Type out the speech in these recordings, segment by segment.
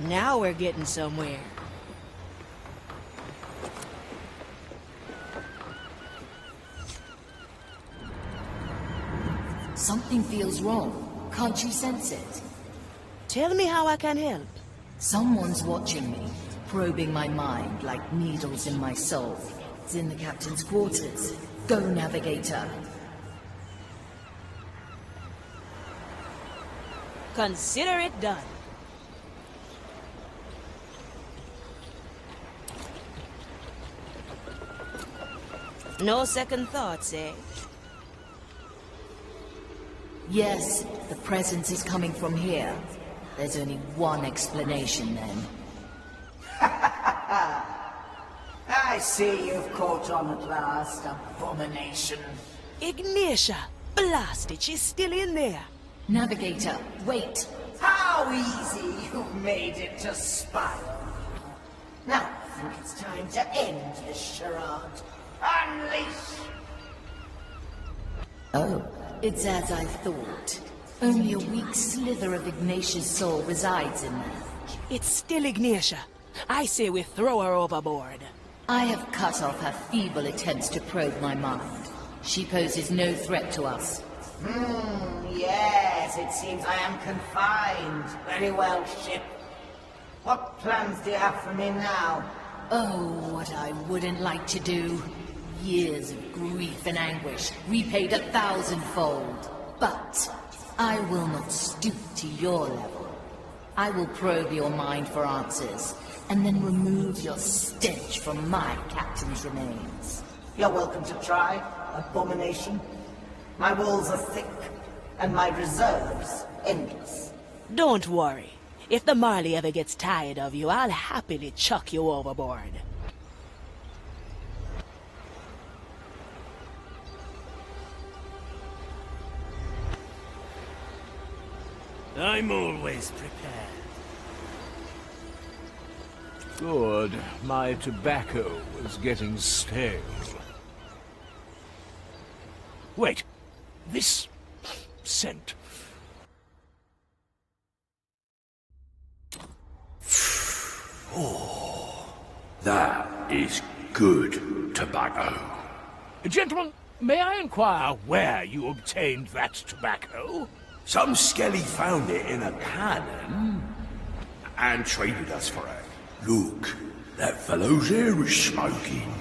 Now we're getting somewhere. Something feels wrong. Can't you sense it? Tell me how I can help. Someone's watching me, probing my mind like needles in my soul. It's in the captain's quarters. Go, Navigator. Consider it done. No second thoughts, eh? Yes, the presence is coming from here. There's only one explanation then. I see you've caught on at last, abomination. Ignatia! Blast it, she's still in there. Navigator, wait. How easy you've made it to spy. Now I think it's time to end this charade. Unleash! Oh, it's as I thought. Only a weak slither of Ignatia's soul resides in there. It's still Ignatia. I say we throw her overboard. I have cut off her feeble attempts to probe my mind. She poses no threat to us. Yes, it seems I am confined. Very well, ship. What plans do you have for me now? Oh, what I wouldn't like to do. Years of grief and anguish, repaid 1,000-fold. But I will not stoop to your level. I will probe your mind for answers, and then remove your stench from my captain's remains. You're welcome to try, abomination. My walls are thick, and my reserves endless. Don't worry. If the Marley ever gets tired of you, I'll happily chuck you overboard. I'm always prepared. Good. My tobacco was getting stale. Wait. This scent. Oh, that is good tobacco. Gentlemen, may I inquire where you obtained that tobacco? Some skelly found it in a cannon and traded us for it. Look, that fellow's here is smoking.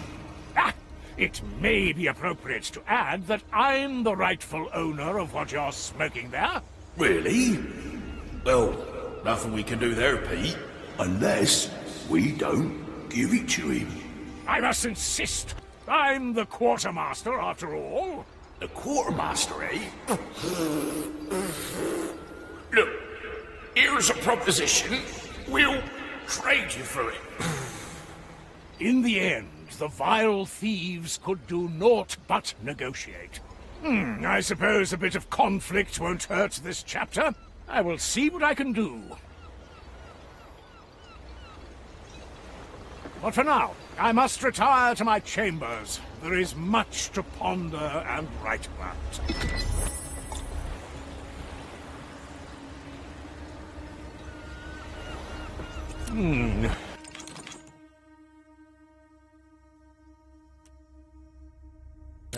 Ah, it may be appropriate to add that I'm the rightful owner of what you're smoking there. Really? Well, nothing we can do there, Pete, unless we don't give it to him. I must insist. I'm the quartermaster, after all. The quartermaster, eh? Look, here's a proposition. We'll trade you for it. In the end, the vile thieves could do naught but negotiate. I suppose a bit of conflict won't hurt this chapter. I will see what I can do. But for now, I must retire to my chambers. There is much to ponder and write about.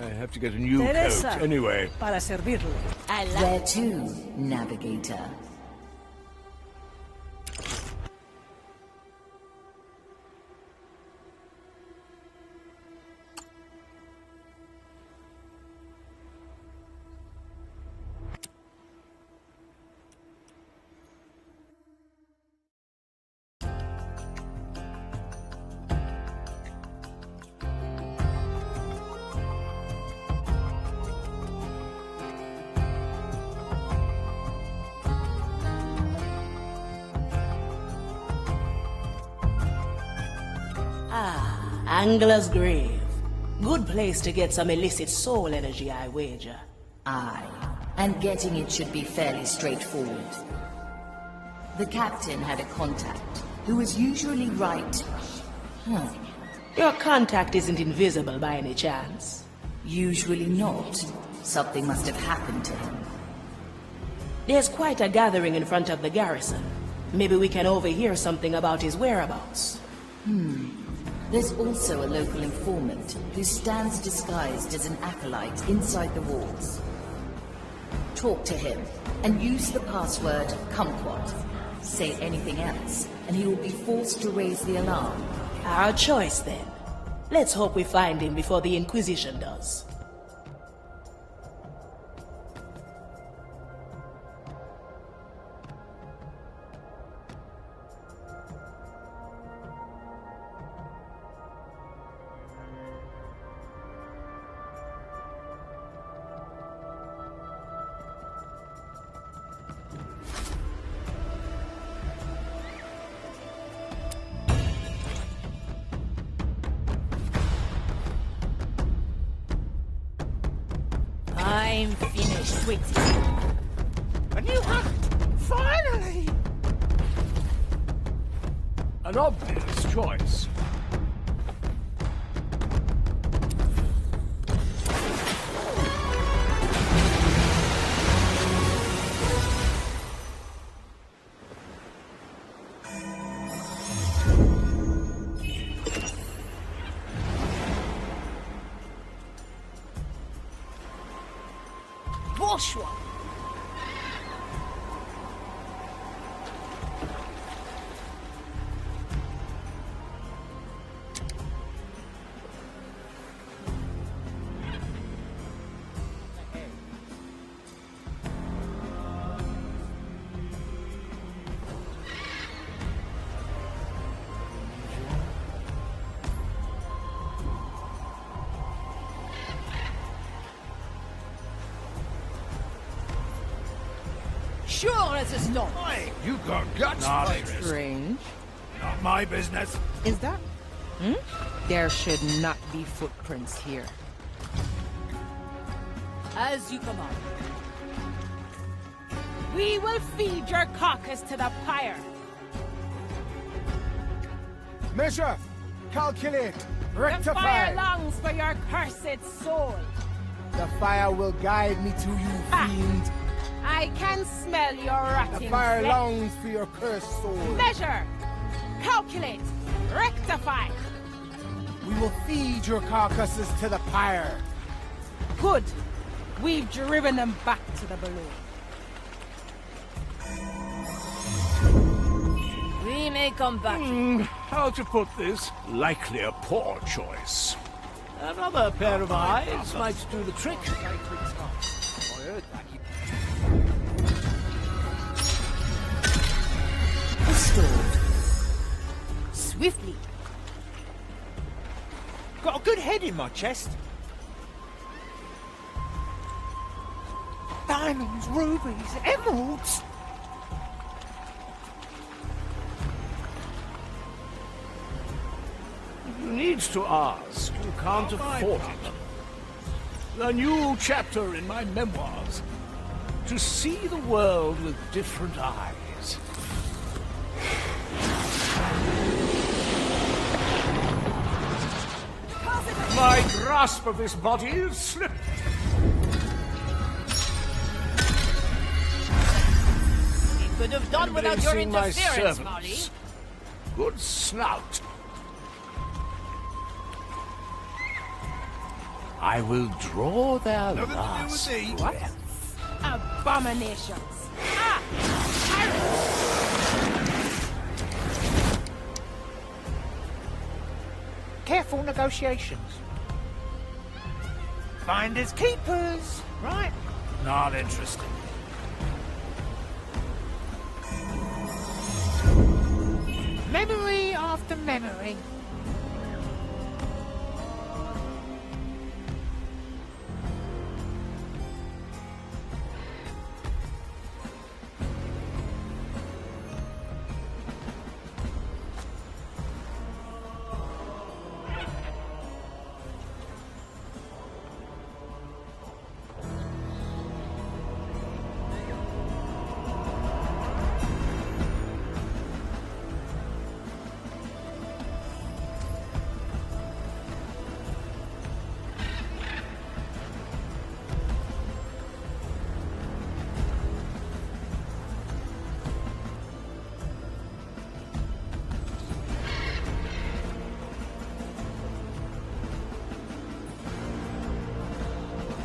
I have to get a new coat anyway. Para servirle. Where to, Navigator? Angler's Grave. Good place to get some illicit soul energy, I wager. Aye, and getting it should be fairly straightforward. The captain had a contact who was usually right. Your contact isn't invisible by any chance. Usually not. Something must have happened to him. There's quite a gathering in front of the garrison. Maybe we can overhear something about his whereabouts. There's also a local informant who stands disguised as an acolyte inside the walls. Talk to him and use the password kumquat. Say anything else, and he will be forced to raise the alarm. Our choice, then. Let's hope we find him before the Inquisition does. I'm finished with you. A new hunt! Finally! An obvious choice. Joshua! Sure as it's not. Hey, you got guts, Not Virus. strange. Not my business. Is that? There should not be footprints here. As you command. We will feed your carcass to the pyre. Measure, calculate, The rectify. fire longs for your cursed soul. The fire will guide me to you, Ah. fiend. I can smell your The rotting fire flesh. longs for your cursed soul. Measure, calculate, rectify. We will feed your carcasses to the pyre. Good. We've driven them back to the balloon. We may come back. How to put this? Likely a poor choice. Another pair of eyes might do the trick. Restored. Swiftly. Got a good head in my chest. Diamonds, rubies, emeralds. You need to ask. You can't afford it. A new chapter in my memoirs. To see the world with different eyes. My grasp of this body is slipped. We could have done Anybody without your seen my interference, servants? Molly. Good snout. I will draw their Nothing to do last with me. breath. Abominations. Ah! Careful negotiations. Finders keepers, right? Not interested. Memory after memory.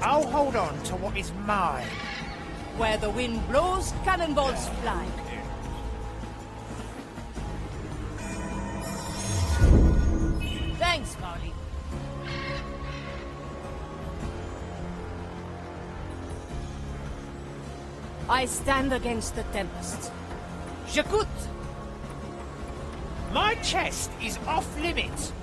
I'll hold on to what is mine. Where the wind blows, cannonballs fly. Thanks, Marley. I stand against the tempest. J'écoute! My chest is off limits.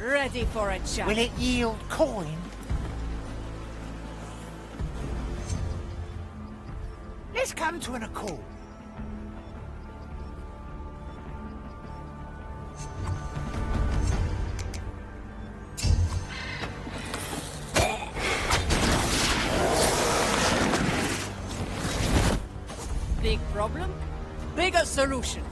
Ready for a chat. Will it yield coin? Let's come to an accord. Big problem? Bigger solution.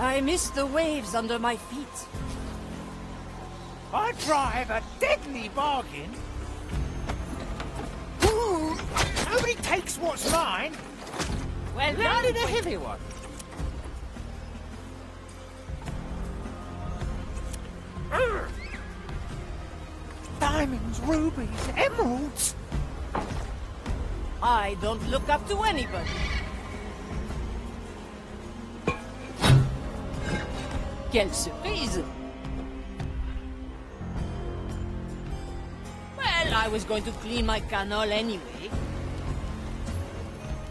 I miss the waves under my feet. I drive a deadly bargain. Ooh, nobody takes what's mine. Well, Landed a heavy one. Diamonds, rubies, emeralds. I don't look up to anybody. Quelle surprise! Well, I was going to clean my canal anyway.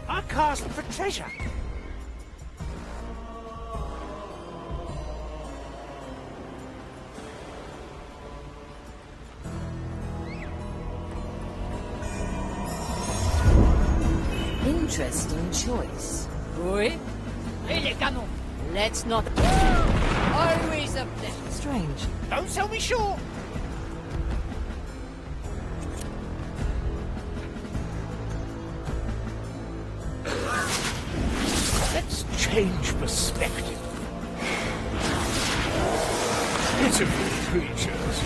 I cast for treasure. Interesting choice. Oui? Et les canons! Let's not... Always up there. Strange. Don't sell me short. Let's change perspective. Pitiful creatures.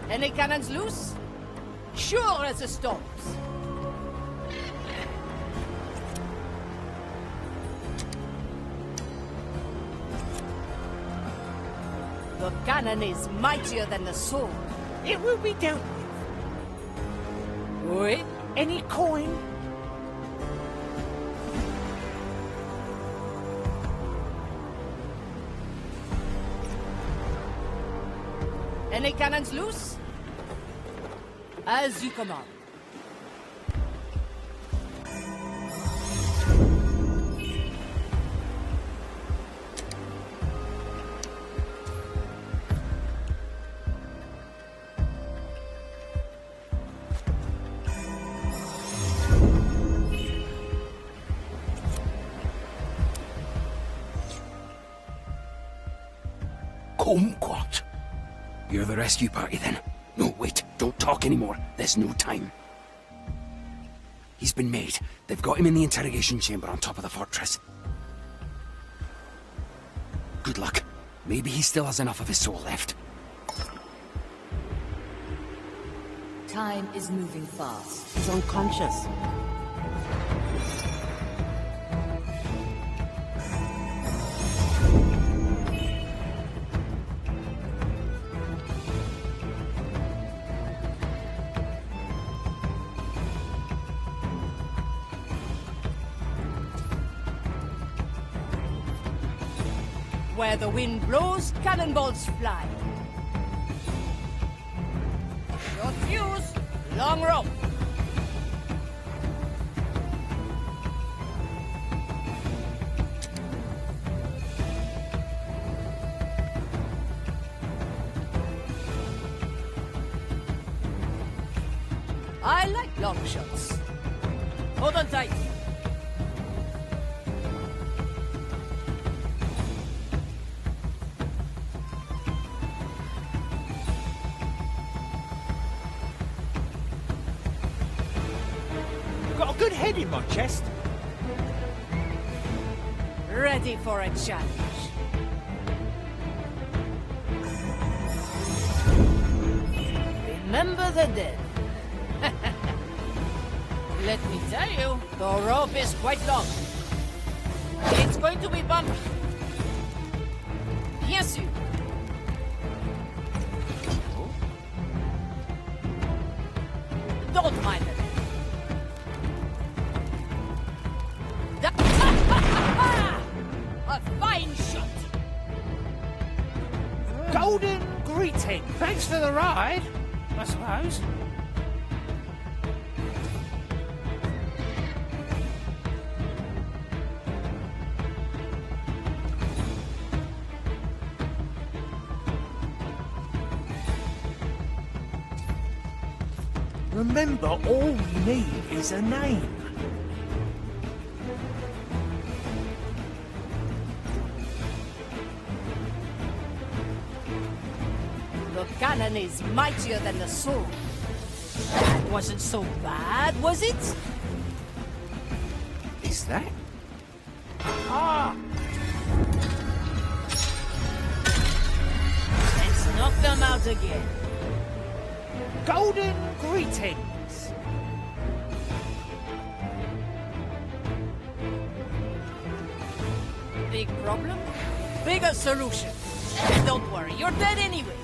Any cannons loose? Sure as the storms. The cannon is mightier than the sword. It will be dealt with. Oui? Any coin? Any cannons loose? As you command. Kumquat. You're the rescue party then? No, wait, don't talk anymore. There's no time. He's been made. They've got him in the interrogation chamber on top of the fortress. Good luck. Maybe he still has enough of his soul left. Time is moving fast. He's unconscious. Where the wind blows, cannonballs fly. Short fuse, long rope. long shots. Hold on tight. Got a good head in my chest. Ready for a challenge. Remember the dead. Let me tell you, the rope is quite long. It's going to be bumpy. Bien sûr. Don't mind it. A fine shot. Golden greeting. Thanks for the ride, I suppose. Remember, all we need is a name. The cannon is mightier than the sword. That wasn't so bad, was it? Is that? Ah! Let's knock them out again. Golden greetings. Big problem? Bigger solution. And don't worry, you're dead anyway.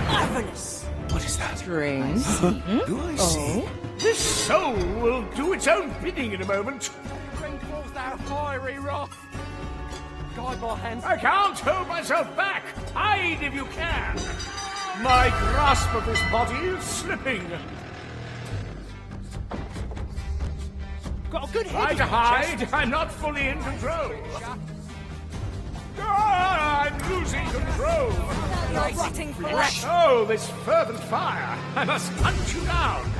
Marvelous. What is that? Strange. Do I see? This soul will do its own bidding in a moment. Bring forth that fiery wrath. Guide my hands. I can't hold myself back. Hide if you can. My grasp of this body is slipping. Got a good head Try in to my hide. chest. I'm not fully in control. Ah, I'm losing control. Oh, this fervent fire. I must hunt you down.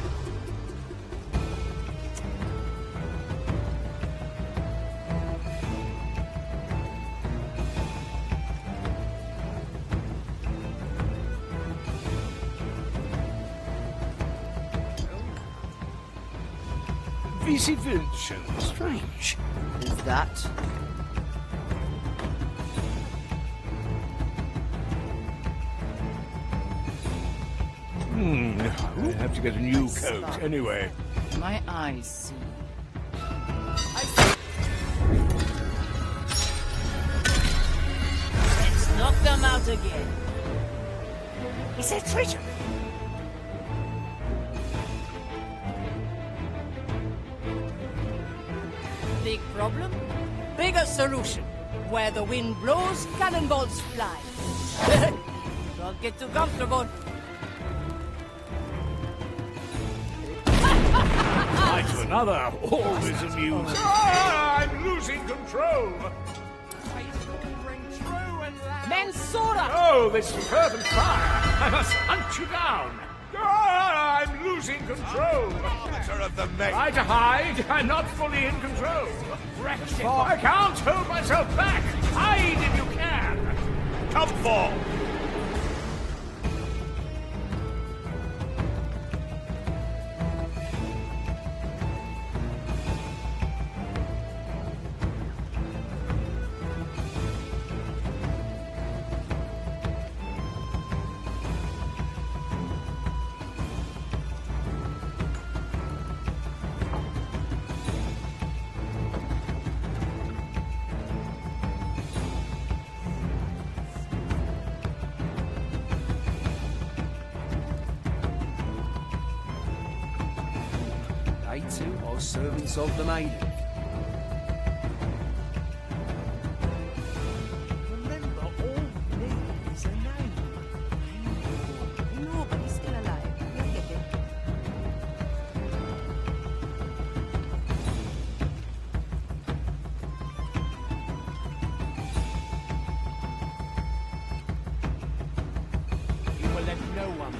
Vici Vinci. Strange. Is that? I have to get a new coat anyway. My eyes see. Let's knock them out again. Is there treasure? Big problem? Bigger solution. Where the wind blows, cannonballs fly. Don't get too comfortable. Fight to another. Always amusing. Ah, I'm losing control. Mensura! Oh, this fervent fire. I must hunt you down. Ah, I'm losing control. Try to hide. I'm not fully in control. I can't hold myself back. Hide if you can. Come forth. They too are servants of the maiden. Remember, all we need is a name. No, but he's still alive. You'll get it. You will let no one.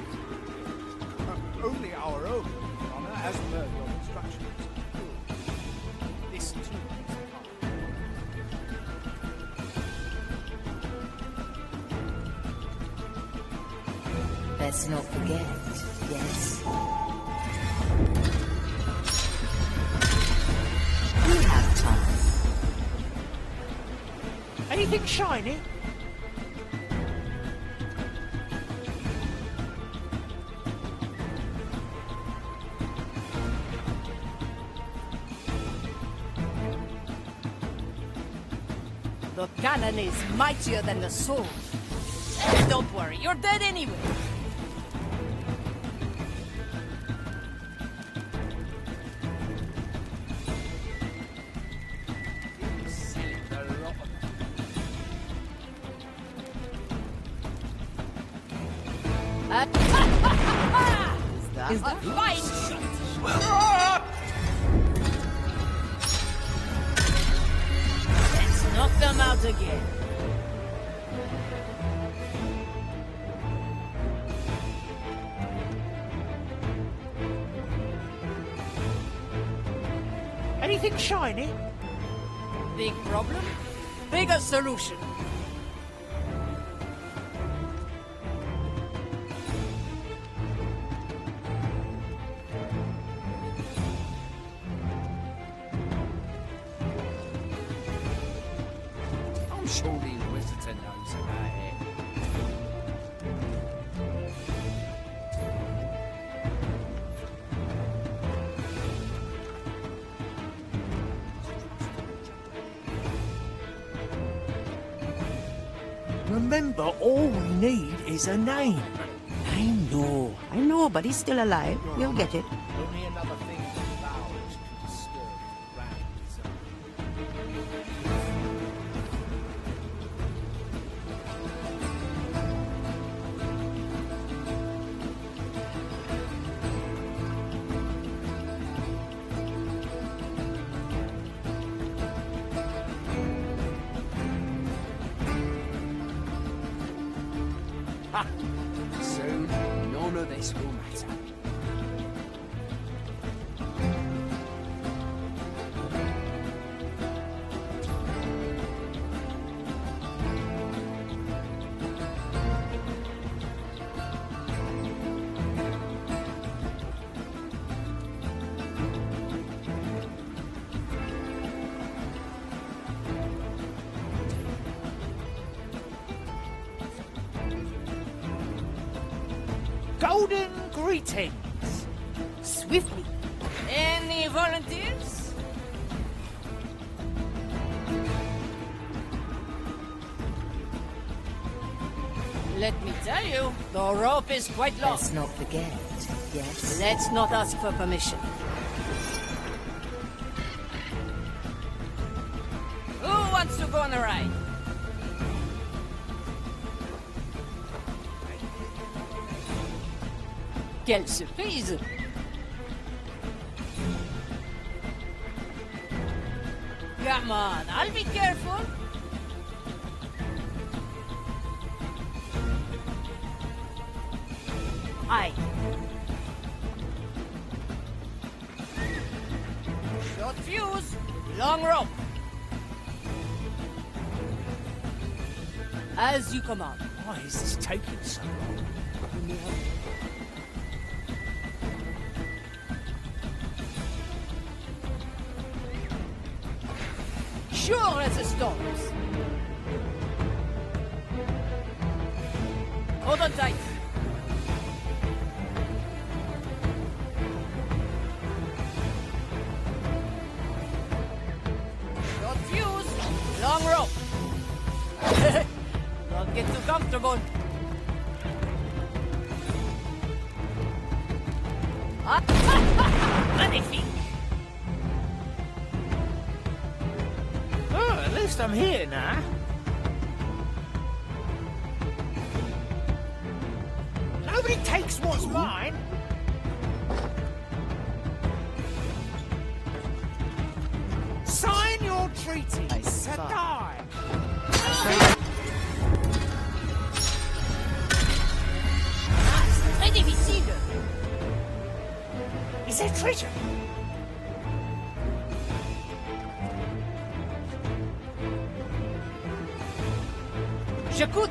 Only our own. instructions. Good. This too is part. Let's not forget, yes? We have time. Anything shiny? The cannon is mightier than the sword. Don't worry, you're dead anyway. Is that Fine shot. Let's knock them out again. Anything shiny? Big problem, bigger solution. I'm sure the Inquisitor knows about it. Remember, all we need is a name. I know, but he's still alive. You'll get it. Only another thing that vows to disturb the ground. Soon, none of this will matter. Golden greetings. Swiftly. Any volunteers? Let me tell you, the rope is quite long. Let's not forget, yes? Let's not ask for permission. Who wants to go on a ride? Quelle surprise! Come on, I'll be careful. Aye. Short fuse, long rope. As you command. Why is this taking so long? Sure as the storms. Hold on tight. Short fuse, long rope. Don't get too comfortable. Magnifique. Oh, at least I'm here now. Nobody takes what's mine. Sign your treaty to die. Très difficile. Is there treasure? J'écoute.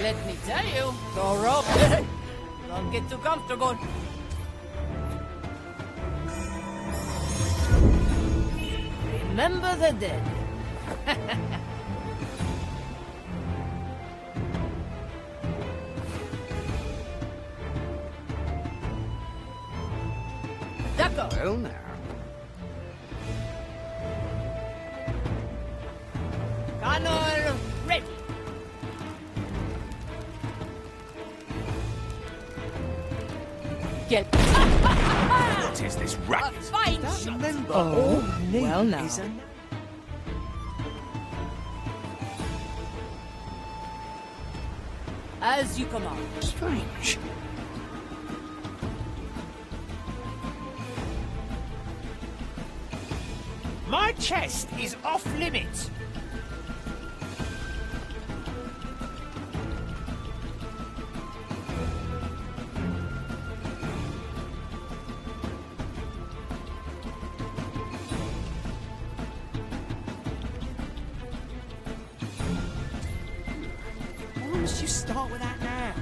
Let me tell you, Toro. Don't get too comfortable. Remember the dead. D'accord. Well, now. Connor, ready. Get. What is this A racket? fine shot. Remember, Oh, all name well now. is a... As you command. Strange. My chest is off limits. Why must you start with that now?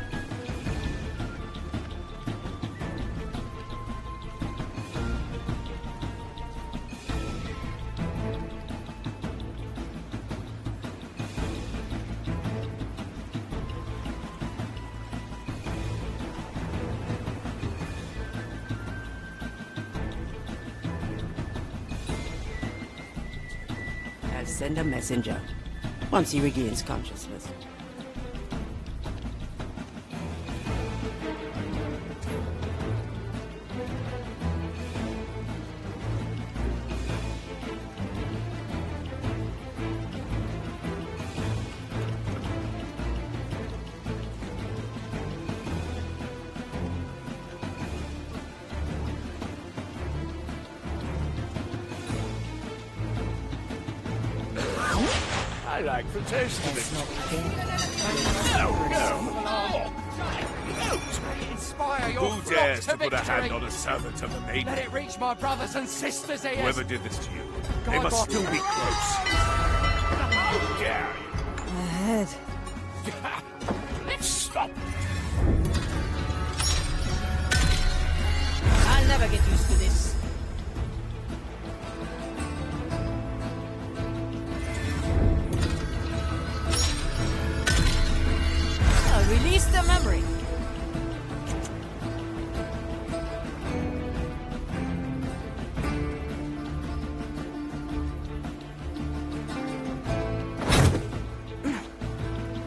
I'll send a messenger once he regains consciousness. I like the taste of it. Inspire your Who flock dares to put a victory. hand on a servant of the maiden? Let it reach my brothers and sisters' ears. Whoever did this to you, they God, must God. still be close. How dare you? Ahead. Stop! I'll never get used to this. I'll release the memory.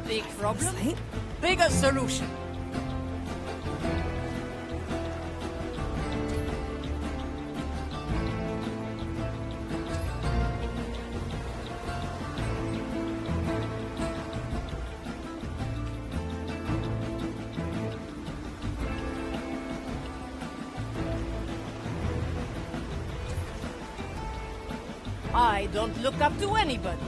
Big problem, bigger solution. I don't look up to anybody.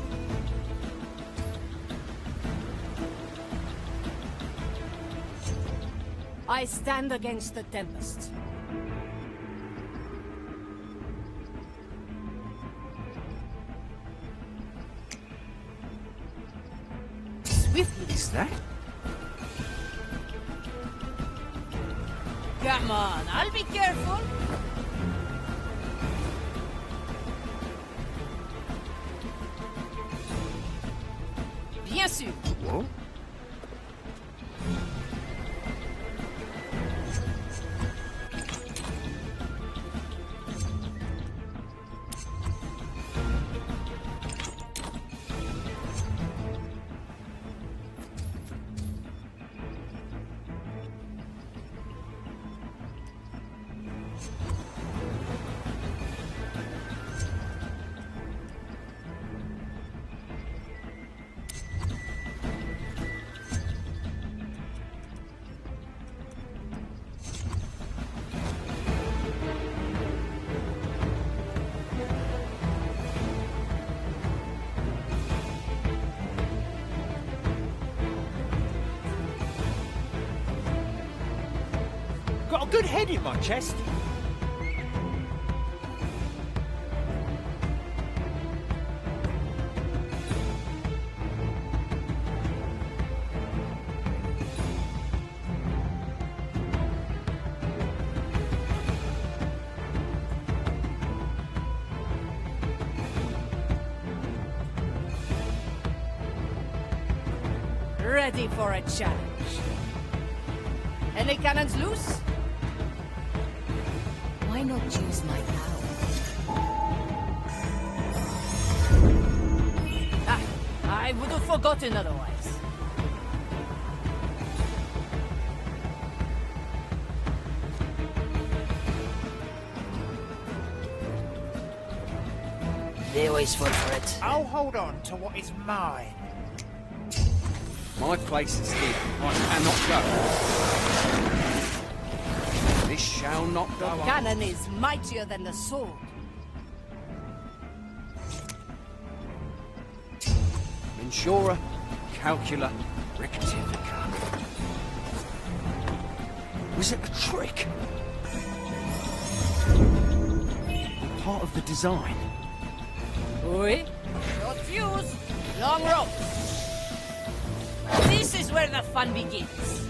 I stand against the Tempest. Swiftly. Is that? Come on, I'll be careful. Bien sûr. Whoa. Got a good head in my chest. ready for a challenge. Any cannons loose? Why not use my power? Ah, I would have forgotten otherwise. They always fall for it. I'll hold on to what is mine. My place is here. I cannot go. This shall not go on. Cannon is mightier than the sword. Mensura, calcula, rectifica. Was it a trick? Part of the design. Oui. Short fuse, long rope. This is where the fun begins.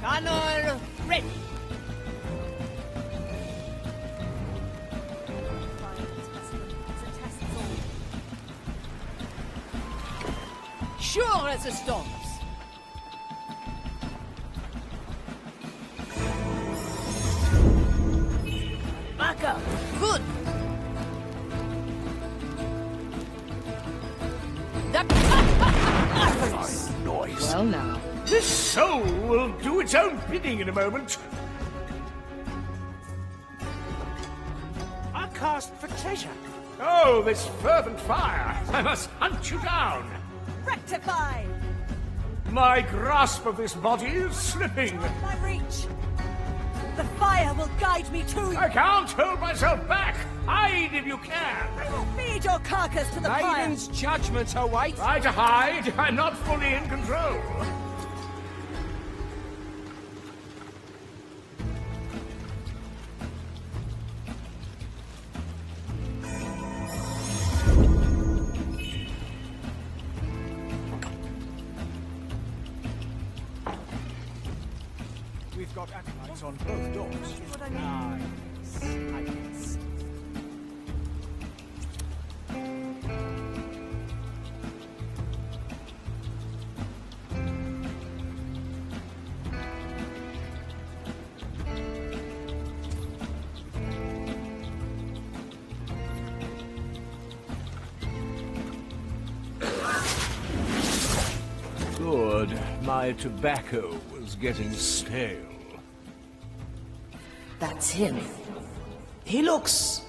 Cannon ready. Sure as the storms. Back up. Good. Fine noise. Well now. This soul will do its own bidding in a moment. I cast for treasure. Oh, this fervent fire! I must hunt you down! Rectify! My grasp of this body is slipping. My reach! The fire will guide me to you! I can't hold myself back! Hide if you can! Feed your carcass to the fire! Maiden's judgment awaits. Try to hide, I'm not fully in control. We've got acolytes on both doors. Nice. Good. My tobacco was getting stale. That's him. He looks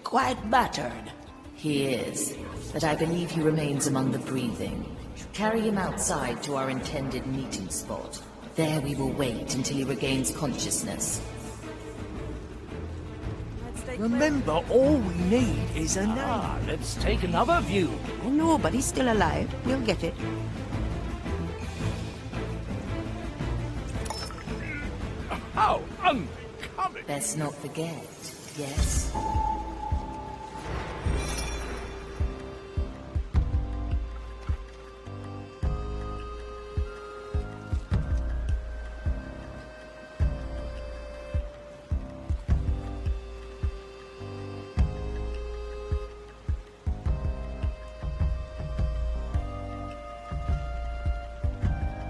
quite battered. He is, but I believe he remains among the breathing. Carry him outside to our intended meeting spot. There we will wait until he regains consciousness. Remember, all we need is a name. Let's take another view. I know, but he's still alive. We'll get it. How uncommon! Best not forget, yes?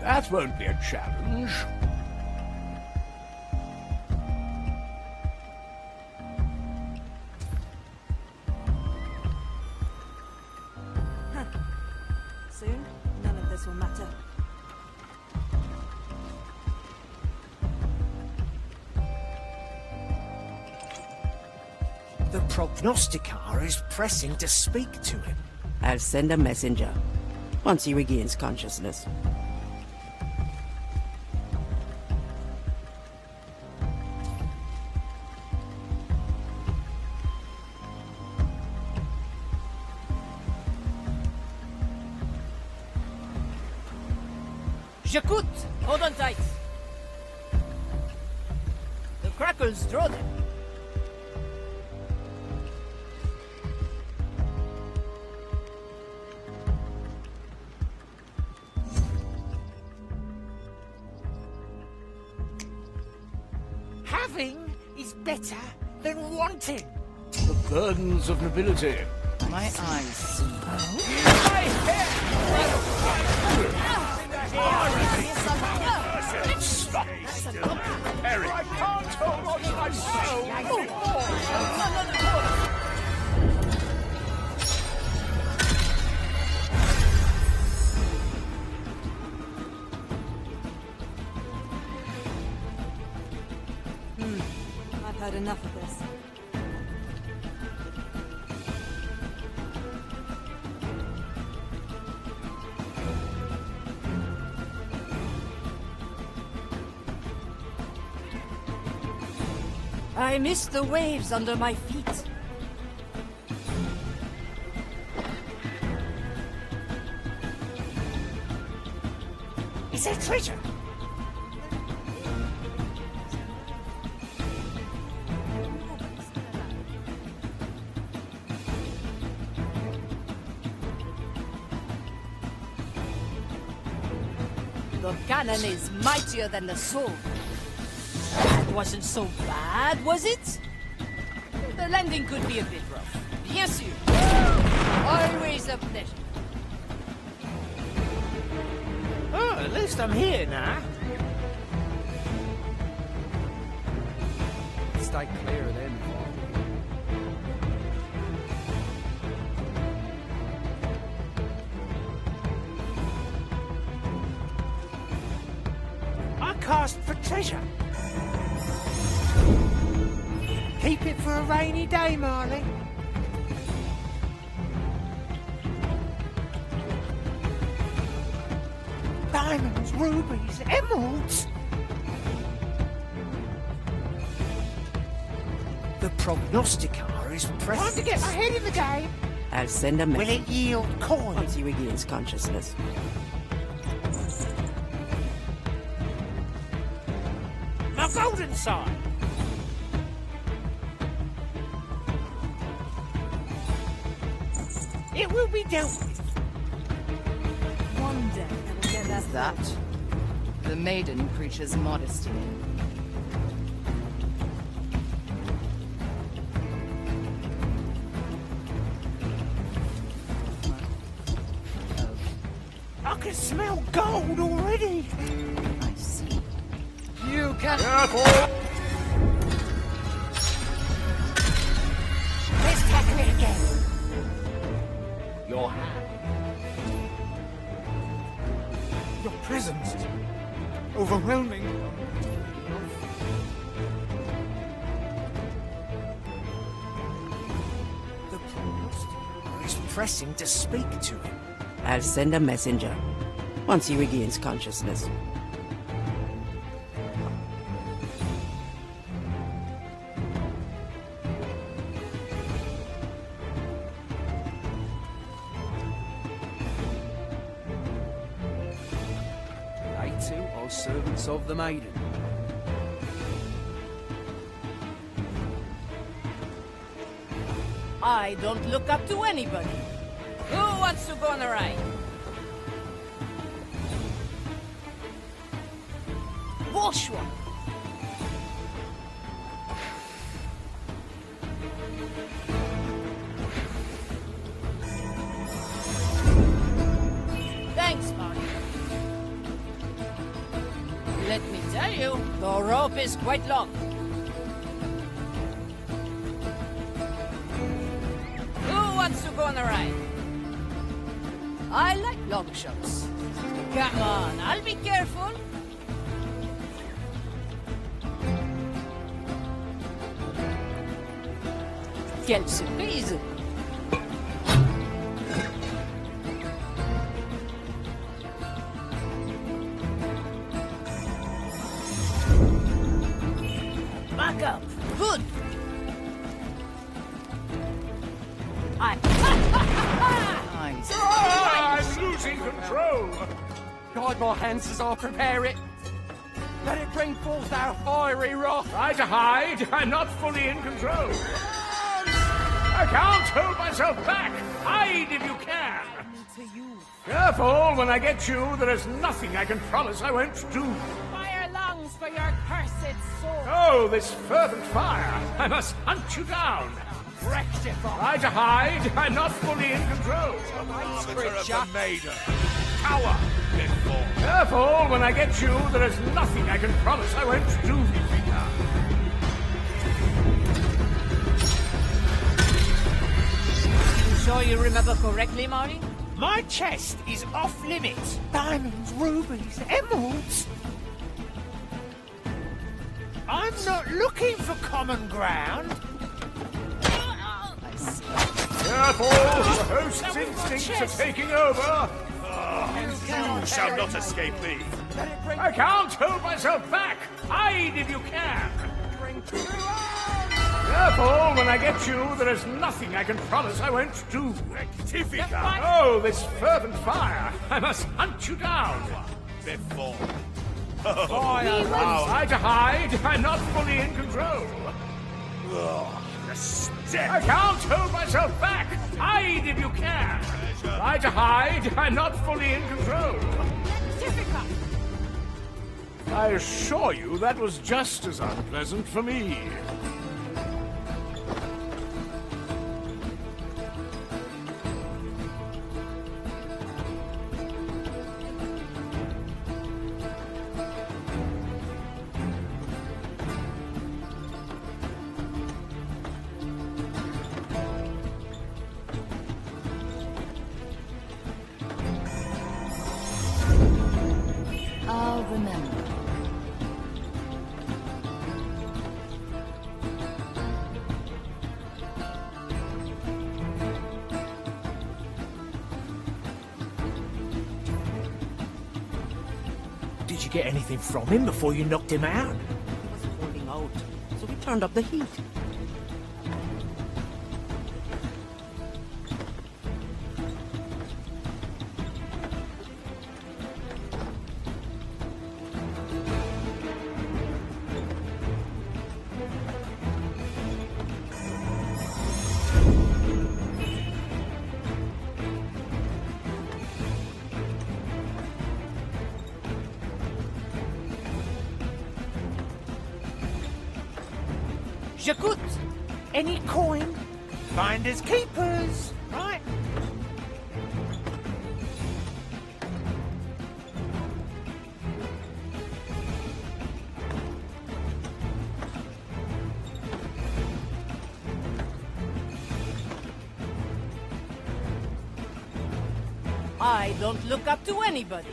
That won't be a challenge. Soon, none of this will matter. The prognosticator is pressing to speak to him. I'll send a messenger once he regains consciousness. J'écoute! Hold on tight. The crackles draw them. Having is better than wanting. The burdens of nobility. My eyes see. Stop still. Eric, I can't hold on to my soul. I've had enough of this. I miss the waves under my feet. Is there treasure? The cannon is mightier than the sword. That wasn't so bad, was it? The landing could be a bit rough. Bien sûr. Always a pleasure. Oh, at least I'm here now. Stay clear of them. I cast for treasure. Keep it for a rainy day, Marley. Diamonds, rubies, emeralds. The prognosticator is pressing. Time to get ahead in the game. I'll send a Will message it yield coins? once he regains consciousness. My golden sign. It will be dealt with. One day I will get that. That the maiden preaches modesty. I can smell gold already. I see. You can. Careful! Let's tackle it again. Your hand. Your presence is overwhelming. The prognosticator is pressing to speak to him. I'll send a messenger once he regains consciousness. They too are servants of the maiden. I don't look up to anybody. Who wants to go on a ride? Wash one. Thanks, Marty. Let me tell you, the rope is quite long. Who wants to go on a ride? I like long shots. Come on, I'll be careful. Quelle surprise! Back up. Good. Nice. I'm losing control! Guide my hands as I prepare it. Let it bring forth our fiery wrath. Try to hide. I'm not fully in control. I can't hold myself back. Hide if you can. Careful, when I get you, there is nothing I can promise I won't do. Fire lungs for your cursed sword. Oh, this fervent fire. I must hunt you down. Try to hide. I'm not fully in control. Arbiter of the Maiden. Cower before. Careful, when I get you, there is nothing I can promise I won't do, Vika. You sure you remember correctly, Marty? My chest is off limits. Diamonds, rubies, emeralds. I'm not looking for common ground. Careful, the host's instincts are taking over. You shall not escape me. I can't hold myself back. Hide if you can. Careful, when I get you, there is nothing I can promise I won't do. Rectifica. Oh, this fervent fire. I must hunt you down. Before. Try to hide. I'm not fully in control. The step. I can't hold myself back. Hide if you can. Try to hide. I'm not fully in control. I assure you that was just as unpleasant for me. I'll remember. Did you get anything from him before you knocked him out? He was holding out, so we turned up the heat. J'écoute. Any coin? Finders keepers, right? I don't look up to anybody.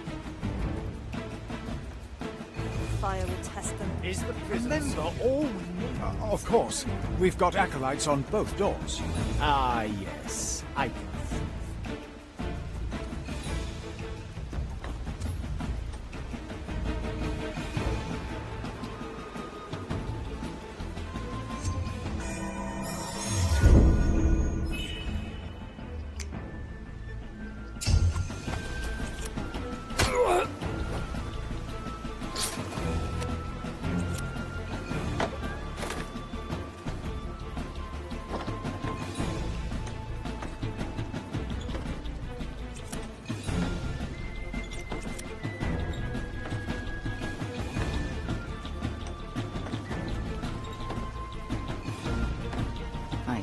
Fire will test them. Is the remember all we need? Of course. We've got acolytes on both doors. Ah, yes. I can.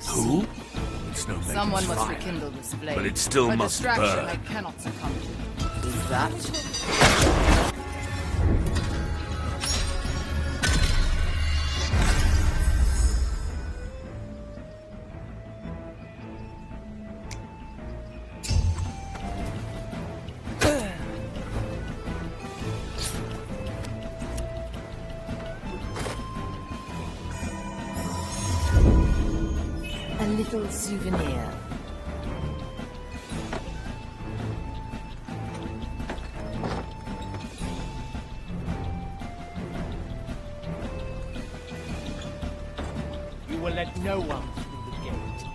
Who? It's no making Someone must fire. rekindle this flame. But it still A must distraction burn. I cannot succumb to. Is that? A little souvenir. You will let no one through the gate.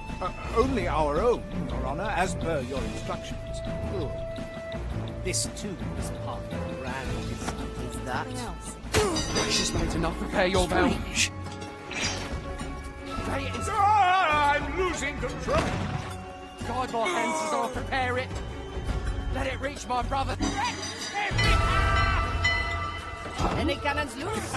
Only our own, Your Honor, as per your instructions. Good. This too is part of the grand design. Is that? Precious maids enough, prepare your vow. I'm losing control. Guide my hands as I prepare it. Let it reach my brother. Any cannons loose?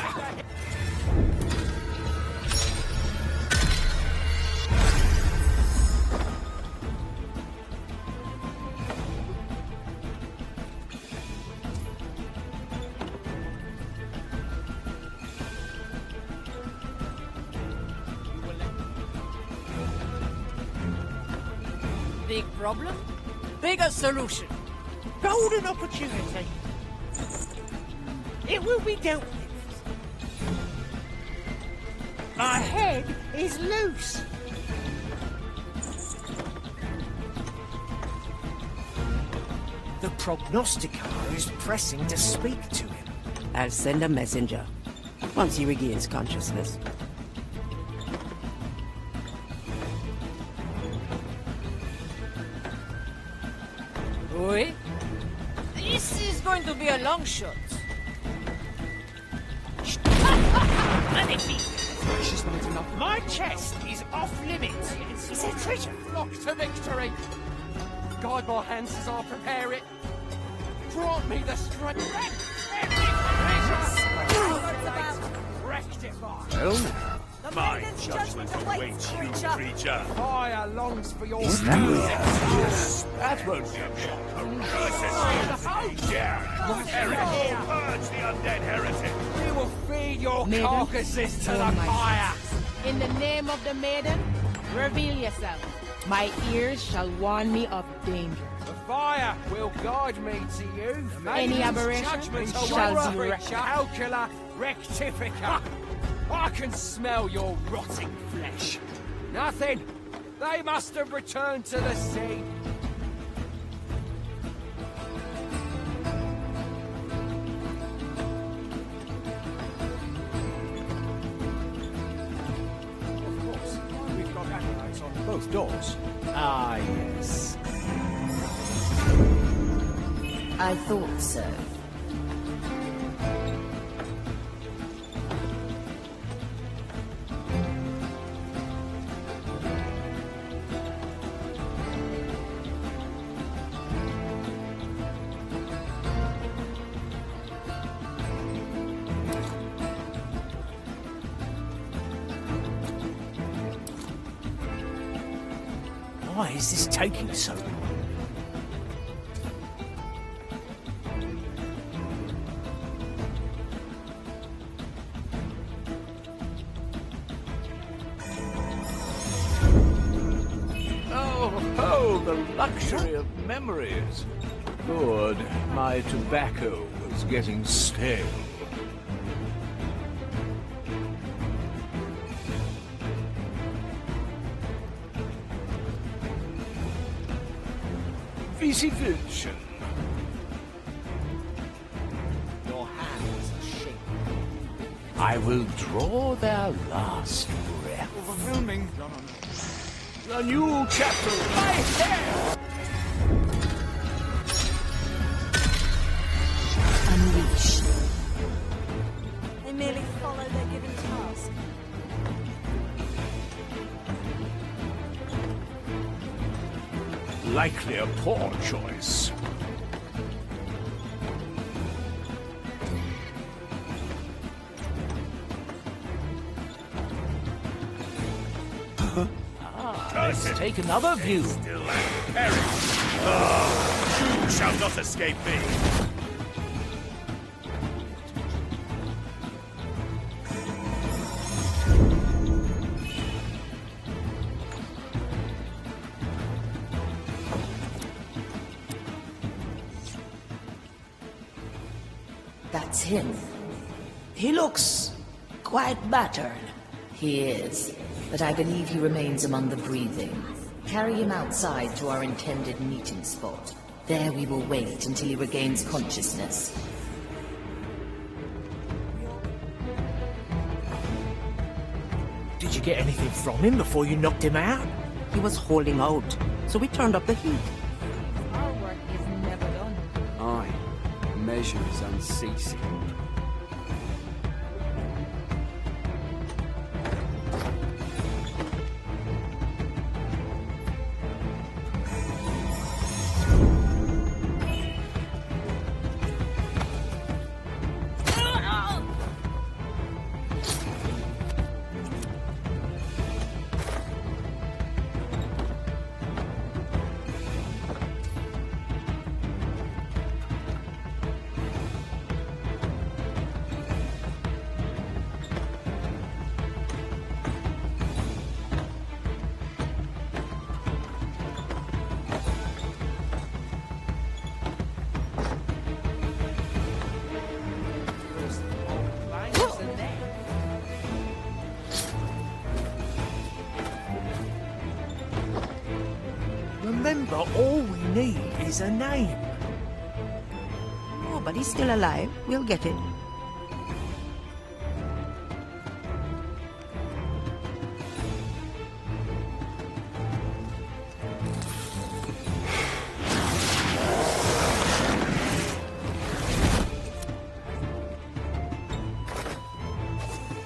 big problem, bigger solution. Golden opportunity. It will be dealt with. My head is loose. The prognosticator is pressing to speak to him. I'll send a messenger once he regains consciousness. Oui? This is going to be a long shot. My chest is off limits. Is there treasure? Flock to victory! Guide my hands as I prepare it. Grant me the strength. Rectify. Well, my judgment awaits you, creature. Fire longs for your Yes, that won't be a problem. Purge the undead heretic. We will feed your Maiden, carcasses to the turn my fire. In the name of the maiden, reveal yourself. My ears shall warn me of danger. The fire will guide me to you. Any Maiden's aberration judgment shall awaits be creature. Calcula rectifica. I can smell your rotting flesh. Nothing. They must have returned to the sea. Of course, we've got acolytes on both doors. Ah, yes. I thought so. Why is this taking so long? Oh, the luxury of memories. Good, my tobacco was getting stale. Visitation. Your hands are shaking. I will draw their last breath. Overwhelming. A new chapter. My hair! Unleash. They merely follow their given task. Likely a poor choice. Let's take another view. Still perish. You shall not escape me. That's him. He looks quite battered. He is, but I believe he remains among the breathing. Carry him outside to our intended meeting spot. There we will wait until he regains consciousness. Did you get anything from him before you knocked him out? He was holding out, so we turned up the heat. Our work is never done. Aye, measures unceasing. Remember, all we need is a name. Oh, but he's still alive. We'll get it.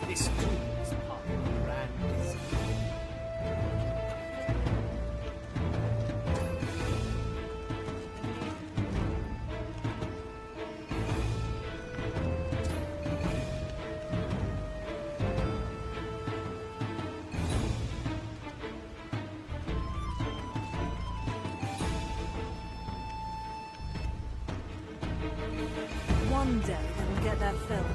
This too is part of the grand design. One day they will get that film.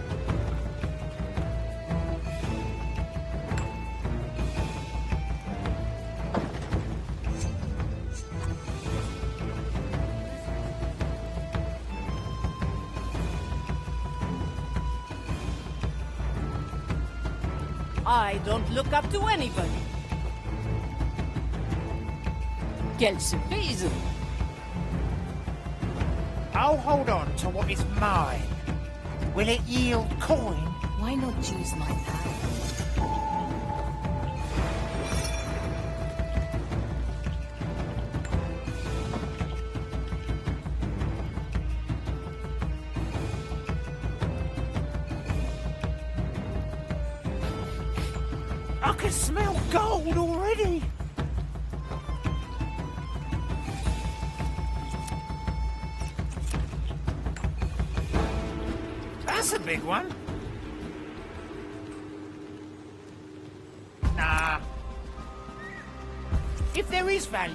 I don't look up to anybody. Quelle surprise! I'll hold on to what is mine. Will it yield coin? Why not use my power? I can smell gold already. That's a big one. Nah. If there is value...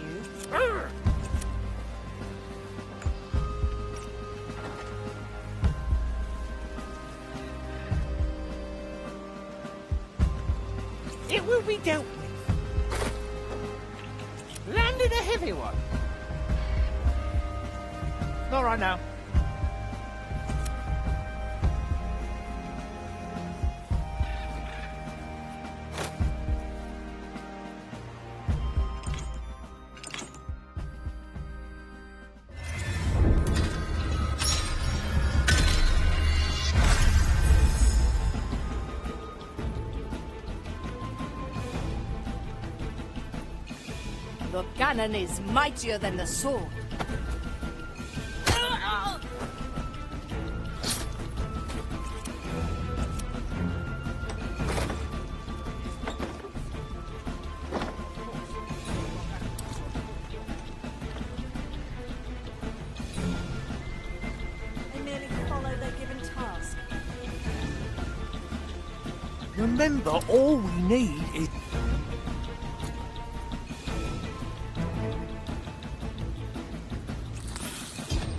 It will be dealt with. Landed a heavy one. All right now. The cannon is mightier than the sword. They merely follow their given task. Remember, all we need is...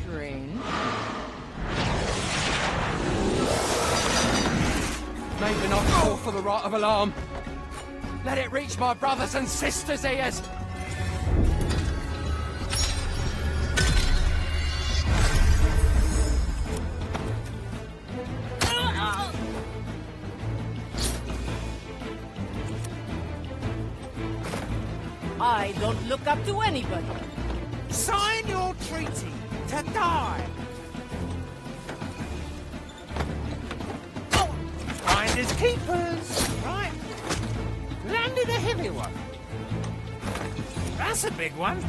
Strange. Maybe not call for the right of alarm. Let it reach my brothers and sisters' ears. I don't look up to anybody. Sign your treaty to die. Oh, finders keepers, right? Landed a heavy one. That's a big one.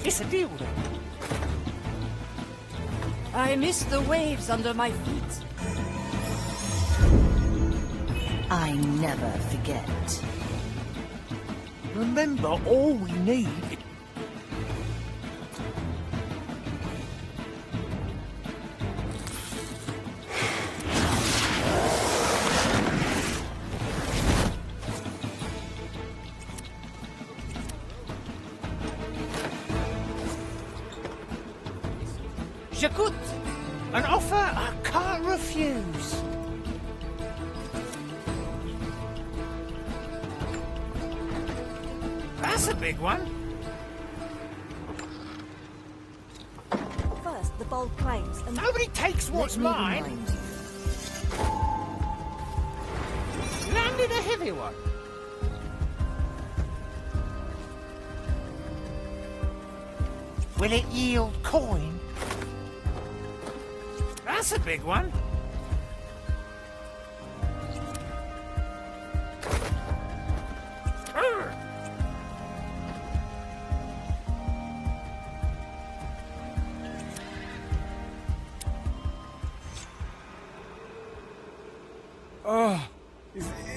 It's a deal then. I miss the waves under my feet. I never forget. Remember, all we need... J'écoute. An offer I can't refuse. That's a big one. First, the bold claims, and Nobody takes what's Let me mine. remind you. Landed a heavy one. Will it yield coin? That's a big one.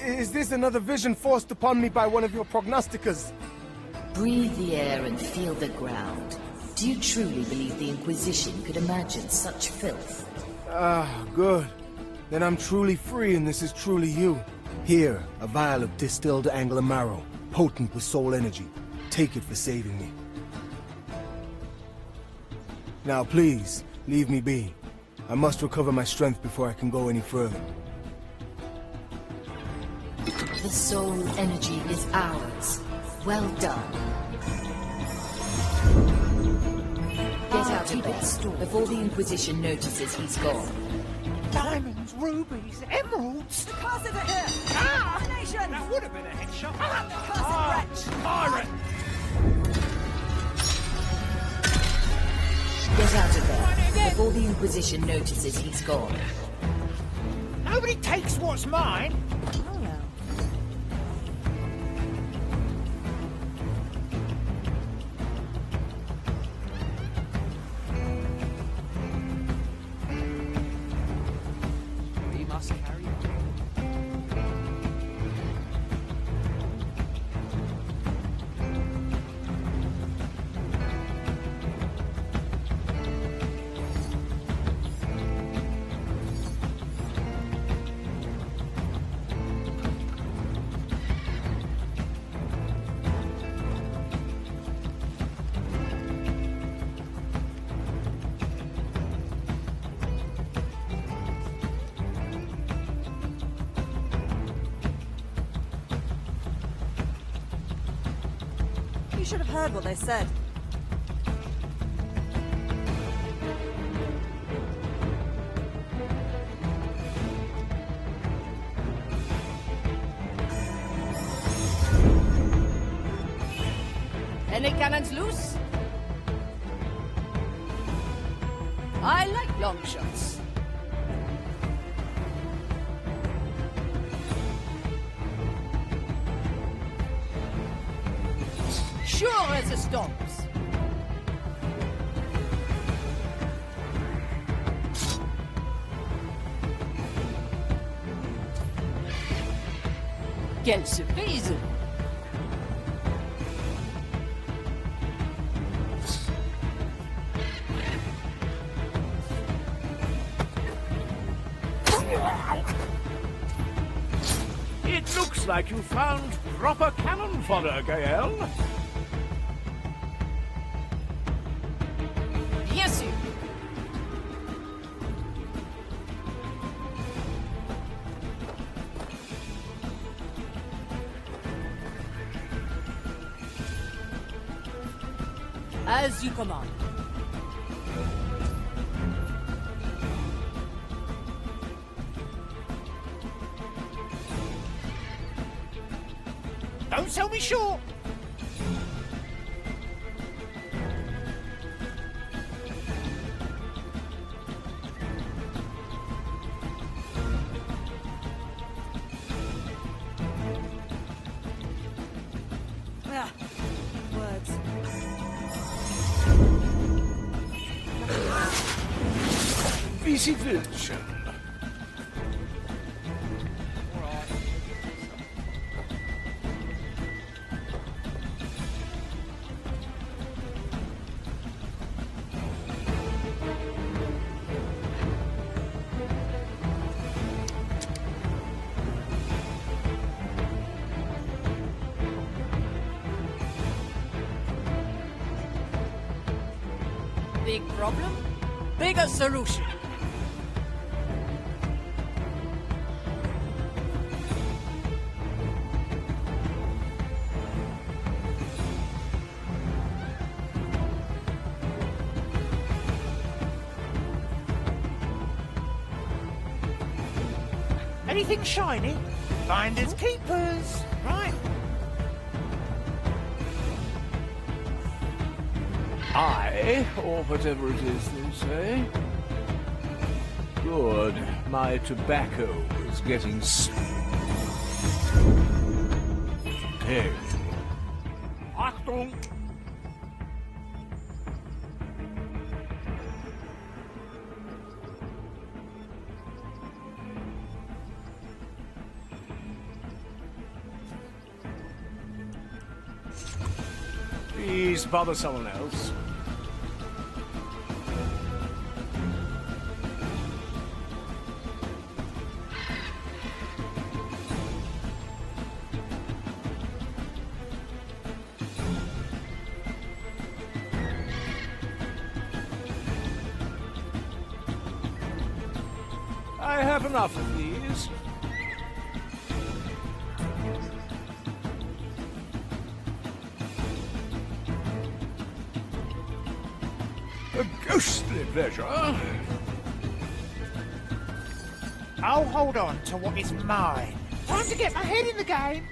Is this another vision forced upon me by one of your prognosticas? Breathe the air and feel the ground. Do you truly believe the Inquisition could imagine such filth? Good. Then I'm truly free and this is truly you. Here, a vial of distilled angler marrow, potent with soul energy. Take it for saving me. Now please, leave me be. I must recover my strength before I can go any further. The soul energy is ours. Well done. Get out of there before the Inquisition notices he's gone. Diamonds, rubies, emeralds. The cars are here. Ah! Nation. That would have been a headshot. Cursed wretch. Pirate. Get out of there before the Inquisition notices he's gone. Nobody takes what's mine. Oh, no. We must carry on. You should have heard what they said. Any cannons loose? I like long shots. Sure as the storms. Quelle surprise! It looks like you found proper cannon fodder, Gael. Bien sûr. As you command. Don't sell me short. Ah, words. Easy Wilson. Big problem, bigger solution. Anything shiny? Finders keepers, right? eye, or whatever it is they say. Good. My tobacco is getting stale. Achtung! Please bother someone else. I have enough of these. A ghostly pleasure. I'll hold on to what is mine. Time to get my head in the game.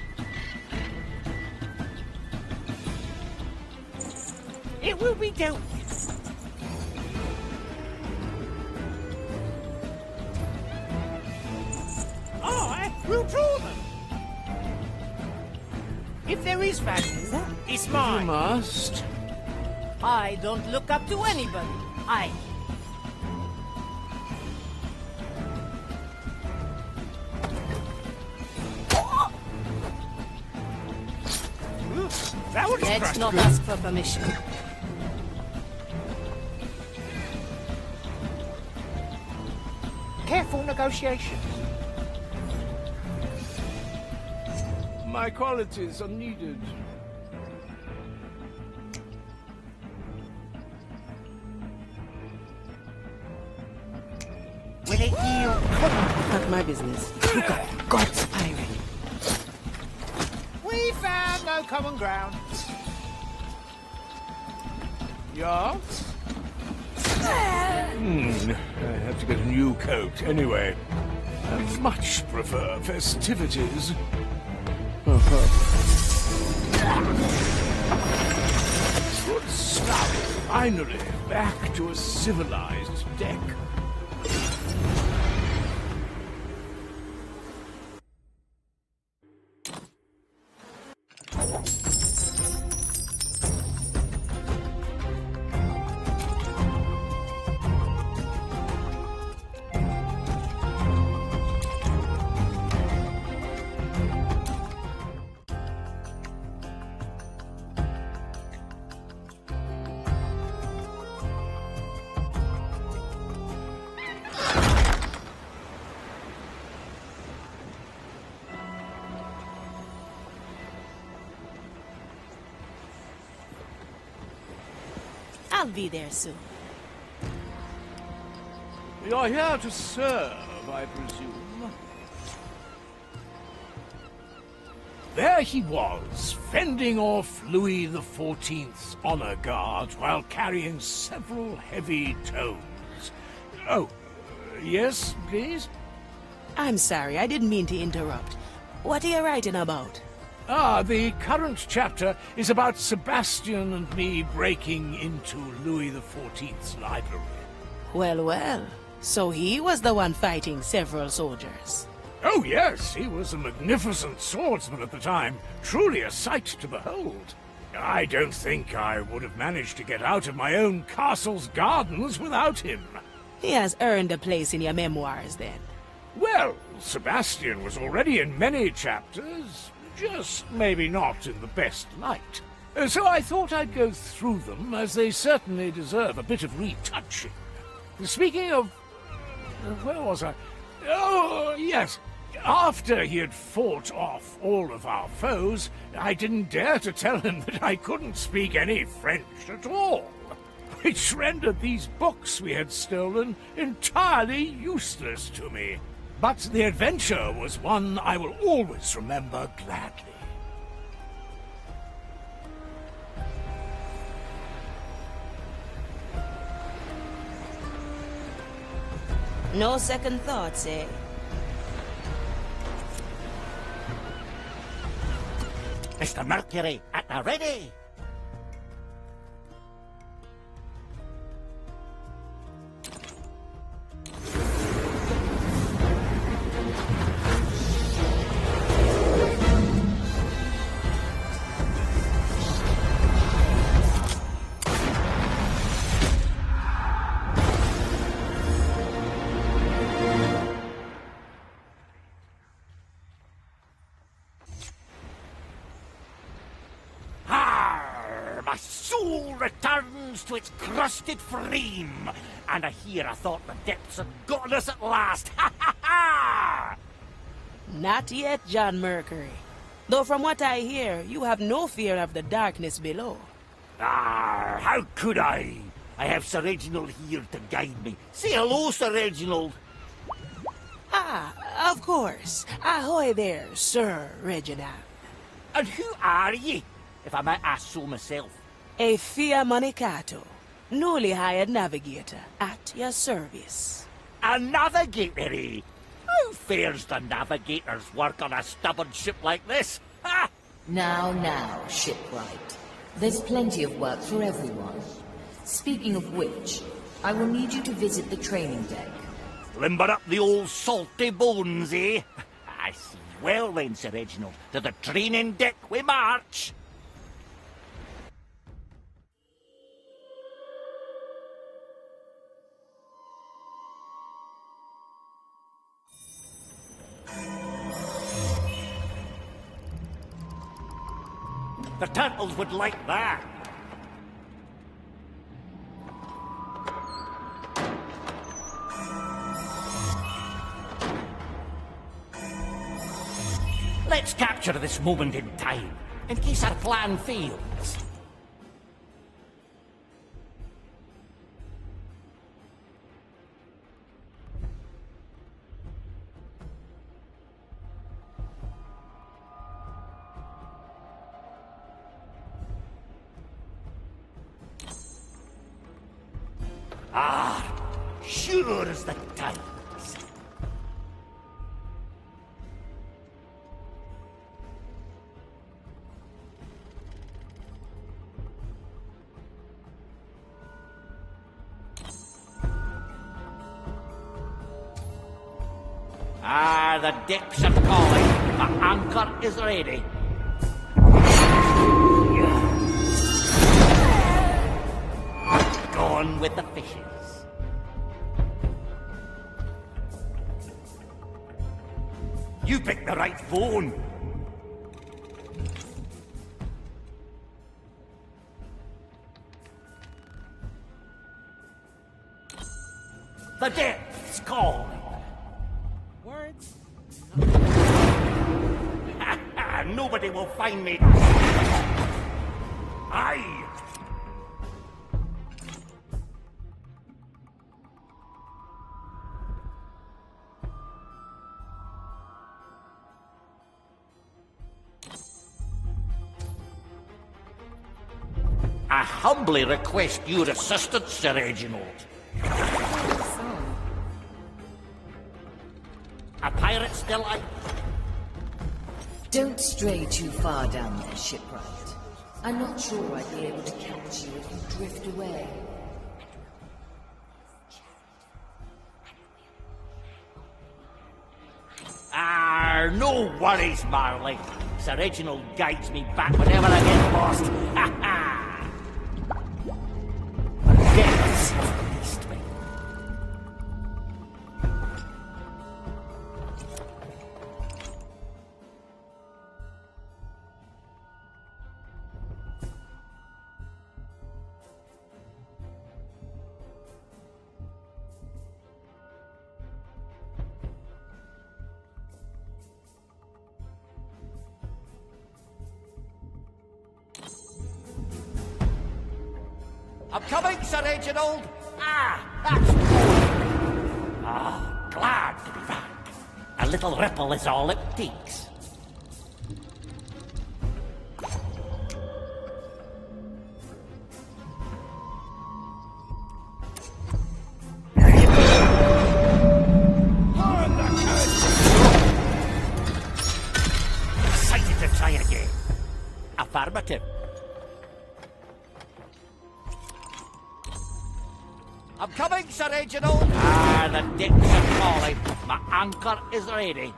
It will be dealt with. I will draw them. If there is value, it's mine. You must. I don't look up to anybody. That would Let's not ask for permission. Careful negotiations. My qualities are needed. Will it yield? Not my business. Look up, God's pirate. We found no common ground. Yes? I have to get a new coat anyway. I much prefer festivities. Good stuff. Finally, back to a civilized deck. I'll be there soon. You're here to serve, I presume. There he was, fending off Louis XIV's honor guard while carrying several heavy tomes. Oh, yes, please? I'm sorry, I didn't mean to interrupt. What are you writing about? The current chapter is about Sebastian and me breaking into Louis XIV's library. Well, well. So he was the one fighting several soldiers. Oh, yes, he was a magnificent swordsman at the time. Truly a sight to behold. I don't think I would have managed to get out of my own castle's gardens without him. He has earned a place in your memoirs, then. Well, Sebastian was already in many chapters, just maybe not in the best light. So I thought I'd go through them, as they certainly deserve a bit of retouching. Speaking of... where was I? Oh, yes. After he had fought off all of our foes, I didn't dare to tell him that I couldn't speak any French at all, which rendered these books we had stolen entirely useless to me. But the adventure was one I will always remember gladly. No second thoughts, eh? Mr. Mercury, at the ready. My soul returns to its crusted frame, and here I thought the depths had gotten us at last. Ha ha ha! Not yet, John Mercury. Though from what I hear, you have no fear of the darkness below. Ah, how could I? I have Sir Reginald here to guide me. Say hello, Sir Reginald. Ah, of course. Ahoy there, Sir Reginald. And who are ye, if I might ask so myself? A Fia Manicato, newly hired navigator, at your service. A navigator, eh? How fares the navigator's work on a stubborn ship like this? Ha! Now, shipwright. There's plenty of work for everyone. Speaking of which, I will need you to visit the training deck. Limber up the old salty bones, eh? I see. Well then, Sir Reginald, to the training deck we march. The turtles would like that. Let's capture this moment in time, in case our plan fails. Ah, sure as the tides. Ah, the decks are calling. My anchor is ready. Gone with the fishes. You picked the right phone. The depths calling. Words? Nobody will find me. Aye. I humbly request your assistance, Sir Reginald. A pirate still out? Don't stray too far down there, shipwright. I'm not sure I'd be able to catch you if you drift away. Ah, no worries, Marley. Sir Reginald guides me back whenever I get lost. Ha ha! Depths have released me. I'm coming, Sir Reginald! Ah, that's good! Ah, glad to be back. A little ripple is all it takes. Excited to try again. Affirmative. I'm coming, Sir Reginald! Ah, the decks are calling. My anchor is ready.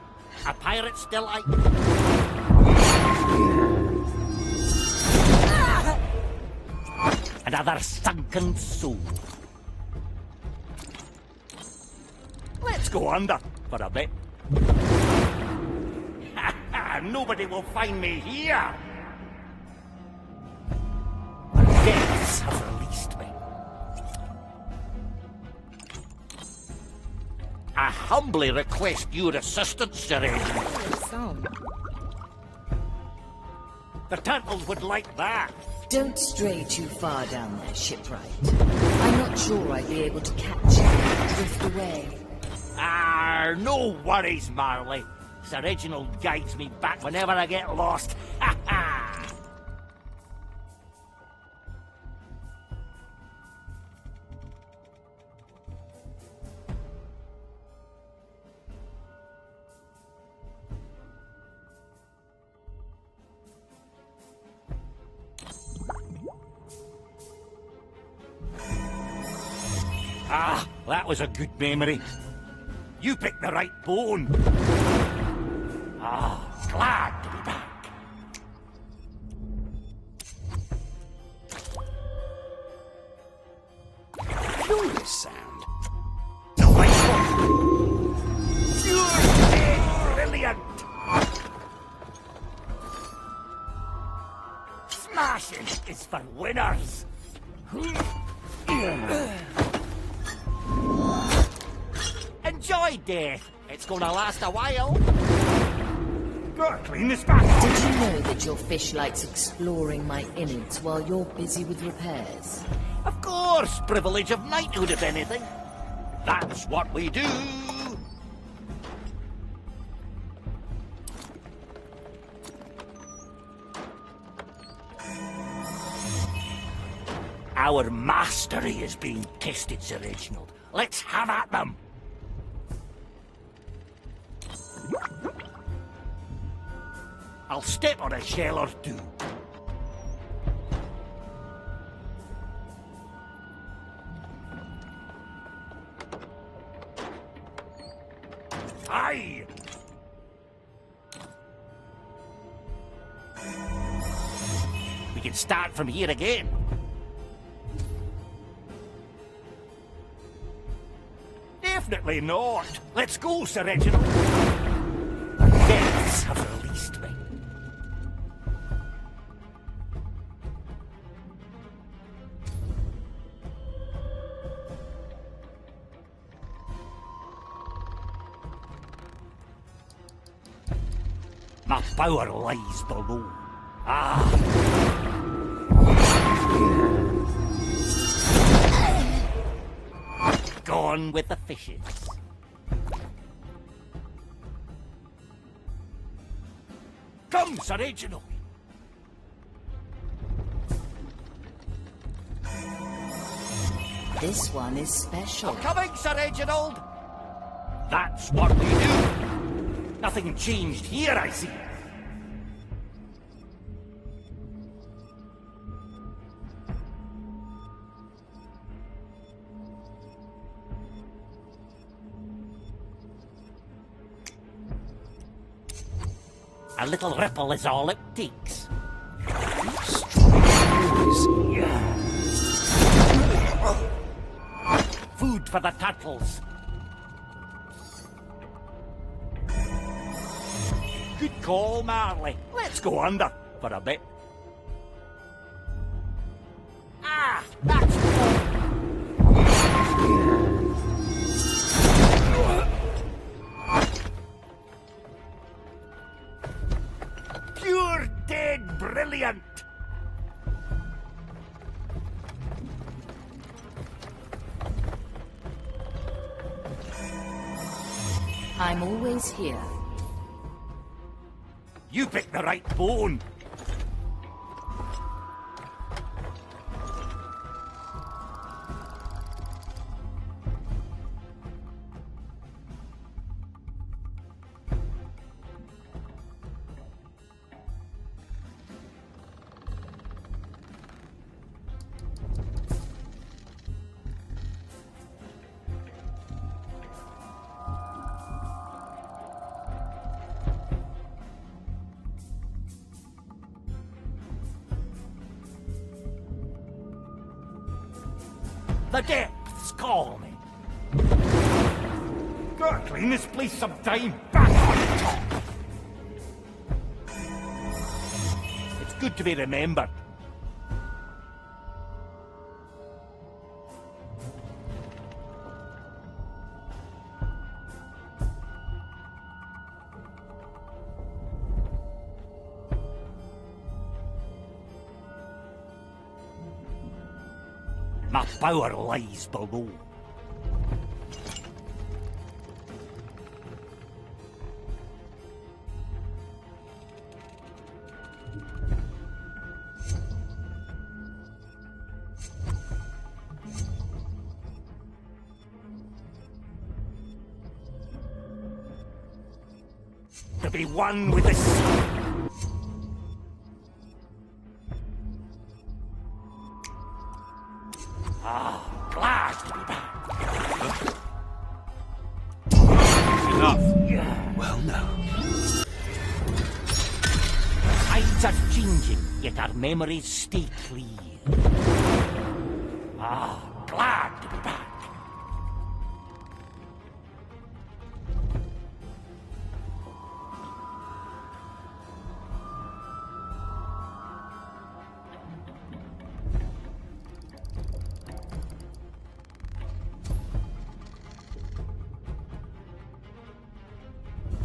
A pirate still out. Another sunken soul. Let's go under for a bit. Nobody will find me here. depths have released me. I humbly request your assistance, Sir Reginald. Sound. The turtles would like that. Don't stray too far down there, shipwright. I'm not sure I'd be able to catch you and drift away. No worries, Marley. Sir Reginald guides me back whenever I get lost. Ha ha! Ah, that was a good memory. You picked the right bone. Ah, glad to be back. Curious sound. Delightful. Pure, brilliant. Smashing is for winners. Enjoy death. It's gonna last a while. Gotta clean this back. Did you know that your fish likes exploring my innards while you're busy with repairs? Of course, privilege of knighthood, if anything. That's what we do. Our mastery is being tested, Sir Reginald. Let's have at them. I'll step on a shell or two. Aye! We can start from here again. Definitely not. Let's go, Sir Reginald. Deaths have released me. My power lies below. Gone with the fishes. Come, Sir Reginald. This one is special. I'm coming, Sir Reginald. That's what we do. Nothing changed here, I see. A little ripple is all it takes. Food for the turtles. Good call, Marley. Let's go under for a bit. Ah, that's pure dead brilliant. I'm always here. You picked the right bone. The depths call me. Gotta clean this place sometime. Back on top. It's good to be remembered. My power lies below. To be one with the sea. Ah, glad to be back. Enough. Well, now. Tides are changing, yet our memories stay clear. Ah, glad to be back.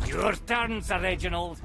Your turn, Sir Reginald.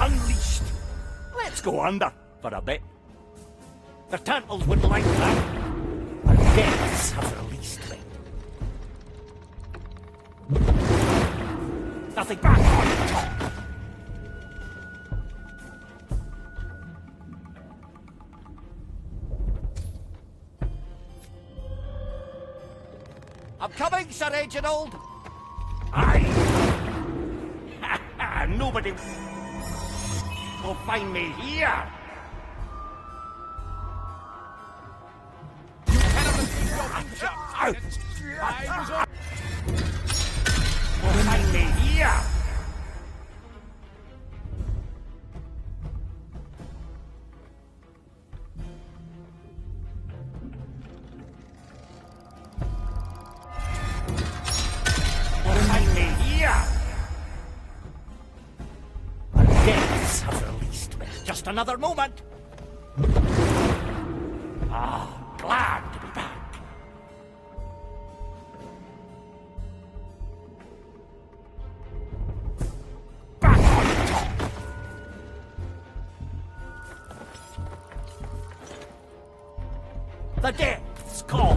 Unleashed. Let's go under for a bit. The turtles would like that. The depths have released me. Nothing back on top. I'm coming, Sir Reginald. Aye. Nobody will find me here. You cannot will find me here. Will find me here. The depths have released me. Just another moment. Ah, glad to be back. Back on top. The depths call.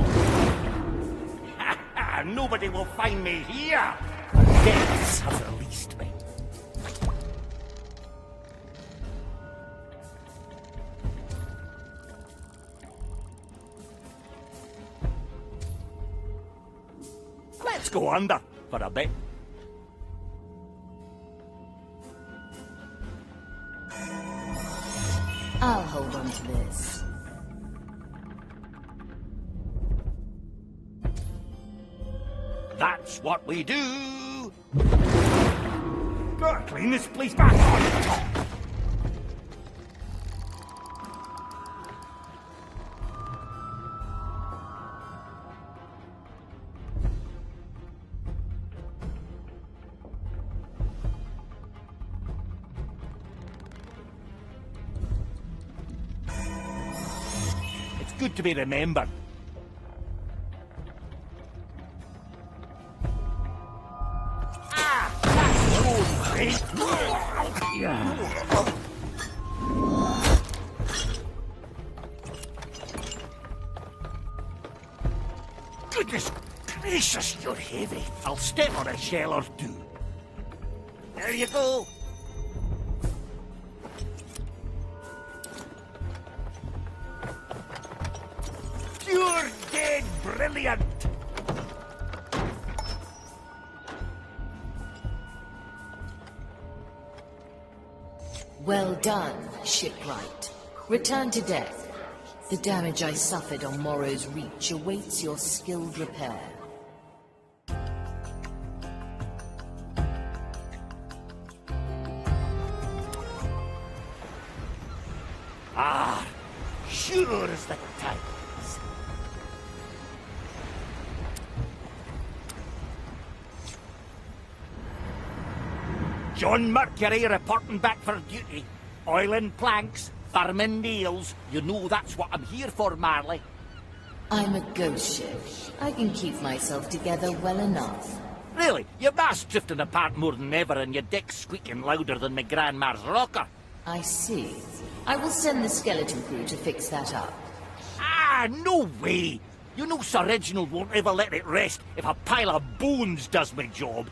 Nobody will find me here. The depths have released me. Let's go under for a bit. I'll hold on to this. That's what we do. Gotta clean this place back on top. It's good to be remembered. Goodness gracious, you're heavy. I'll step on a shell or two. There you go. You're dead brilliant. Well done, shipwright. Return to deck. The damage I suffered on Morrow's Reach awaits your skilled repair. Ah, sure as the tides. John Mercury reporting back for duty. Oiling planks, farming nails. You know that's what I'm here for, Marley. I'm a ghost ship. I can keep myself together well enough. Really? Your mast's drifting apart more than ever and your dick's squeaking louder than my grandma's rocker. I see. I will send the skeleton crew to fix that up. Ah, no way! You know Sir Reginald won't ever let it rest if a pile of bones does my job.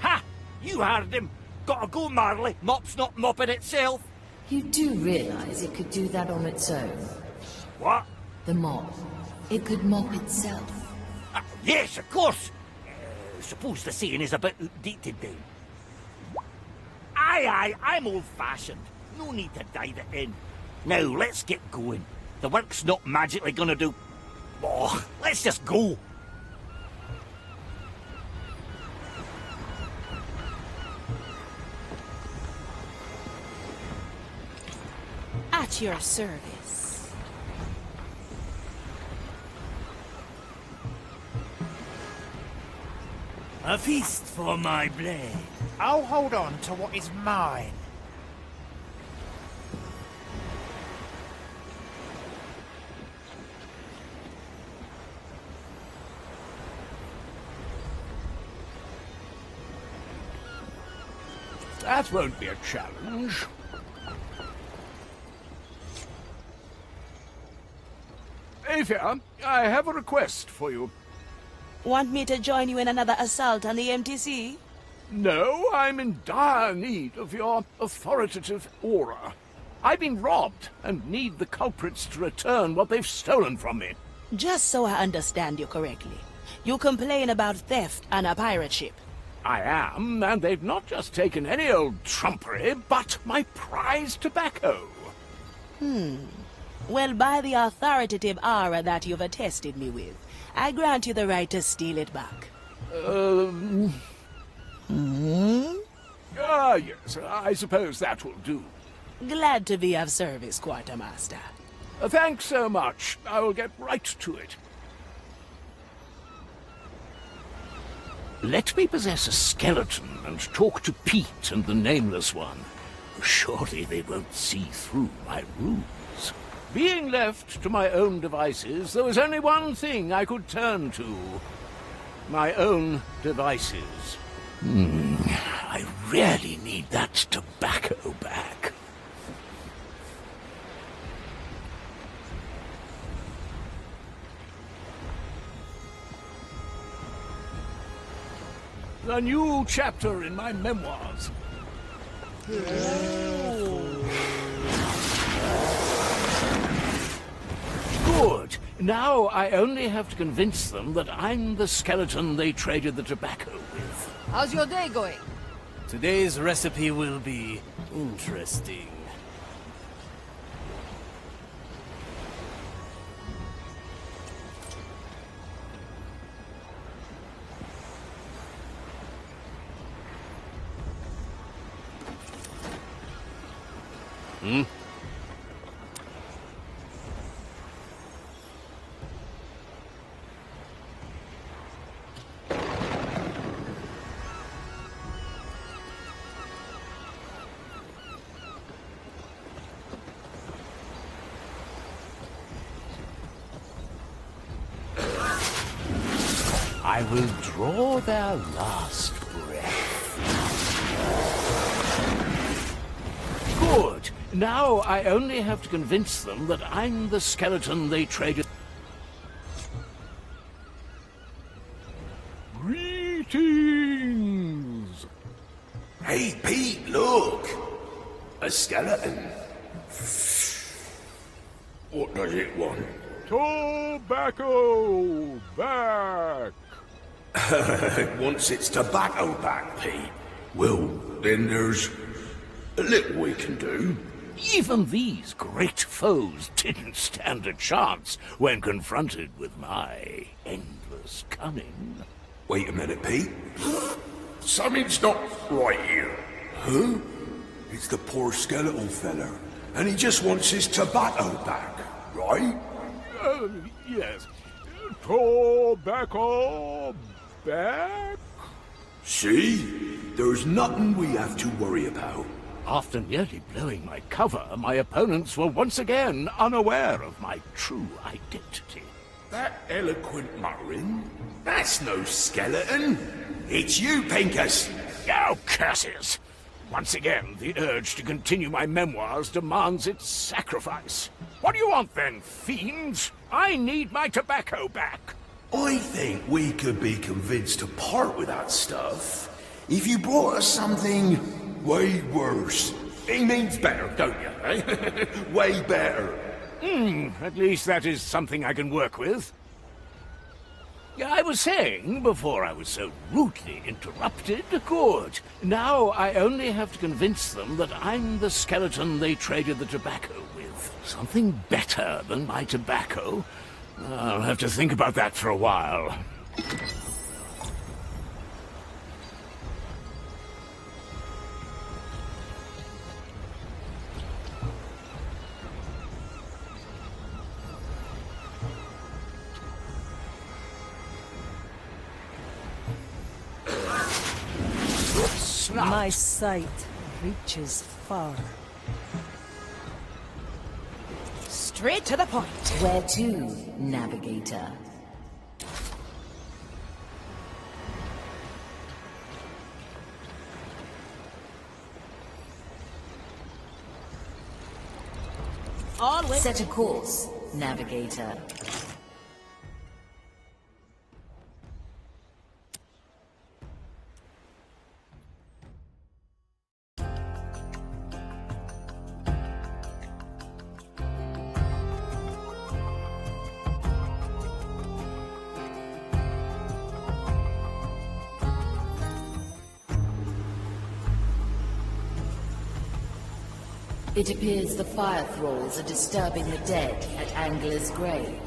Ha! You heard him. Gotta go, Marley. Mop's not mopping itself. You do realize it could do that on its own? What? The mop. It could mop itself. Yes, of course. Suppose the saying is a bit outdated then. Aye, I'm old-fashioned. No need to dive it in. Now, let's get going. The work's not magically gonna do... Oh, let's just go. At your service. A feast for my blade. I'll hold on to what is mine. That won't be a challenge. Aethia, I have a request for you. Want me to join you in another assault on the MTC? No, I'm in dire need of your authoritative aura. I've been robbed and need the culprits to return what they've stolen from me. Just so I understand you correctly. You complain about theft on a pirate ship. I am, and they've not just taken any old trumpery, but my prized tobacco. Well, by the authoritative aura that you've attested me with, I grant you the right to steal it back. Yes, I suppose that will do. Glad to be of service, Quartermaster. Thanks so much. I will get right to it. Let me possess a skeleton and talk to Pete and the Nameless One. Surely they won't see through my ruse. Being left to my own devices, there was only one thing I could turn to. My own devices. I really need that tobacco back. A new chapter in my memoirs. Good. Now I only have to convince them that I'm the skeleton they traded the tobacco with. How's your day going? Today's recipe will be interesting. I will draw their last breath. Good. Now I only have to convince them that I'm the skeleton they traded. Greetings! Hey, Pete, look! A skeleton. What does it want? Tobacco back! It wants its tobacco back, Pete. Well, then there's a little we can do. Even these great foes didn't stand a chance when confronted with my endless cunning. Wait a minute, Pete. Something's not right here. Huh? It's the poor skeletal fella, and he just wants his tobacco back, right? Yes. Tobacco back? See? There's nothing we have to worry about. After nearly blowing my cover, my opponents were once again unaware of my true identity. That eloquent muttering? That's no skeleton. It's you, Pincus. Oh, curses! Once again, the urge to continue my memoirs demands its sacrifice. What do you want then, fiends? I need my tobacco back. I think we could be convinced to part with that stuff if you brought us something way worse. It means better, don't you, eh? Way better. At least that is something I can work with. I was saying, before I was so rudely interrupted, good. Now I only have to convince them that I'm the skeleton they traded the tobacco with. Something better than my tobacco. I'll have to think about that for a while. My sight reaches far. Straight to the point. Where to, Navigator? All way. Set a course, Navigator. It appears the fire thralls are disturbing the dead at Angler's grave.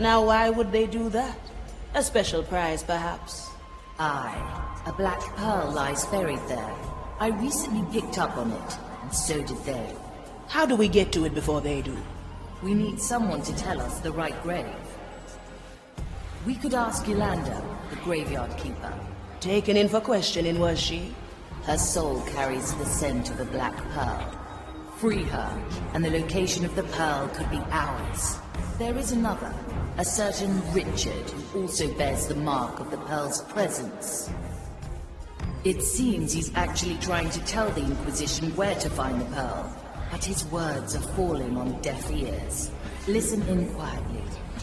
Now why would they do that? A special prize, perhaps? Aye. A black pearl lies buried there. I recently picked up on it, and so did they. How do we get to it before they do? We need someone to tell us the right grave. We could ask Yolanda, the graveyard keeper. Taken in for questioning, was she? Her soul carries the scent of a black pearl. Free her, and the location of the pearl could be ours. There is another, a certain Richard, who also bears the mark of the pearl's presence. It seems he's actually trying to tell the Inquisition where to find the pearl, but his words are falling on deaf ears. Listen in quietly,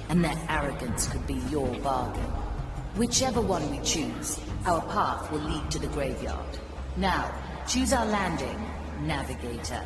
and their arrogance could be your bargain. Whichever one we choose, our path will lead to the graveyard. Now, choose our landing, Navigator.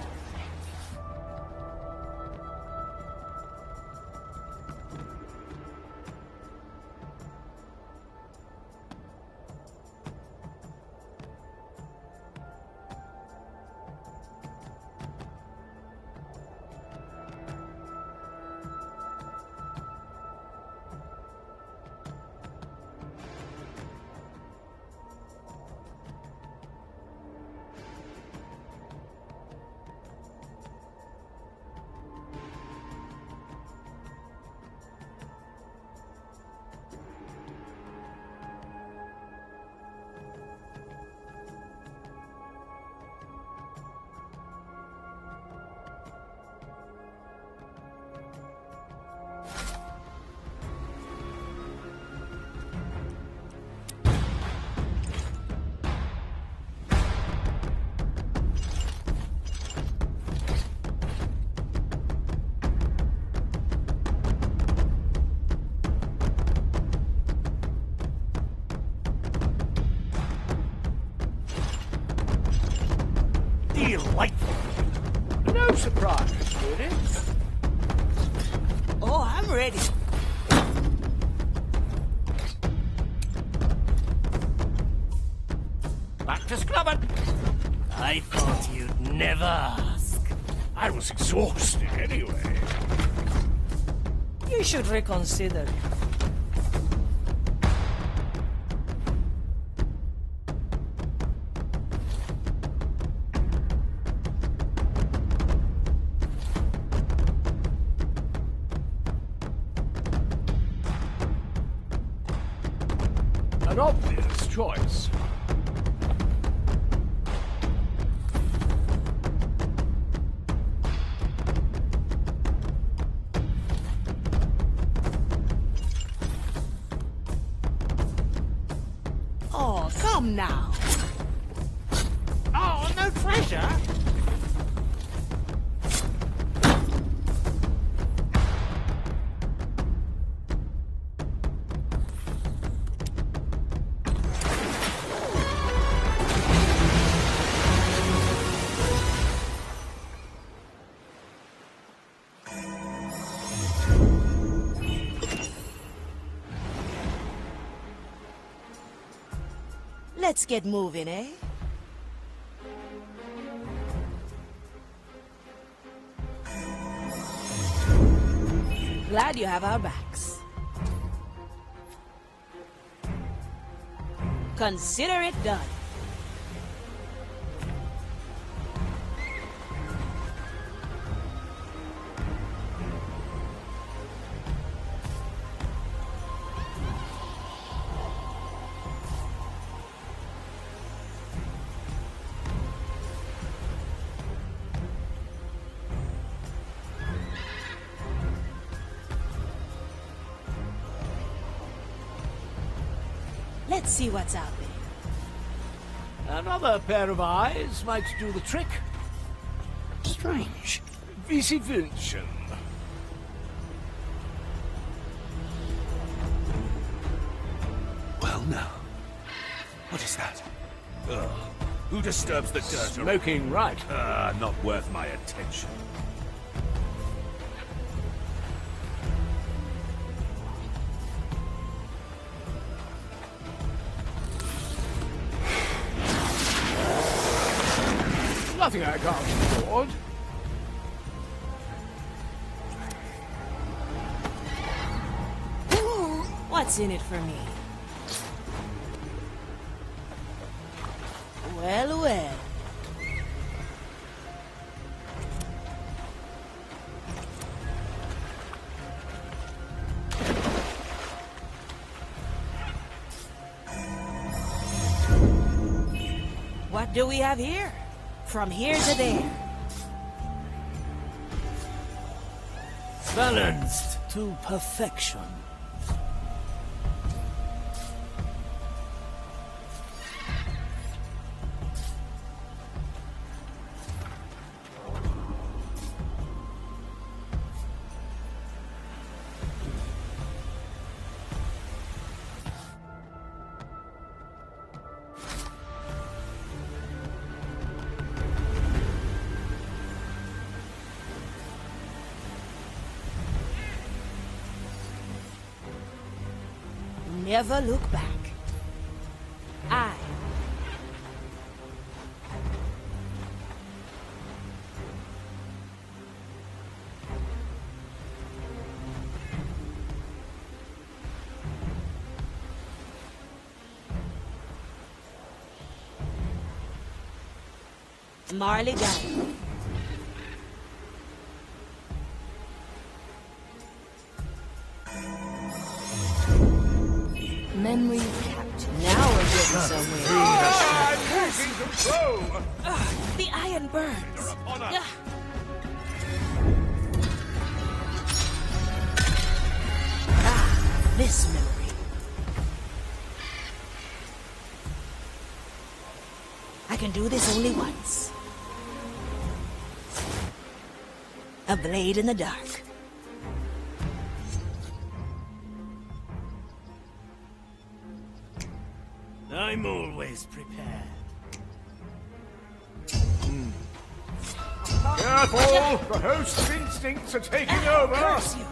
Delightful. No surprise, really. Oh, I'm ready. Back to scrubbing. I thought you'd never ask. I was exhausted anyway. You should reconsider. An obvious choice. Oh, come now. Oh, no treasure? Let's get moving, eh? Glad you have our backs. Consider it done. Let's see what's out there. Another pair of eyes might do the trick. Strange. Vici Vincent. Well, now. What is that? Ugh. Who disturbs the dirt? Smoking right. Not worth my attention. Nothing I can't afford. What's in it for me? Well, well. What do we have here? From here to there. Balanced to perfection. Never look back. Marley Gambit. Memory captured. Now we're getting somewhere. I'm losing control! The iron burns. This memory. I can do this only once. A blade in the dark. I'm always prepared. Careful! The host's instincts are taking over! Curse you!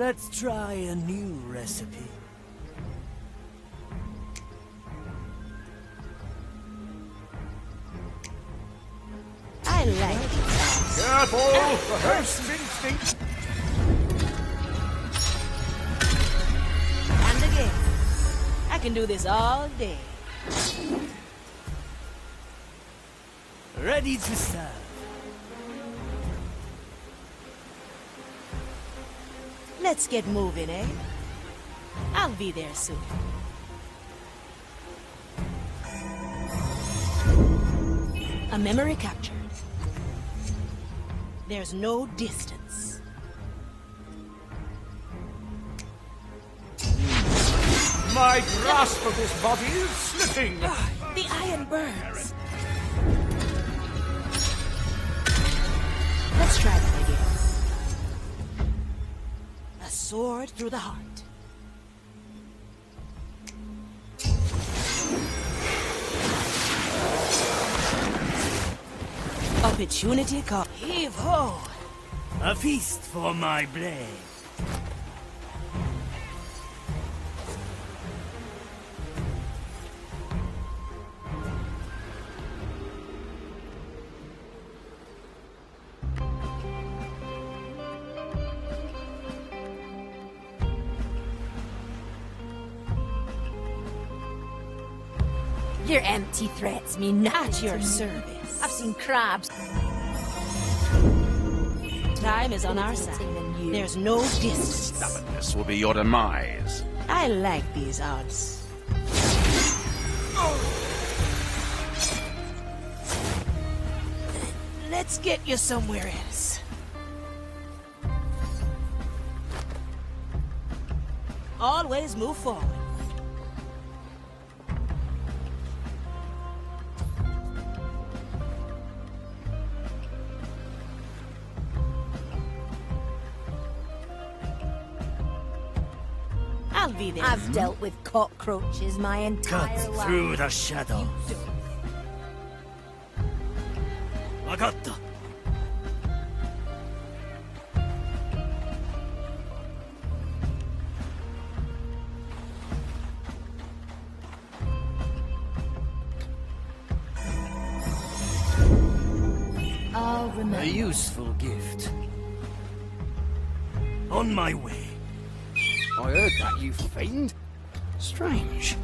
Let's try a new recipe. I like it. Careful! The host's instinct! And again. I can do this all day. Ready to serve. Let's get moving, eh? I'll be there soon. A memory captured. There's no distance. My grasp of this body is slipping! The iron burns. Let's try that again. A sword through the heart. Opportunity cost. Heave ho! A feast for my blade. Your empty threats mean nothing. At your to me. service. I've seen crabs. Time is on our side. There's no distance. Stubbornness will be your demise. I like these odds. Let's get you somewhere else. Always move forward. I'll be there. I've dealt with cockroaches my entire Cut life. through the shadows. Wagatta. I'll remember. A useful gift. On my way. I heard that, you fiend. Strange.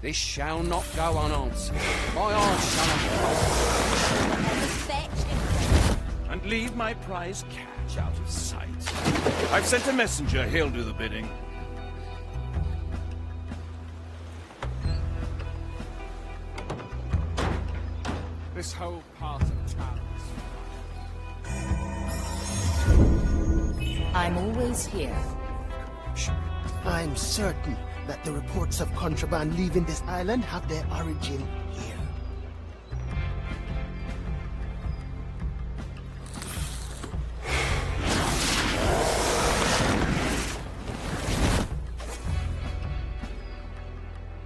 This shall not go unanswered. My eyes shall not And leave my prize catch out of sight. I've sent a messenger. He'll do the bidding. This whole part of town is I'm always here. I'm certain that the reports of contraband leaving this island have their origin here.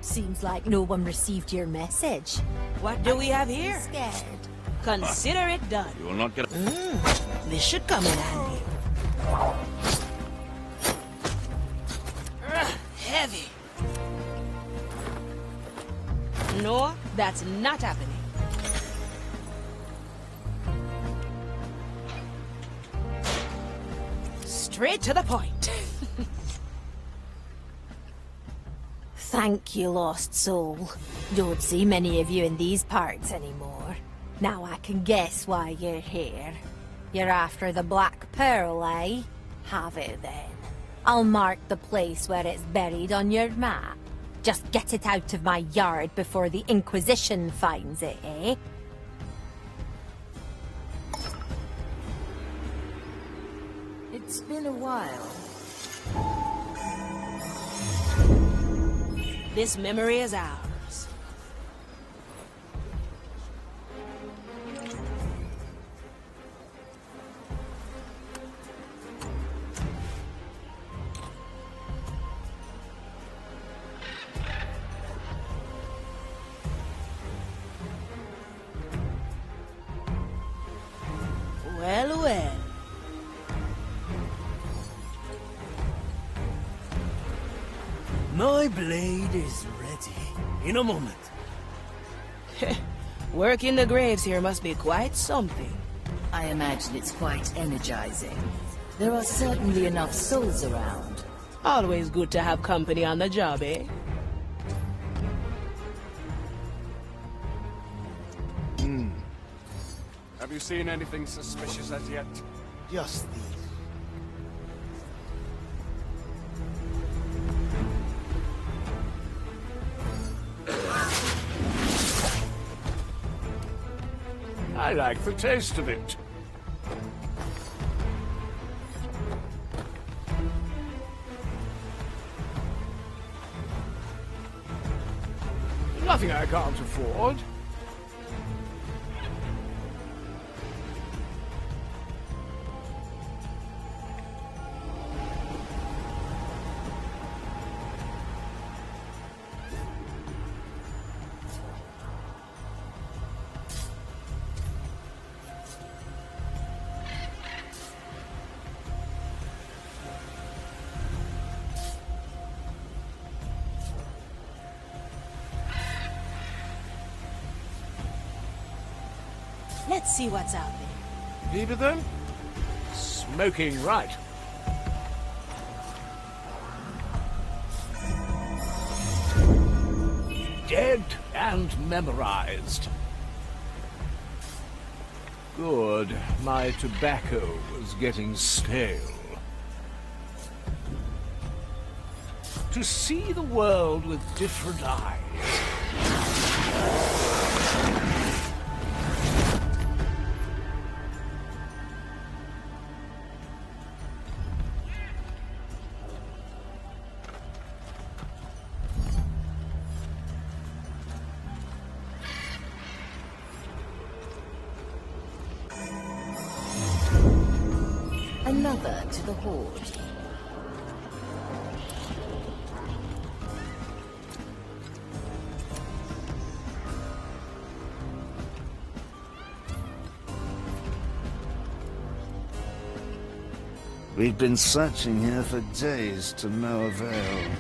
Seems like no one received your message. What do we have here? Scared. Consider it done. You will not get This should come in handy. Heavy. No, that's not happening. Straight to the point. Thank you, lost soul. Don't see many of you in these parts anymore. Now I can guess why you're here. You're after the Black Pearl, eh? Have it then. I'll mark the place where it's buried on your map. Just get it out of my yard before the Inquisition finds it, eh? It's been a while. This memory is ours. My blade is ready. In a moment. Work in the graves here must be quite something. I imagine it's quite energizing. There are certainly enough souls around. Always good to have company on the job, eh? Have you seen anything suspicious as yet? Just these. I like the taste of it. Nothing I can't afford. Let's see what's out there. Leave it then? Smoking right. Dead and memorized. Good. My tobacco was getting stale. To see the world with different eyes. Another to the Horde. We've been searching here for days to no avail.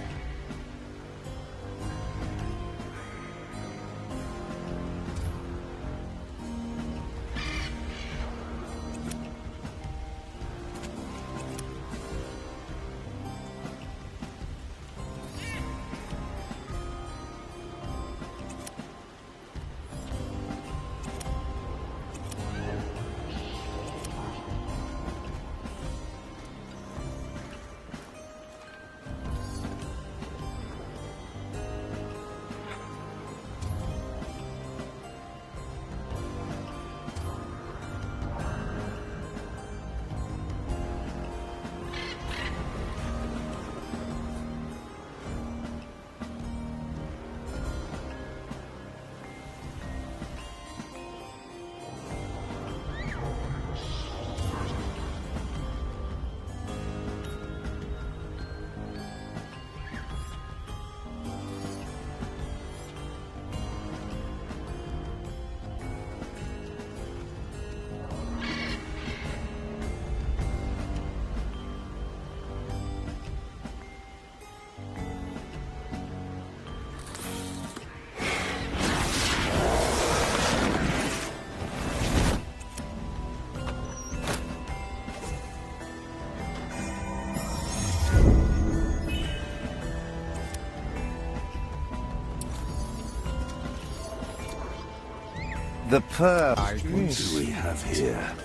The pearl. What do we have here?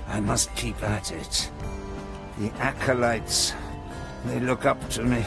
I must keep at it. The acolytes, they look up to me.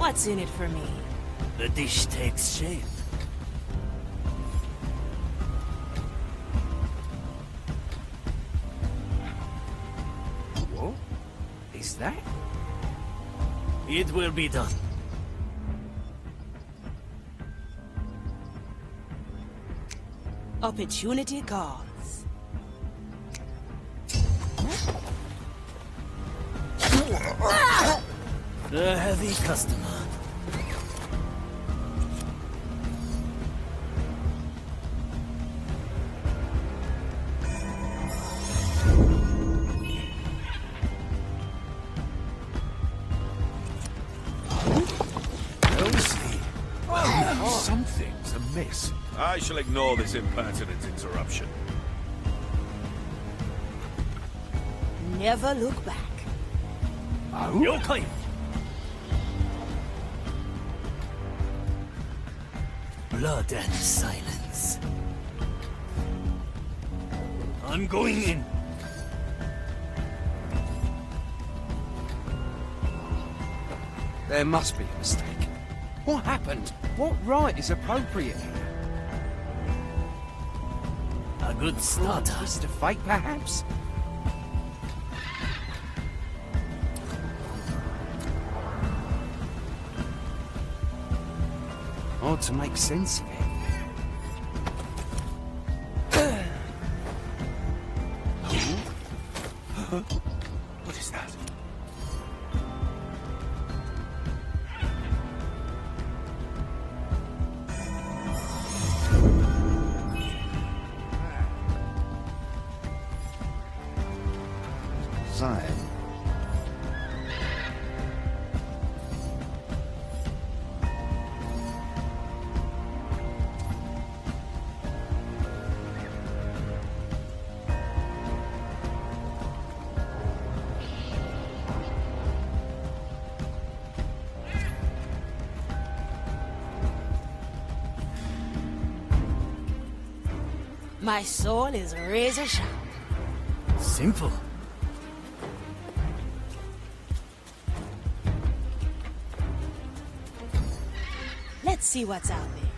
What's in it for me? The dish takes shape. What is that? It will be done. Opportunity calls. A heavy customer. Something's amiss. I shall ignore this impertinent interruption. Never look back. Yokai! Blood and silence. I'm going in. There must be a mistake. What happened? What right is appropriate here? A good starter. Twist of fate, perhaps? Or to make sense of it. What is that? Zion. My soul is razor sharp. Simple. Let's see what's out there.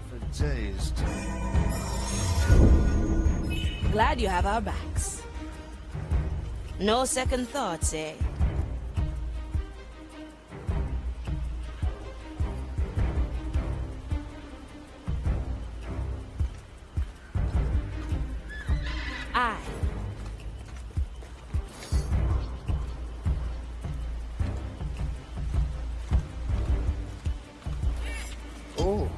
For days. Glad you have our backs. No second thoughts, eh? Aye. Oh.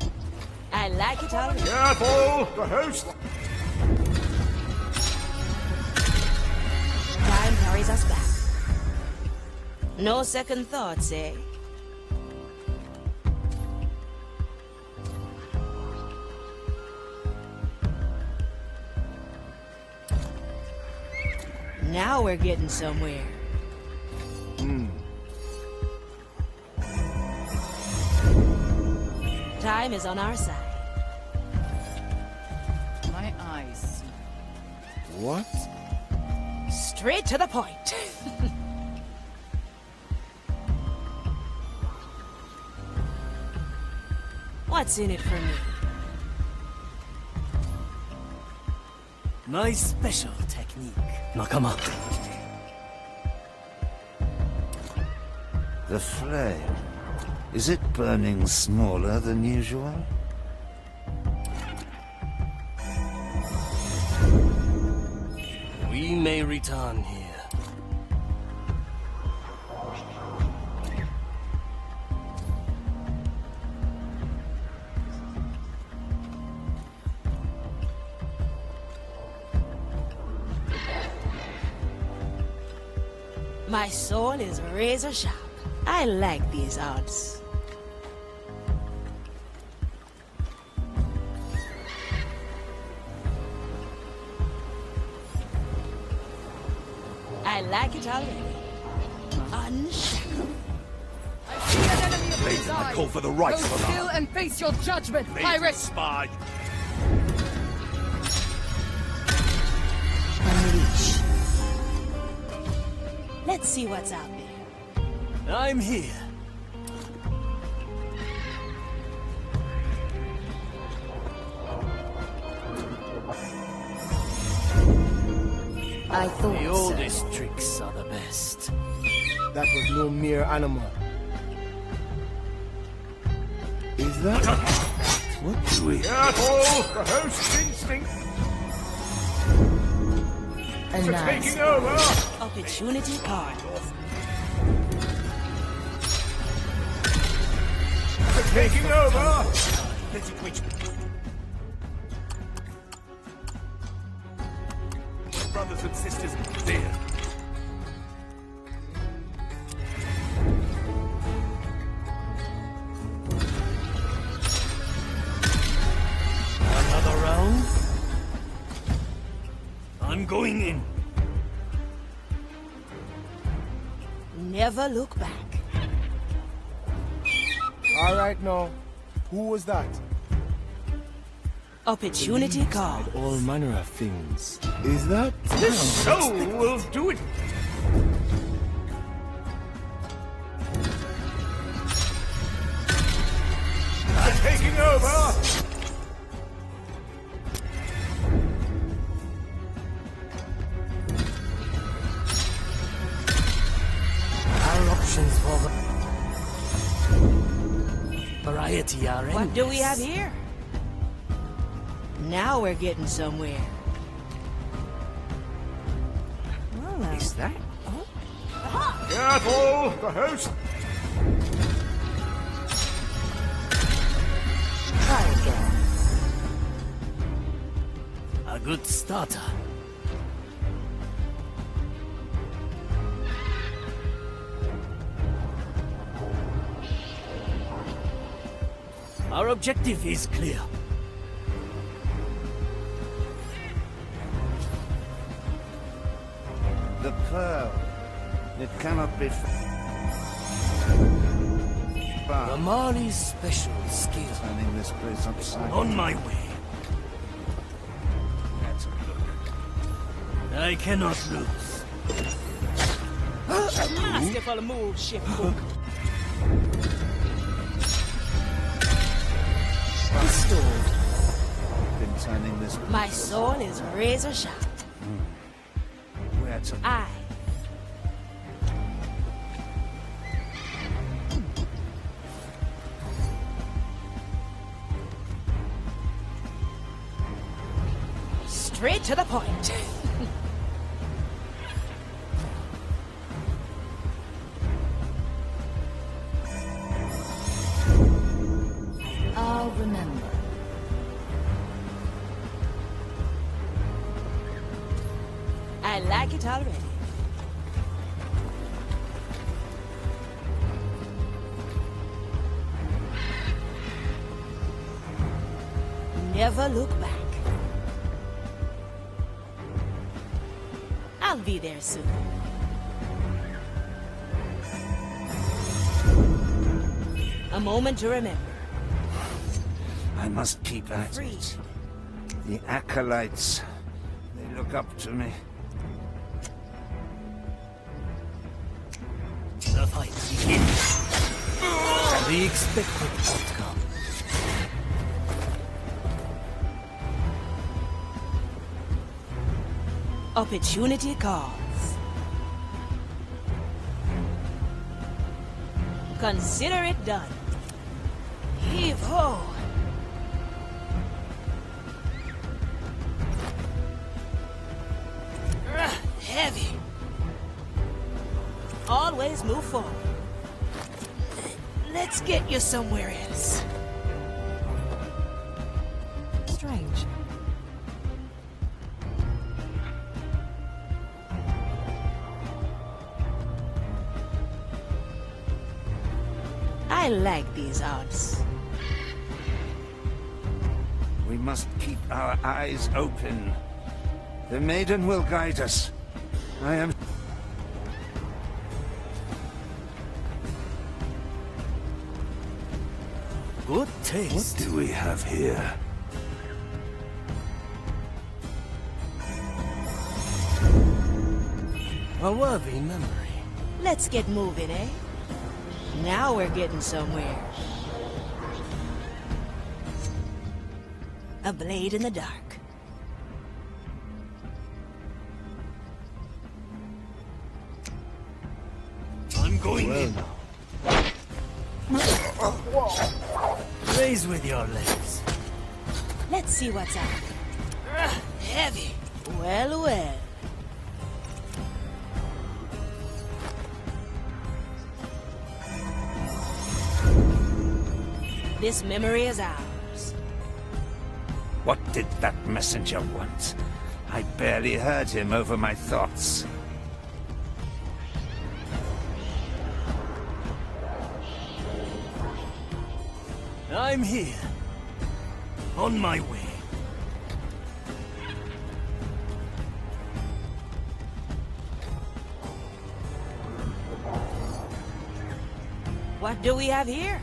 I like it already. Careful! The host! Time carries us back. No second thoughts, eh? Now we're getting somewhere. Time is on our side. My eyes see. What? Straight to the point. What's in it for me? My special technique, Nakama. The flame. Is it burning smaller than usual? We may return here. My soul is razor sharp. I like these odds. I like it already. Unshackled. I see an enemy of Lady, his I eye. call for the right Go for still and face your judgment, Lady, pirate. spy. see what's out there. I'm here. I thought The so. oldest tricks are the best. That was no mere animal. Is that? What do we? Careful! The host's instinct A is nice taking over! Opportunity card. They're taking over! Let it reach me. Brothers and sisters, there. Another round? I'm going in. Never look back. All right, now. Who was that? Opportunity card. All manner of things. Is that? This soul will do it! They're taking over! Our options for variety are endless. What do we have here? Now we're getting somewhere. Is that? Careful! The host! Try again. A good starter. Our objective is clear. The pearl. It cannot be The Mali's special skill. Turning this place upside. On my way. Let's look. I cannot lose. Master for the move, ship hook. Restored. Been turning this. My soul is razor sharp. Where to? I. Straight to the point. I'll remember. I like it already. Never look back. I'll be there soon. A moment to remember. I must keep at Free. it. The acolytes. They look up to me. The fight begins. The expected outcome. Opportunity calls. Consider it done. Heave ho! Heavy. Always move forward. Let's get you somewhere else. Strange. I like these odds. We must keep our eyes open. The maiden will guide us. I am... Good taste. What do we have here? A worthy memory. Let's get moving, eh? Now we're getting somewhere. A blade in the dark. I'm going in. Raise with your legs. Let's see what's out there. Heavy. Well, well. This memory is ours. What did that messenger want? I barely heard him over my thoughts. I'm here. On my way. What do we have here?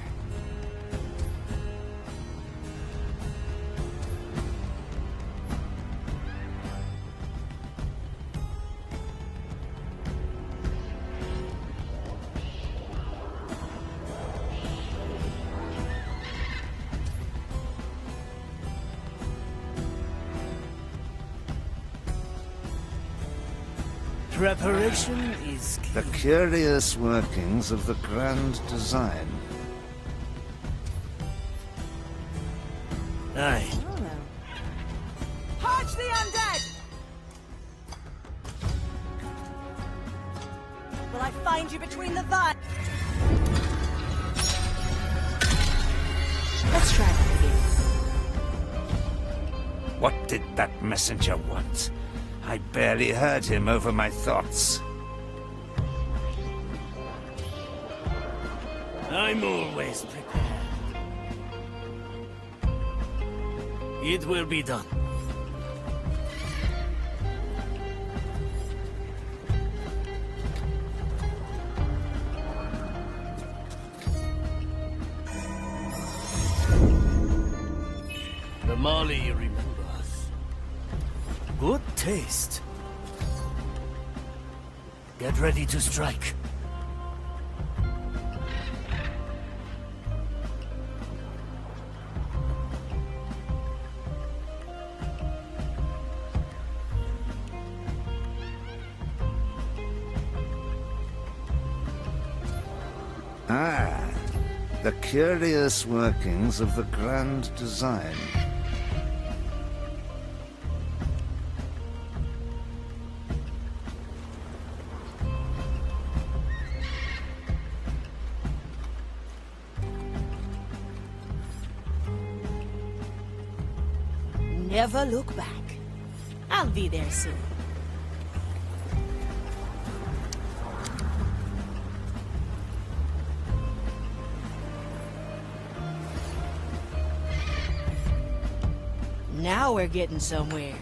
Preparation is key. The curious workings of the grand design. Aye. Purge the undead! Will I find you between the vines? Let's try that again. What did that messenger want? I barely heard him over my thoughts. I'm always prepared. It will be done. The Mali remembers. Good taste. Get ready to strike. Ah, the curious workings of the grand design. Never look back. I'll be there soon. Now we're getting somewhere.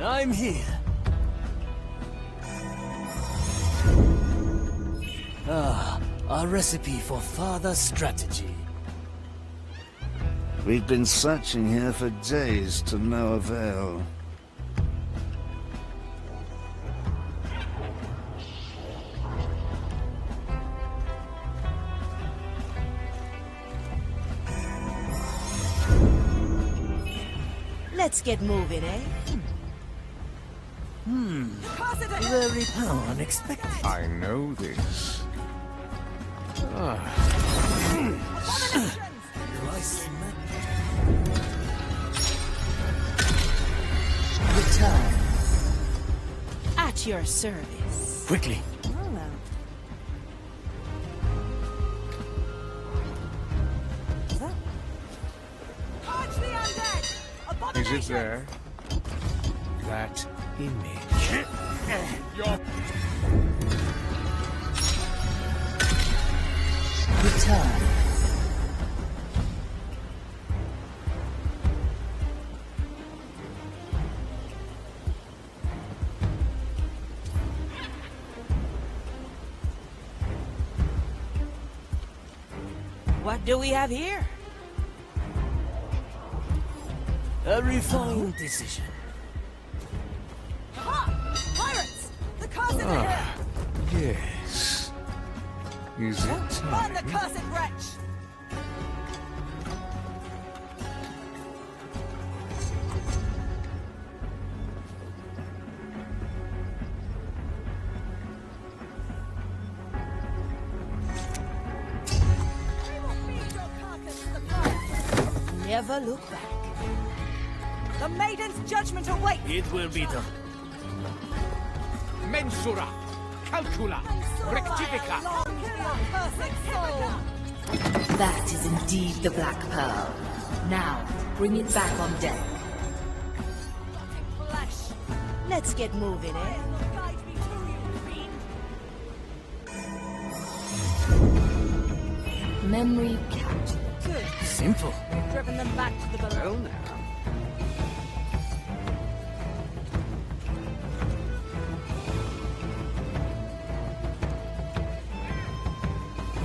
I'm here. Ah, a recipe for further strategy. We've been searching here for days to no avail. Let's get moving, eh? Very unexpected. I know this. Return. At your service. Quickly. Is it there? That image. Return. What do we have here? A refined decision. Pirates! The cursed are here! Yes. Is it Find the time? cursed wretch! Never look back. The maiden's judgment awaits! It will be done. Mensura, calcula, rectifica. That is indeed the Black Pearl. Now, bring it back on deck. Let's get moving, eh? Memory captured. Good. Simple. We've driven them back to the below. Well now.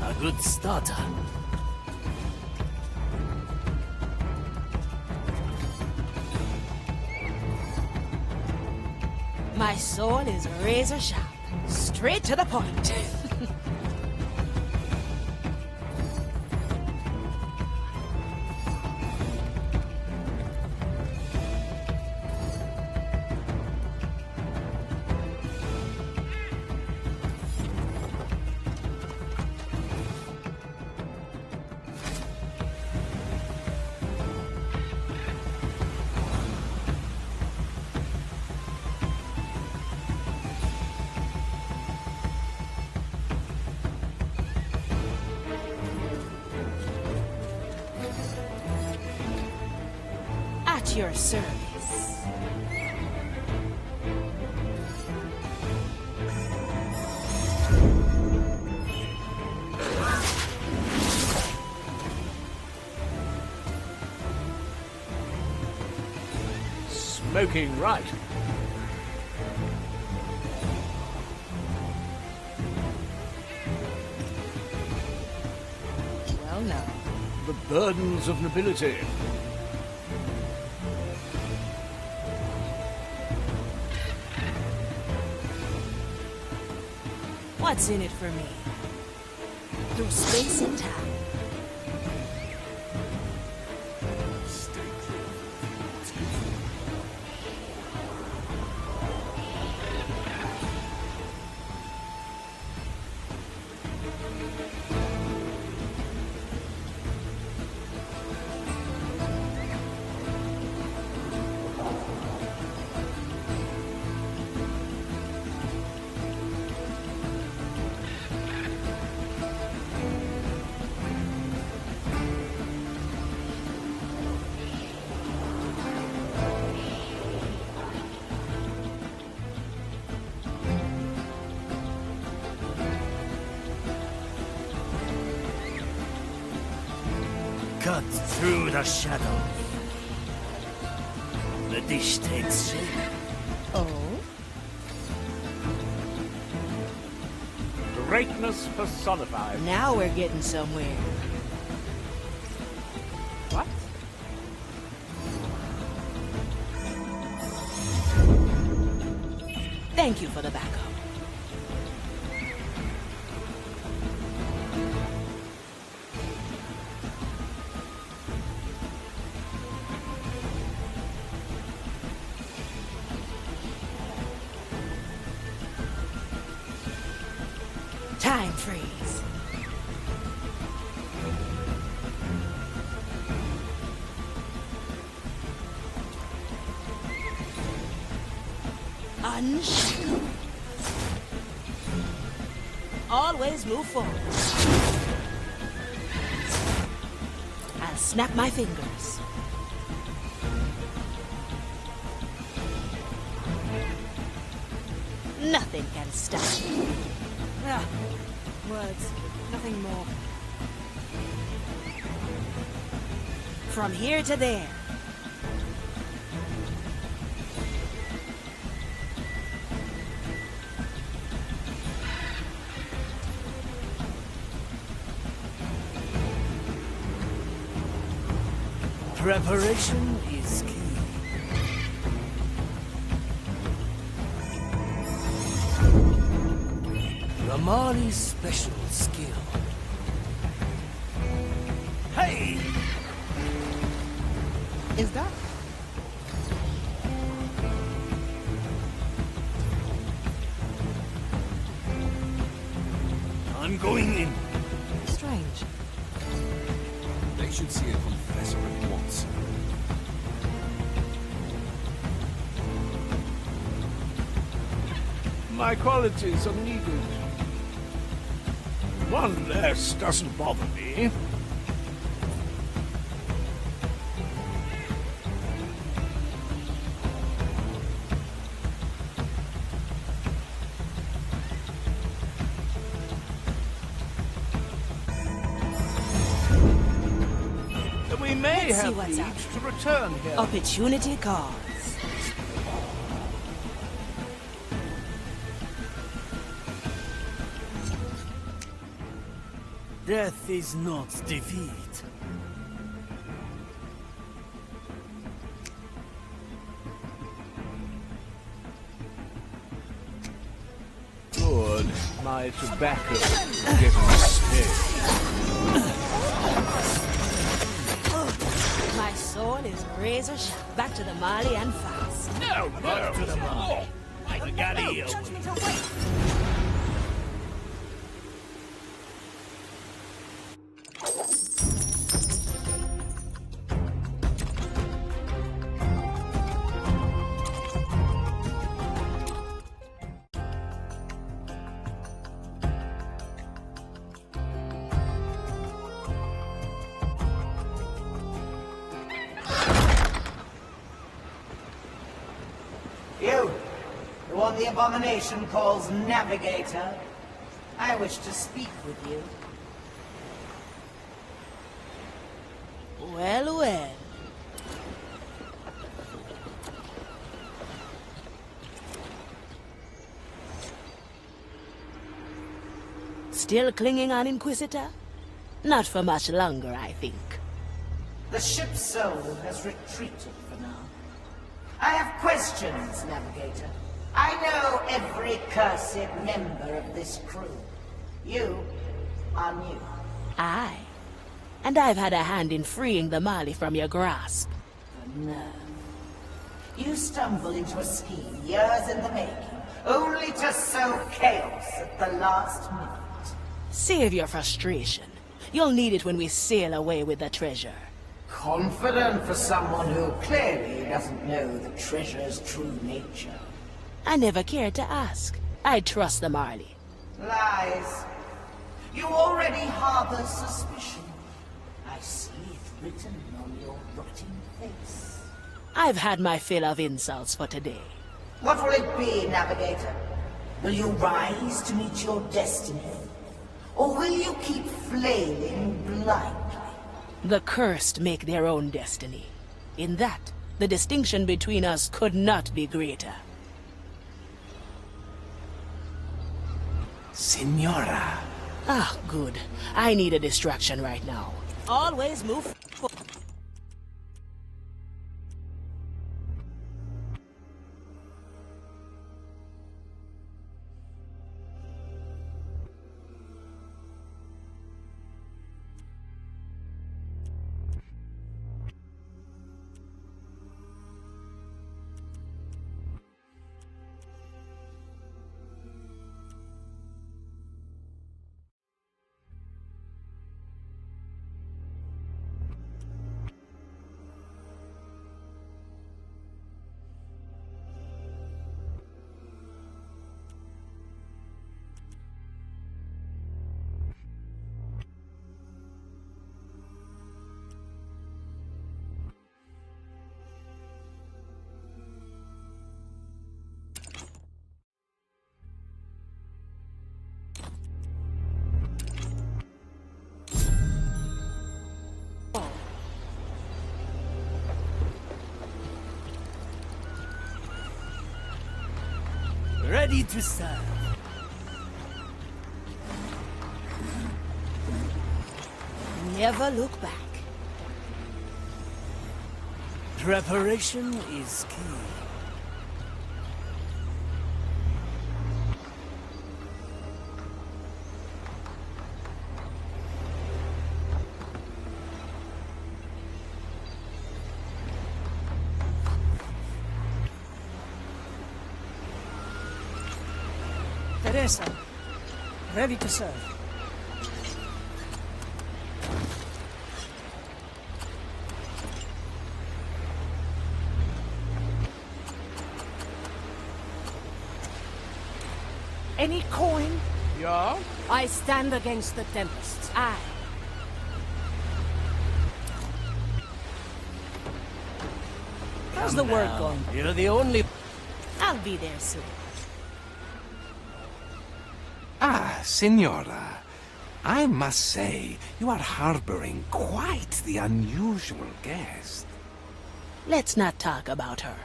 A good starter. My sword is razor sharp. Straight to the point. At your service. Smoking right. Well now. The burdens of nobility. What's in it for me? Through space and time. Cut through the shadow. The dish takes shape. Oh? Greatness personified. Now we're getting somewhere. What? Thank you for the backup. Time freeze. Unshackle. Always move forward. I'll snap my fingers. Nothing can stop me. Ah, words. Nothing more. From here to there. Preparation is key. Ramali's special skill. Hey! Is that? I'm going in. Strange. They should see a confessor at once. My qualities are needed. One less doesn't bother me. We may Let's see have what's need up. to return here. Opportunity calls. Death is not defeat. Good. My tobacco is getting stale. My sword is razor sharp. Back to the Mali and fast. No, back to the Mali. I got you. You, the one the abomination calls Navigator. I wish to speak with you. Well, well. Still clinging on, Inquisitor? Not for much longer, I think. The ship's soul has retreated for now. I have questions, Navigator. I know every cursed member of this crew. You are new. Aye. And I've had a hand in freeing the Mali from your grasp. No. You stumble into a scheme years in the making, only to sow chaos at the last minute. Save your frustration. You'll need it when we sail away with the treasure. Confident for someone who clearly doesn't know the treasure's true nature. I never cared to ask. I trust the Marley. Lies. You already harbor suspicion. I see it written on your rotting face. I've had my fill of insults for today. What will it be, Navigator? Will you rise to meet your destiny? Or will you keep flailing blindly? The cursed make their own destiny. In that, the distinction between us could not be greater. Senora. Ah, good. I need a distraction right now. Always move forward. Ready to serve. Never look back. Preparation is key. there, sir. Ready to serve. Any coin? Yeah? I stand against the Tempests. I. How's the work going? You're the only... I'll be there soon. Ah, Signora. I must say, you are harboring quite the unusual guest. Let's not talk about her.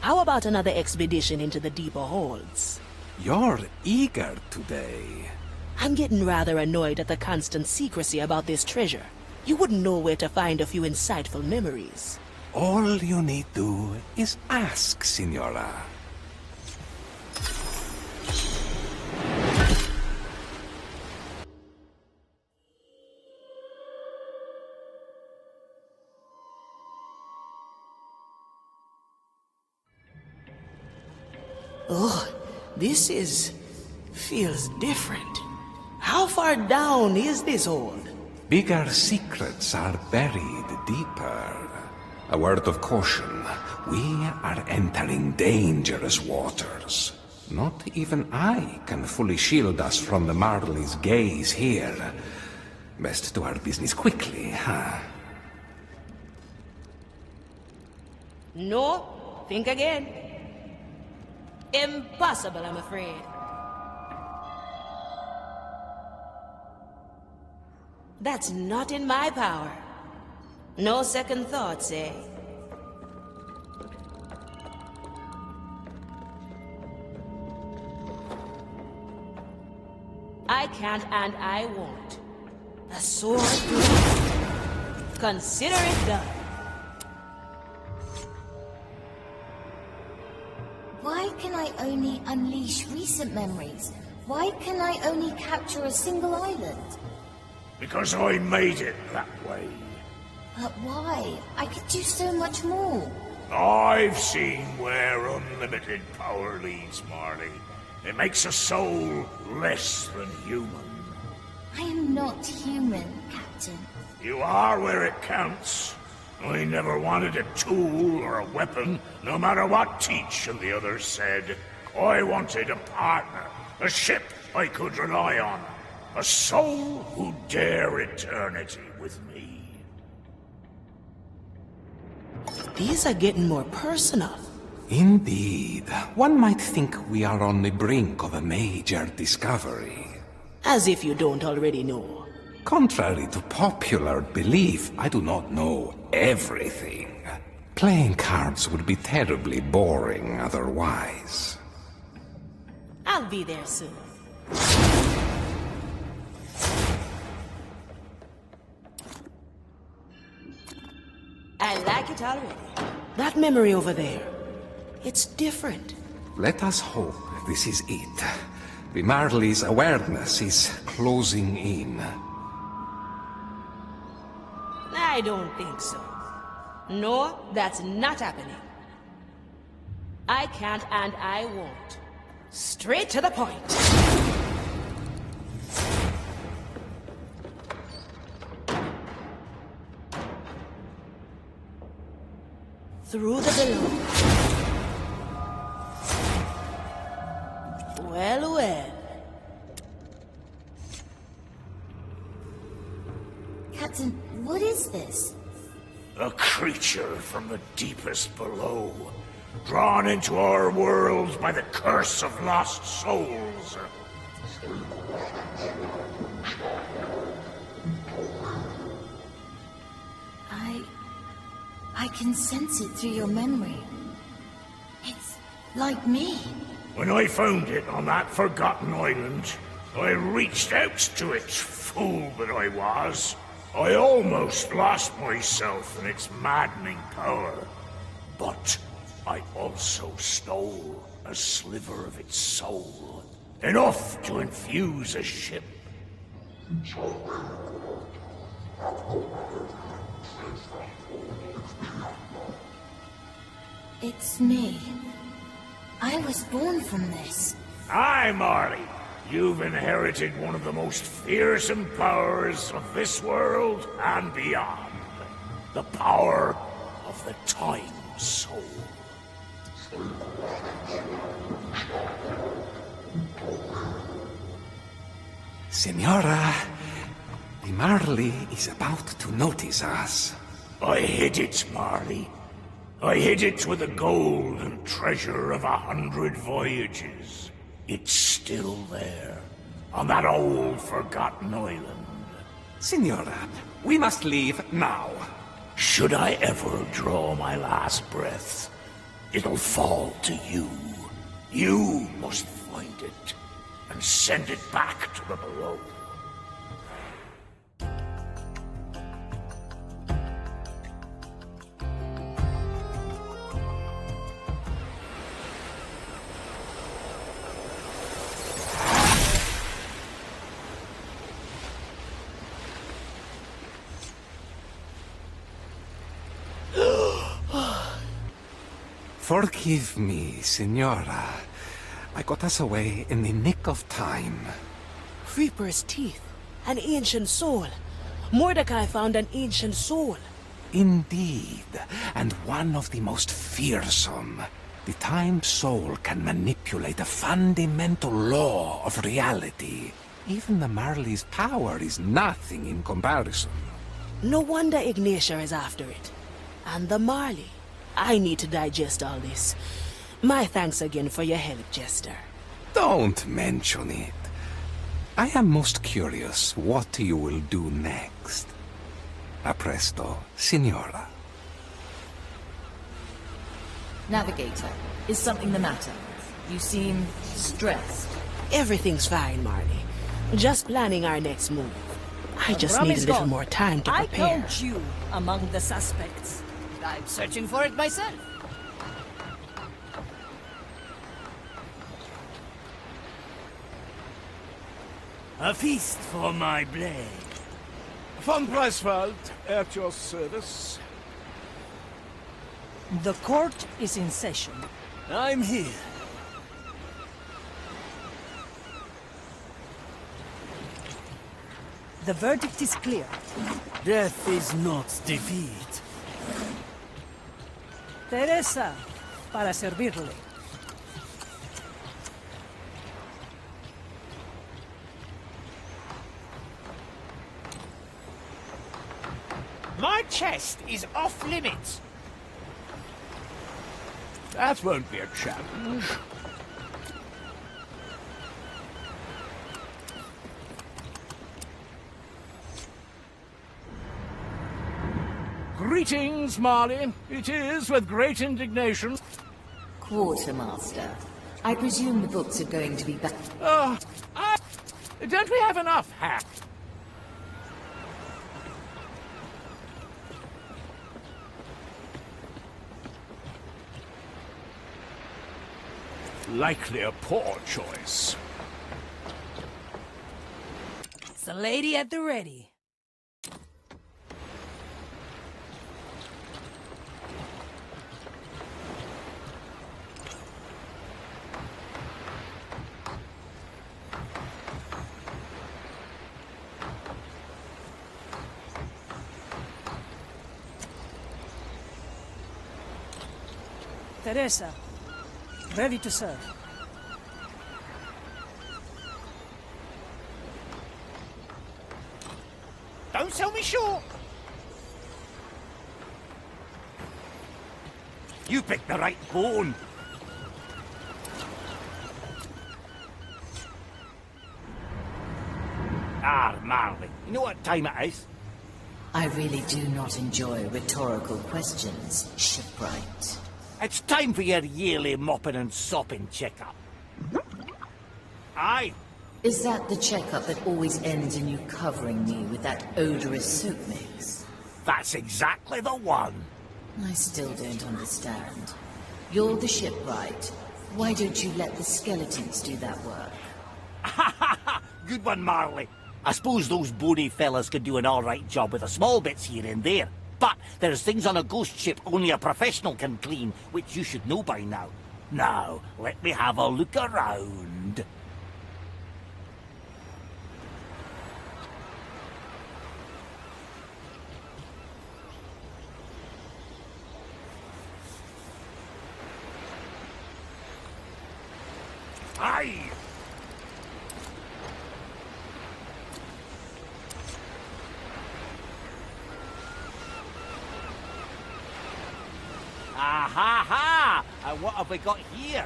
How about another expedition into the deeper holds? You're eager today. I'm getting rather annoyed at the constant secrecy about this treasure. You wouldn't know where to find a few insightful memories. All you need do is ask, Signora. Oh, this feels different. How far down is this hold? Bigger secrets are buried deeper. A word of caution. We are entering dangerous waters. Not even I can fully shield us from the Marley's gaze here. Best do our business quickly, huh? No, think again. Impossible, I'm afraid. That's not in my power. No second thoughts, eh? I can't and I won't. A sword blade. Consider it done. Why can I only unleash recent memories? Why can I only capture a single island? Because I made it that way. But why? I could do so much more. I've seen where unlimited power leads, Marley. It makes a soul less than human. I am not human, Captain. You are where it counts. I never wanted a tool or a weapon, no matter what Teach and the others said. I wanted a partner, a ship I could rely on, a soul who'd dare eternity with me. These are getting more personal. Indeed. One might think we are on the brink of a major discovery. As if you don't already know. Contrary to popular belief, I do not know everything. Playing cards would be terribly boring otherwise. I'll be there soon. I like it already. That memory over there, it's different. Let us hope this is it. The Marley's awareness is closing in. I don't think so. No, that's not happening. I can't and I won't. Straight to the point. Through the below. Well, well. Captain, what is this? A creature from the deepest below, drawn into our world by the curse of lost souls. I can sense it through your memory. It's like me. When I found it on that forgotten island, I reached out to it, fool that I was. I almost lost myself in its maddening power. But I also stole a sliver of its soul. Enough to infuse a ship. It's me. I was born from this. Aye, Marley. You've inherited one of the most fearsome powers of this world and beyond. The power of the Time Soul. Senora, the Marley is about to notice us. I hid it, Marley. I hid it with the gold and treasure of 100 voyages. It's still there, on that old forgotten island. Senora, we must leave now. Should I ever draw my last breath, it'll fall to you. You must find it, and send it back to the below. Forgive me, Senora. I got us away in the nick of time. Reaper's teeth. An ancient soul. Mordecai found an ancient soul. Indeed, and one of the most fearsome. The Time Soul can manipulate a fundamental law of reality. Even the Marley's power is nothing in comparison. No wonder Ignatia is after it. And the Marley. I need to digest all this. My thanks again for your help, Jester. Don't mention it. I am most curious what you will do next. A presto, Signora. Navigator, is something the matter? You seem stressed. Everything's fine, Marley. Just planning our next move. I just Rum need a is little gone. more time to I prepare. count you among the suspects. I'm searching for it myself. A feast for my blade. Von Preiswald, at your service. The court is in session. I'm here. The verdict is clear. Death is not defeat. Teresa, para servirle. My chest is off limits. That won't be a challenge. Greetings, Marley. It is with great indignation. Quartermaster, I presume the books are going to be back. Don't we have enough hack? Likely a poor choice. It's the lady at the ready. Teresa, ready to serve. Don't sell me short. You picked the right bone. Marley, you know what time it is? I really do not enjoy rhetorical questions, shipwright. It's time for your yearly mopping and sopping checkup. Aye. Is that the checkup that always ends in you covering me with that odorous soap mix? That's exactly the one. I still don't understand. You're the shipwright. Why don't you let the skeletons do that work? Good one, Marley. I suppose those bony fellas could do an alright job with the small bits here and there. But there's things on a ghost ship only a professional can clean, which you should know by now. Now, let me have a look around. Ha! And what have we got here?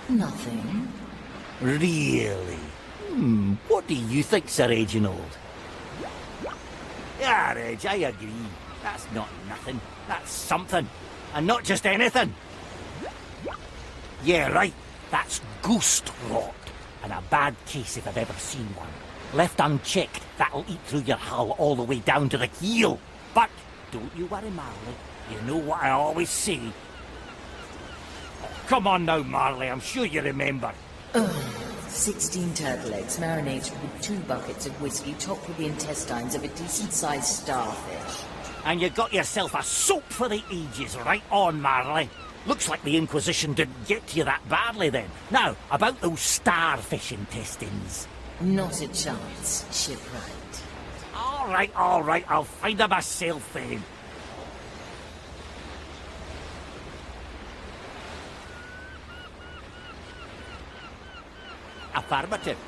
Nothing. Really? What do you think, Sir Reginald? Yeah, Reg, I agree. That's not nothing. That's something. And not just anything. Yeah, right. That's ghost rot. And a bad case if I've ever seen one. Left unchecked, that'll eat through your hull all the way down to the keel. But don't you worry, Marley. You know what I always say. Oh, come on now, Marley. I'm sure you remember. 16 turtle eggs marinated with 2 buckets of whiskey topped with the intestines of a decent-sized starfish. And you got yourself a soap for the ages, right on, Marley. Looks like the Inquisition didn't get to you that badly then. Now, about those starfish intestines. Not a chance, shipwright. All right. I'll find them myself then. Affirmative.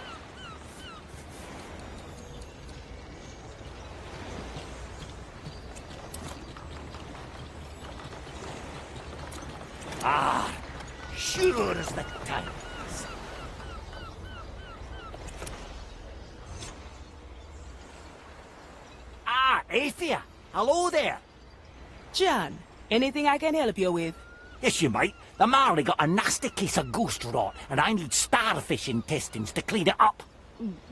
Sure as the times. Athia, hello there. John, anything I can help you with? Yes, you might. The Marley got a nasty case of ghost rot, and I need starfish intestines to clean it up.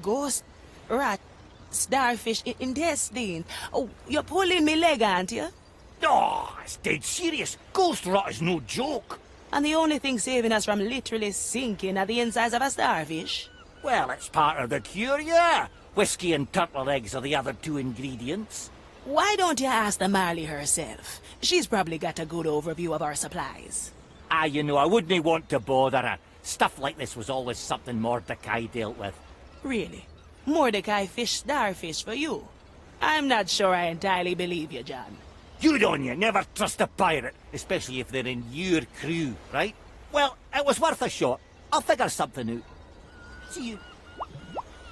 Ghost rat, starfish intestine. Oh, you're pulling me leg, aren't you? Oh, it's dead serious. Ghost rot is no joke. And the only thing saving us from literally sinking are the insides of a starfish? Well, it's part of the cure, yeah. Whiskey and turtle eggs are the other 2 ingredients. Why don't you ask the Marley herself? She's probably got a good overview of our supplies. You know, I wouldn't want to bother her. Stuff like this was always something Mordecai dealt with. Really? Mordecai fished starfish for you? I'm not sure I entirely believe you, John. Good on you. Never trust a pirate, especially if they're in your crew, right? Well, it was worth a shot. I'll figure something out. See you.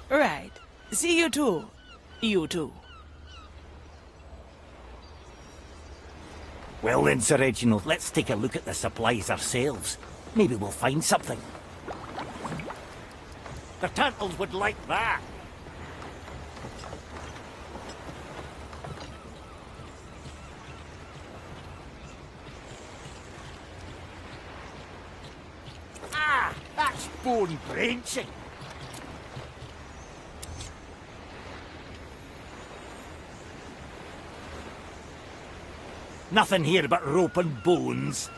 Right. See you too. You too. Well then, Sir Reginald, let's take a look at the supplies ourselves. Maybe we'll find something. The turtles would like that. That's bone drenching. Nothing here but rope and bones.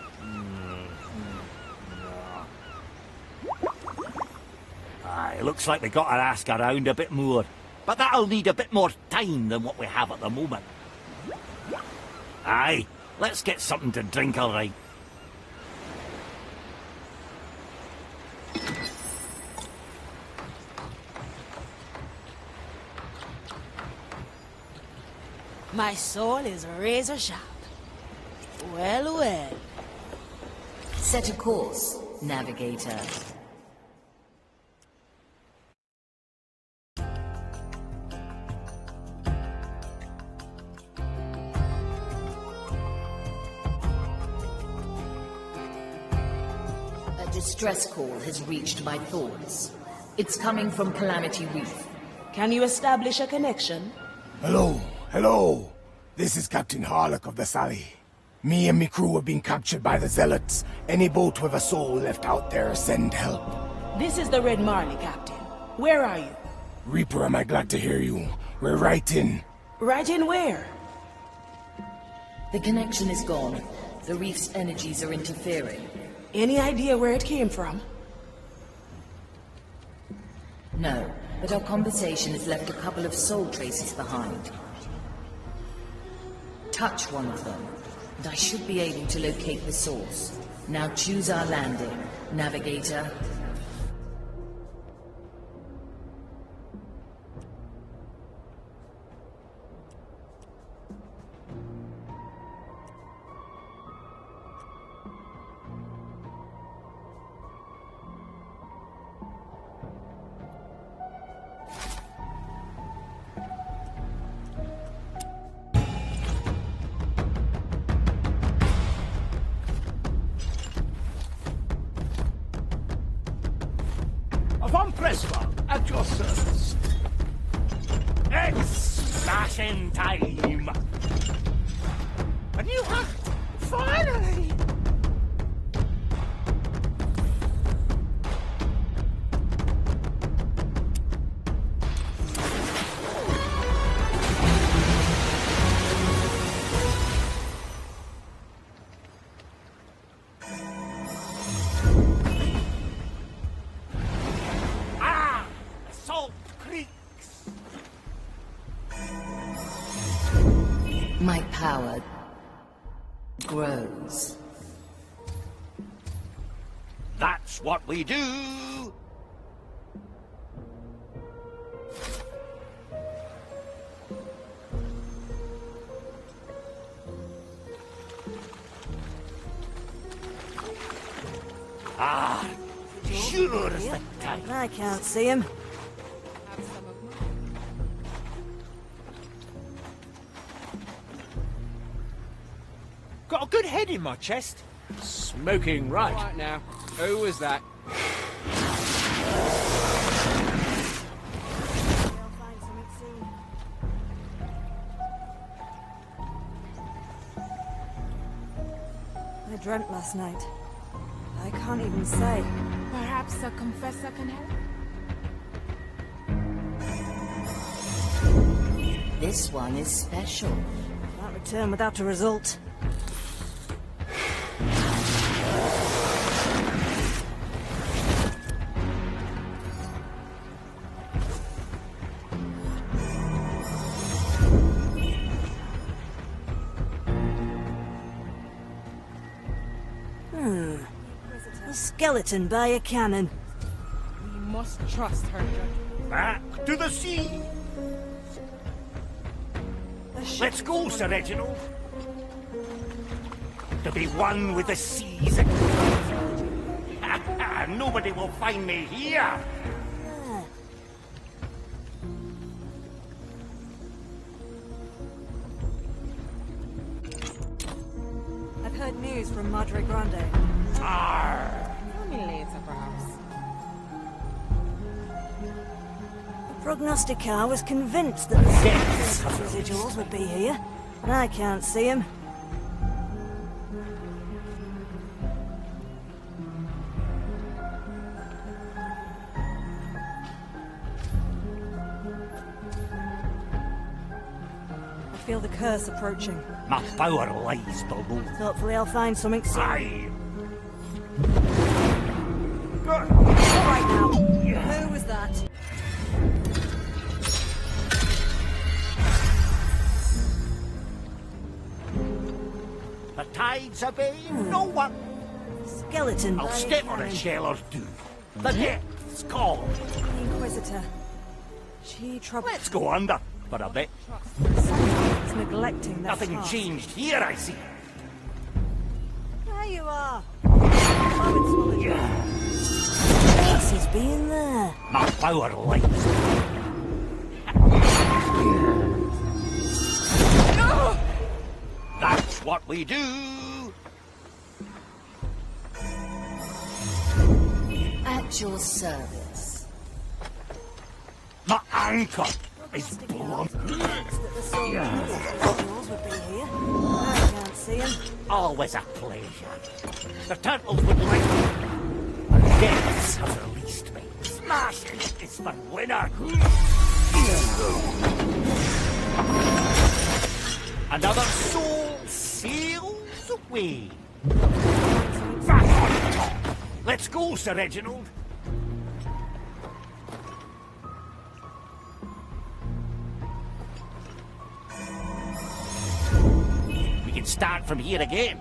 It looks like we got to ask around a bit more. But that'll need a bit more time than what we have at the moment. Aye, let's get something to drink, all right. My soul is razor sharp. Well, well. Set a course, navigator. A distress call has reached my thoughts. It's coming from Calamity Reef. Can you establish a connection? Hello. This is Captain Harlock of the Sally. Me and me crew have been captured by the Zealots. Any boat with a soul left out there, send help. This is the Red Marley, Captain. Where are you? Reaper, am I glad to hear you. We're right in. Right in where? The connection is gone. The reef's energies are interfering. Any idea where it came from? No, but our conversation has left a couple of soul traces behind. Touch one of them, and I should be able to locate the source. Now choose our landing, navigator. press log at your service. It's smashing time! A new hunt! Finally! My power grows. That's what we do! Ah, sure as the time. I can't see him. Got a good head in my chest. Smoking right. Right now, who was that? I dreamt last night. I can't even say. Perhaps a confessor can help? This one is special. Can't return without a result. A skeleton by a cannon. We must trust her judgment. Back to the sea! Let's go, Sir Reginald. To be one with the seas again. Nobody will find me here. I've heard news from Madre Grande. Arr. Tell me later, perhaps. The prognosticar was convinced that the residuals would be here, but I can't see him. I feel the curse approaching. My power lies below. Hopefully I'll find something soon. Aye. All right now. Who was that? The tides obey no one. Skeleton. I'll step on a shell or two. The depths call. The Inquisitor. She troubled. Let's go under for a bit. Someone's neglecting that Nothing task. changed here, I see. There you are. Yes, he's been there. My power lies. That's what we do. At your service. My anchor is blunt. Residuals would be here. I can't see him. Always a pleasure. The turtles would like me. The depths have released me. Smashing is for winner. Another soul sails away. Back on top. Let's go, Sir Reginald. We can start from here again.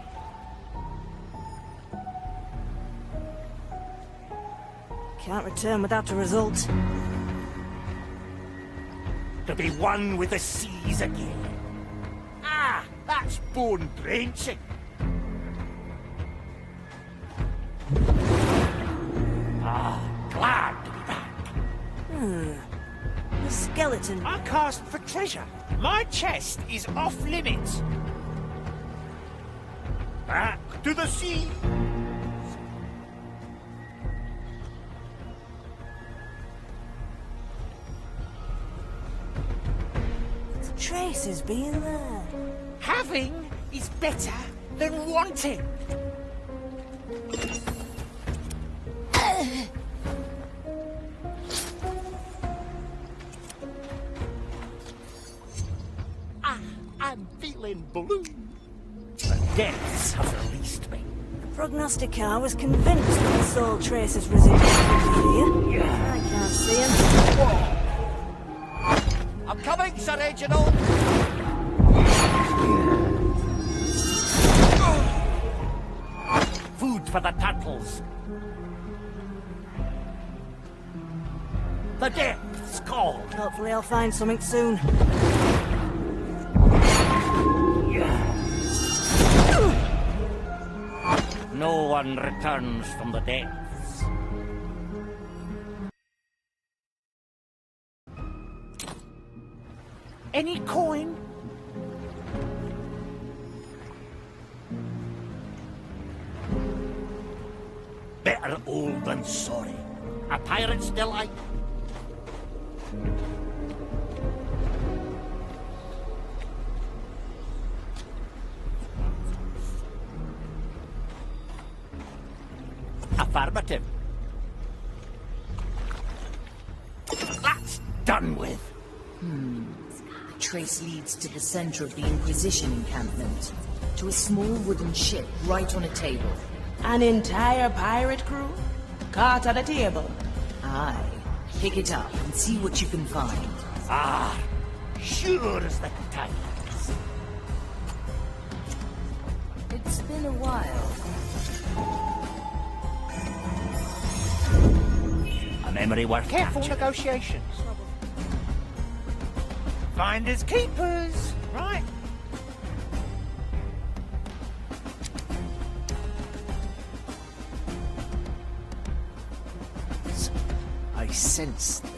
Can't return without a result. To be one with the seas again. Ah, that's bone drenching. Ah, glad to be back. The skeleton. I cast for treasure. My chest is off limits. Back to the sea. traces being there. Having is better than wanting. I'm feeling blue. The depths have released me. The prognosticator was convinced that the soul traces residuals would be here. I can't see him. I'm coming, Sir Reginald! Food for the turtles. The depths call. Hopefully I'll find something soon. No one returns from the depths. Any coin? Better old than sorry. A pirate's delight. Affirmative. That's done with. The trace leads to the center of the Inquisition encampment. To a small wooden ship right on a table. An entire pirate crew? Caught at a table? Aye. Pick it up and see what you can find. Ah, sure as the tides. It's been a while. A memory worth Careful capturing. negotiations. Finders keepers, right? I sense them.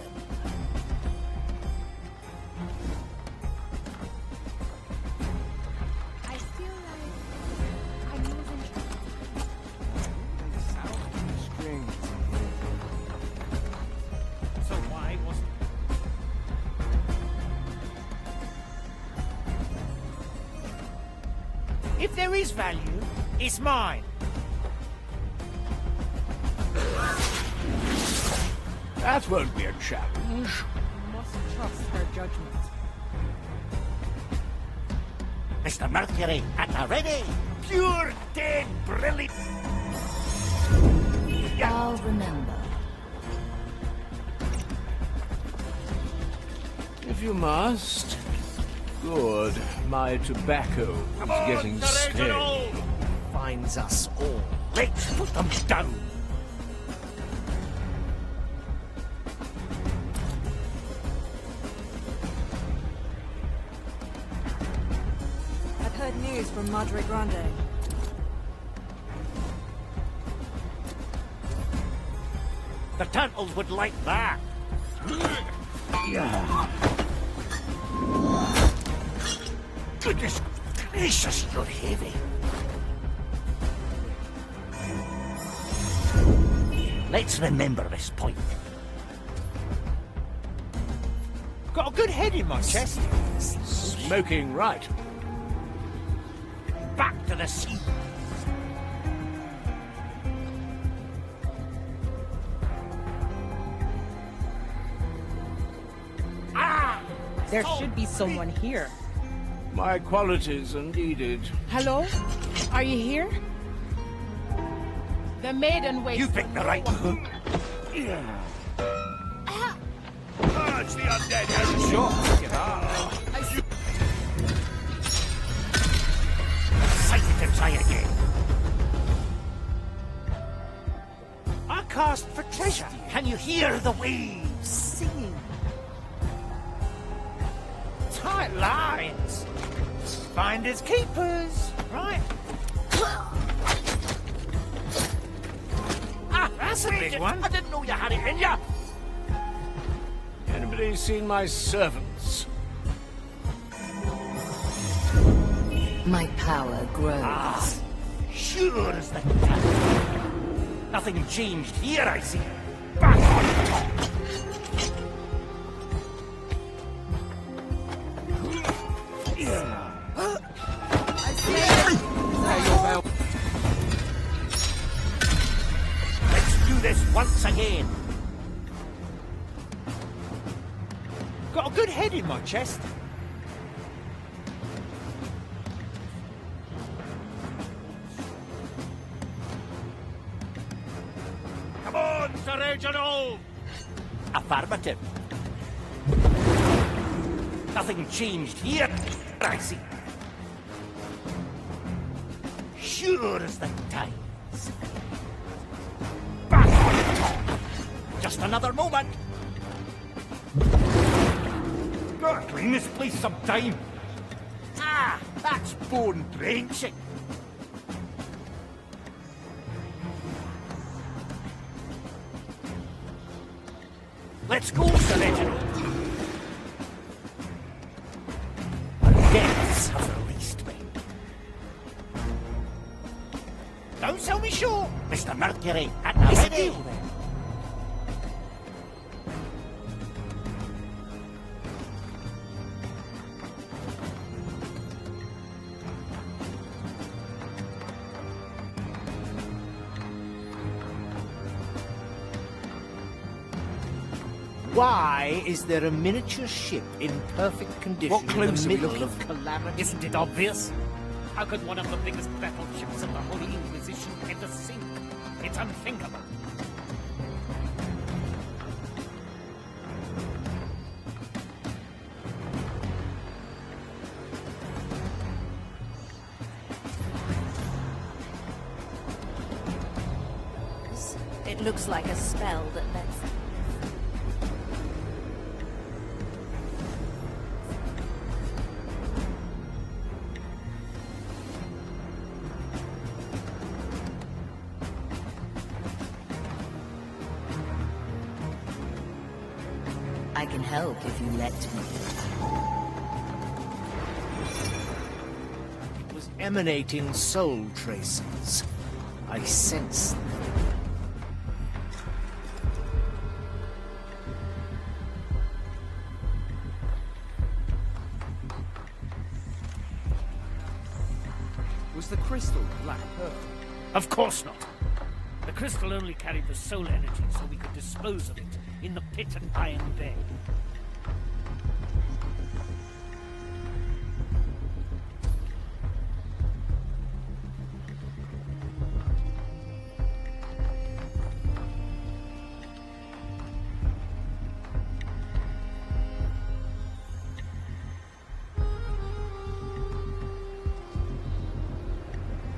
I feel like I'm losing Strange. So why wasn't... If there is value, it's mine. That won't be a challenge. You must trust her judgment. Mr. Mercury, at the ready. Pure, dead, brilliant. I'll remember. If you must. Good. My tobacco is getting stale. Finds us all. Let's put them down. I've heard news from Madre Grande. The turtles would like that. Yeah. Goodness gracious, you're heavy. Let's remember this point. Got a good head in my chest. Smoking right. Back to the sea. There should be someone here. My qualities are needed. Hello? Are you here? The maiden waits. You picked the right one. Purge the undead. Sure, get out. Sight to try again. I cast for treasure. Can you hear the waves singing? Tight lines. Finders keepers, right? Ah, That's a big one. I didn't know you had it in ya. Anybody seen my servants? My power grows. Ah, sure as the cat. Nothing changed here, I see. Back on top. once again. Got a good head in my chest. Come on, Sir Reginald! Affirmative. Nothing changed here, I see. Sure as the tides. Back on top! Just another moment! Gotta clean this place sometime. Ah, that's bone drenching. Let's go, Sir Reginald. The depths have released me. Don't sell me short, Mr. Mercury. At the ready. Why is there a miniature ship in perfect condition What clues in are the we middle looking of calamity? Isn't it obvious? How could one of the biggest battleships of the Holy Inquisition ever sink? It's unthinkable. It looks like a spell that lets... I can help if you let me. It was emanating soul traces. I sense them. Was the crystal black pearl? Of course not. The crystal only carried the soul energy so we could dispose of it in the pit at Iron Bay.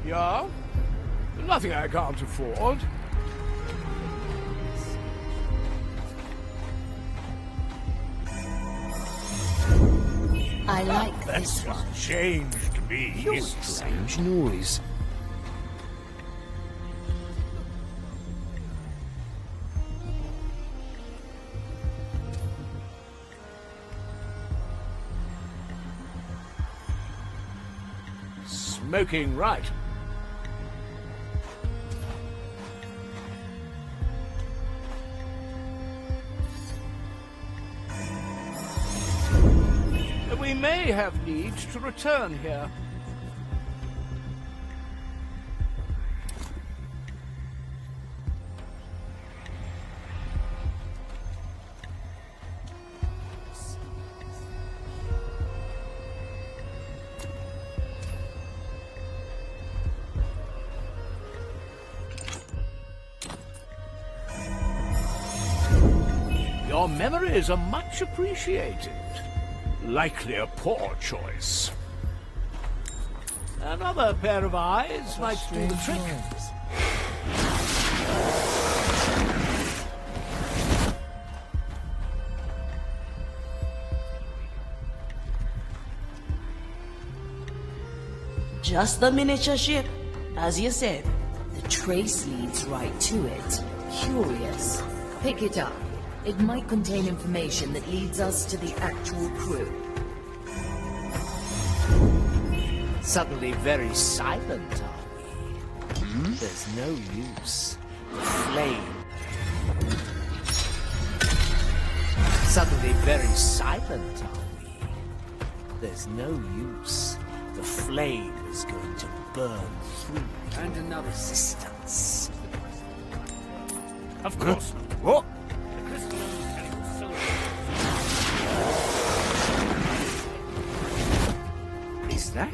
Yeah? Nothing I can't afford. I like That's this one. changed me. Here's a strange noise. Smoking right. We may have need to return here. Your memories are much appreciated. Likely a poor choice. Another pair of eyes might do the trick. Just the miniature ship, as you said. The trace leads right to it. Curious. Pick it up. It might contain information that leads us to the actual crew. Suddenly very silent, are we? There's no use. The flame. Suddenly very silent, are we? There's no use. The flame is going to burn through and another resistance. Of course not. What? The crystal only carries the soul energy. Is that?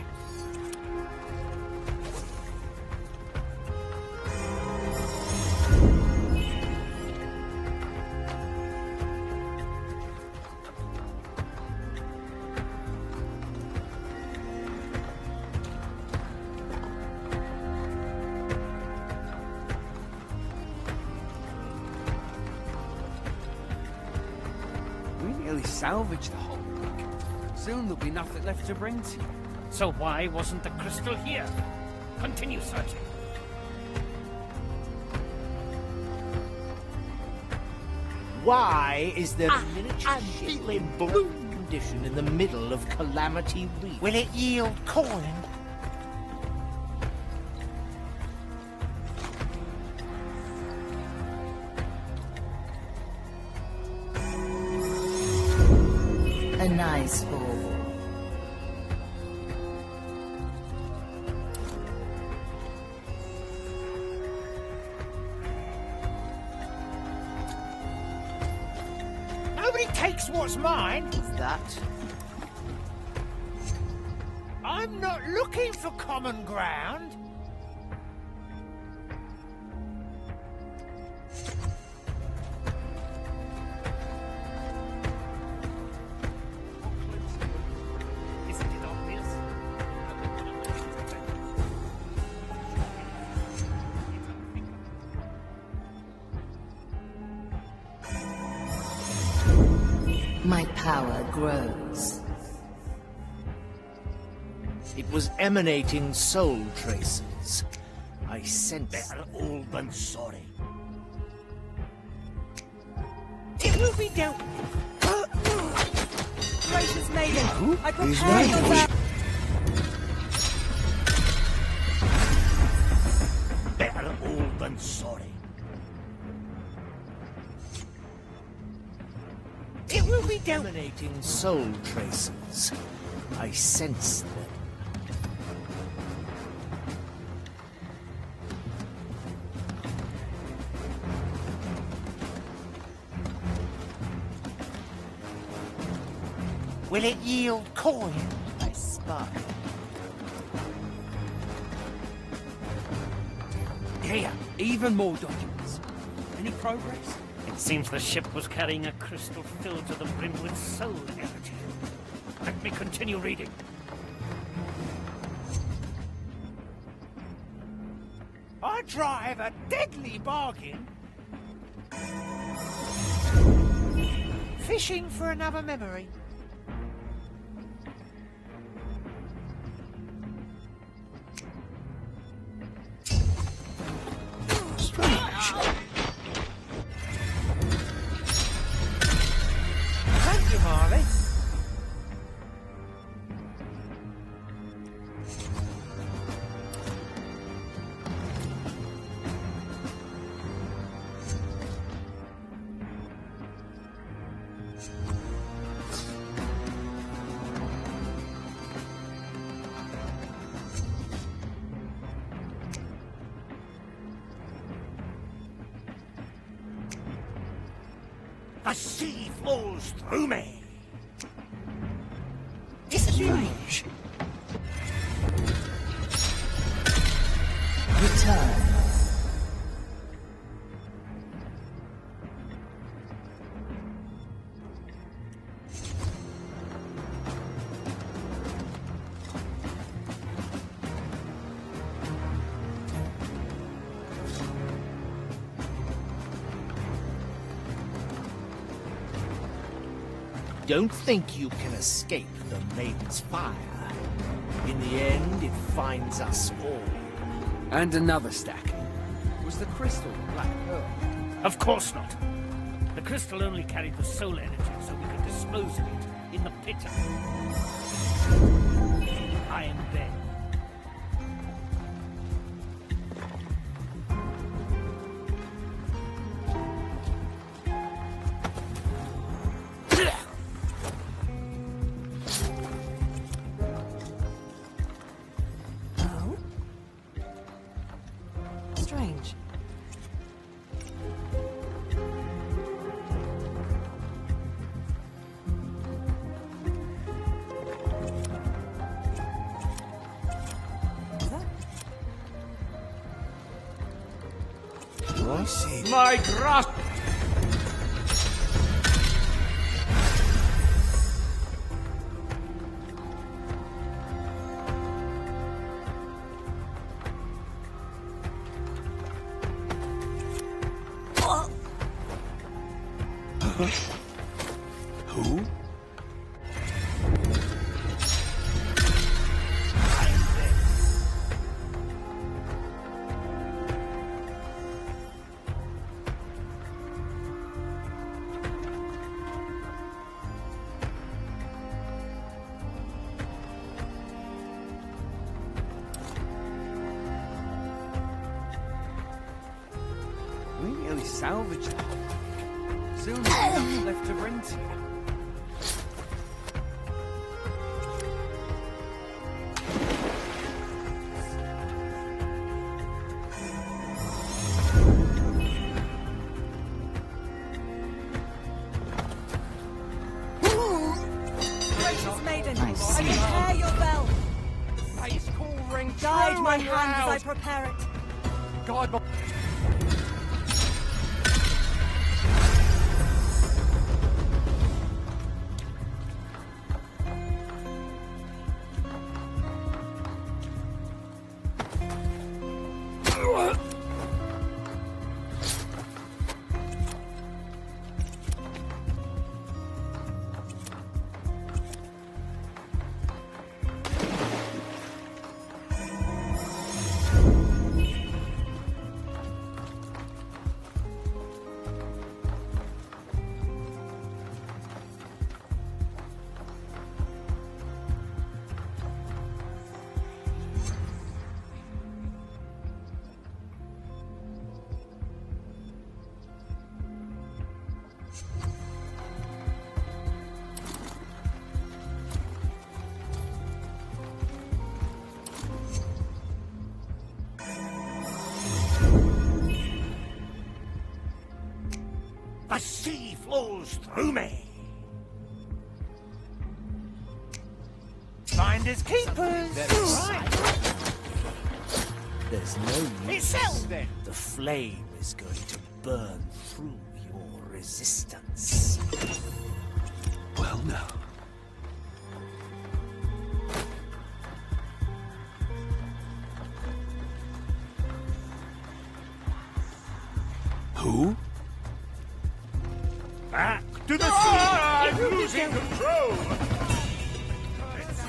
Salvage the whole wreck. Soon there'll be nothing left to bring to you. So why wasn't the crystal here? Continue searching. Why is there a miniature ship in balloon condition in the middle of Calamity Reef? Will it yield coin? A nice haul. Nobody takes what's mine. That? I'm not looking for common ground. Isn't it obvious? My power grows. It was emanating soul traces. I sensed. Better old than sorry. It will be dealt with. Gracious maiden, I He's prepare right. your vow. Better old than sorry. It will be dealt with. Emanating soul traces. I sense them. Will it yield coin? I spy. Here, even more documents. Any progress? It seems the ship was carrying a crystal filled to the brim with soul energy. Let me continue reading. I drive a deadly bargain. Fishing for another memory. Thank you, Marley. The sea flows through me. Strange. Return. Don't think you can escape the Maiden's fire. In the end, it finds us all. And another stack. Was the crystal black pearl? Of course not. The crystal only carried the soul energy so we could dispose of it in the pit. I am Ben. Strange. What? My grass. Who? We nearly salvaged it. Soon there's nothing left to rent here. Gracious maiden, I prepare your bell. Please call ring Guide true my and hand as loud. I prepare it. Guide my... The sea flows through me. Finders keepers. That's right. There's no use. Itself then. The flame is going to burn through your resistance. Well, now. Who? Back to the sea! I'm losing control!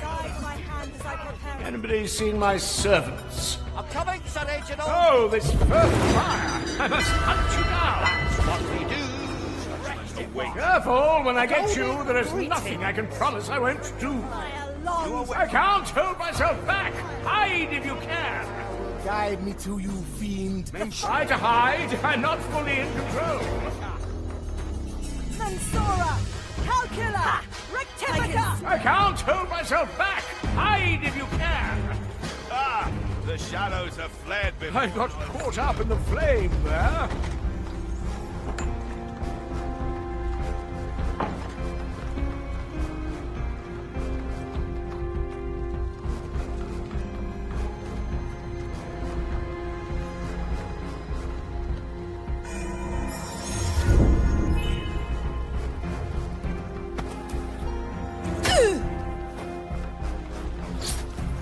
Guide my hand as I prepare it. Anybody seen my servants? I'm coming, Sir Reginald. Oh, this first fire! I must hunt you down! That's what we do. Careful, when I get you, there is nothing I can promise I won't do. I can't hold myself back! Hide if you can! Guide me to you, fiend. Try to hide, I'm not fully in control. Mensura! Calcula! Rectifica! I can't hold myself back! Hide if you can! Ah, the shadows have fled before. I got caught up in the flame there.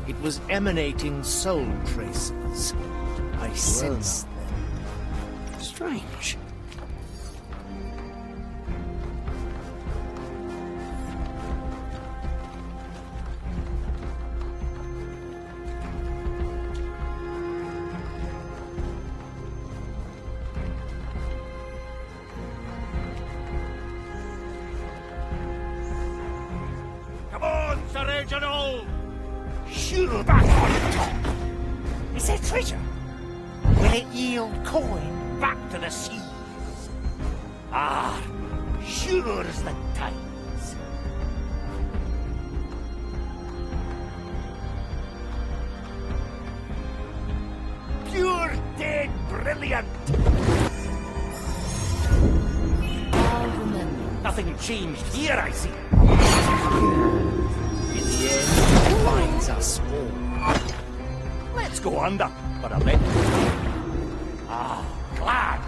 It was emanating soul traces. I sensed them. Strange. Come on, Sir Reginald. Shoot back on top. Is there treasure? Will it yield coin back to the seas? Ah, sure's the times. Pure dead brilliant. I'll remember. Nothing changed here, I see. In the end, it binds us all. Let's go under for a bit. Ah, glad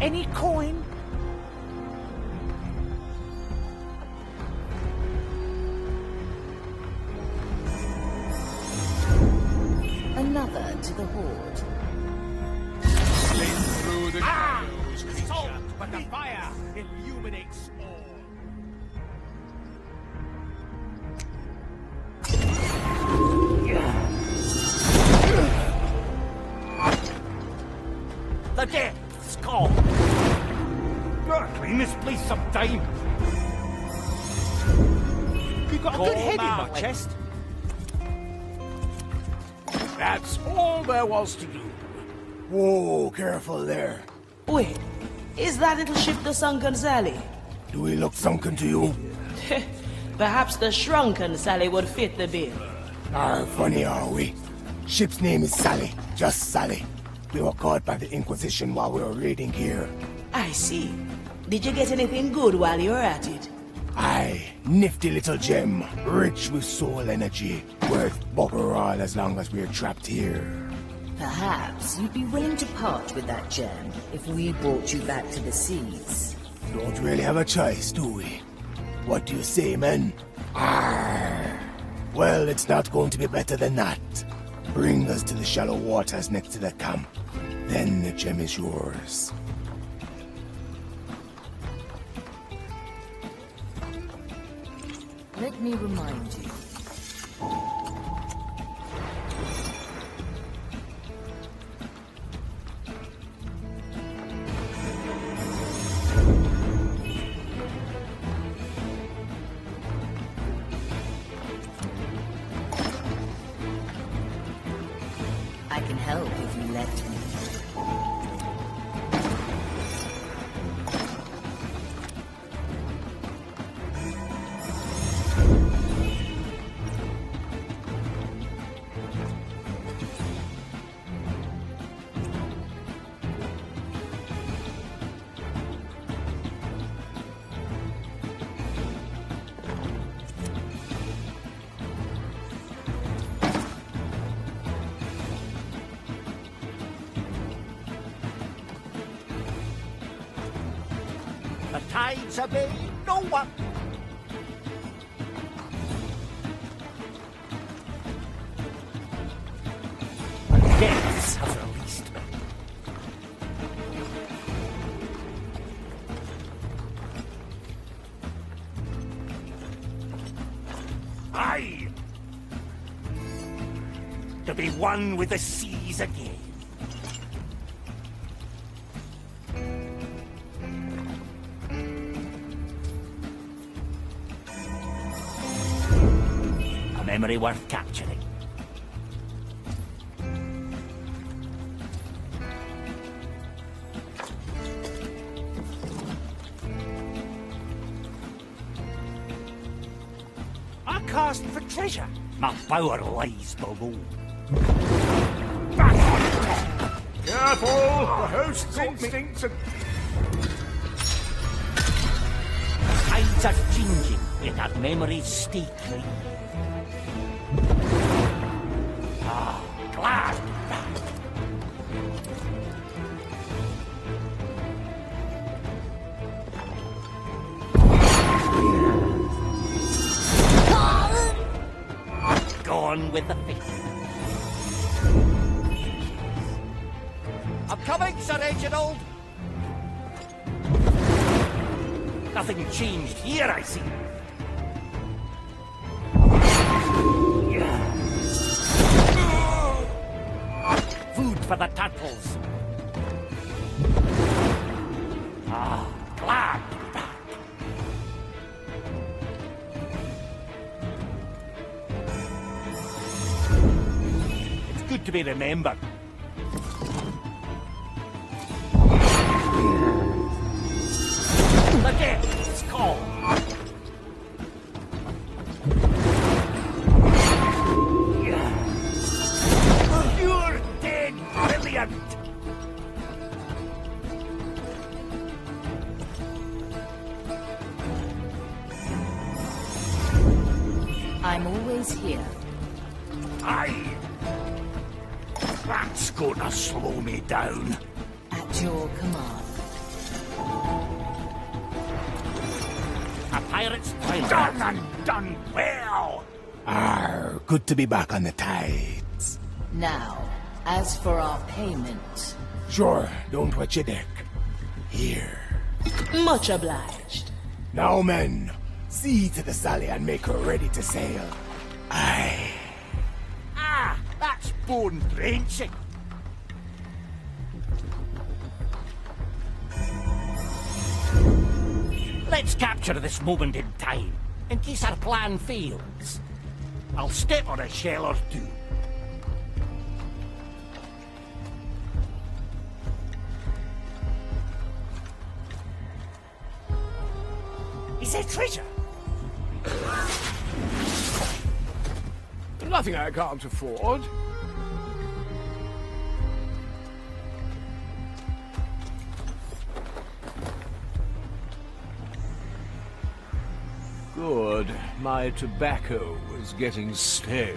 Any coin? Another to the Horde. Through the shadows, creature, but the fire illuminates all. The death's call. Clean this place some time. You got a good head in my chest. That's all there was to do. Whoa, careful there. Wait, is that little ship the sunken Sally? Do we look sunken to you? Perhaps the shrunken Sally would fit the bill. Funny are we? Ship's name is Sally, just Sally. We were caught by the Inquisition while we were raiding here. I see. Did you get anything good while you were at it? Aye, nifty little gem, rich with soul energy, worth bugger all as long as we're trapped here. Perhaps you'd be willing to part with that gem if we brought you back to the seas. Don't really have a choice, do we? What do you say, men? Arr! Well, it's not going to be better than that. Bring us to the shallow waters next to the camp. Then the gem is yours. Let me remind you. I can help if you let me. The tides obey no one. The depths have released me. Aye! To be one with the seas again. Memory worth capturing. I cast for treasure. My power lies below. Careful! The host's instincts are... Tides are changing, yet our memories stay clean. Ah, glad. Gone with the fish. I'm coming, Sir Reginald. Nothing changed here, I see. Food for the turtles. Ah, glad to be back. It's good to be remembered. The death's call. You're dead brilliant. I'm always here. Aye. That's gonna slow me down. At your command. A pirate's toilet. Done and done well! Good to be back on the tides. Now, as for our payment... Sure, don't wet your deck. Here. Much obliged. Now, men, see to the Sally and make her ready to sail. Aye. Ah, that's bone drenching. Let's capture this moment in time, in case our plan fails. I'll step on a shell or two. Is there treasure? Nothing I can't afford. Good. My tobacco was getting stale.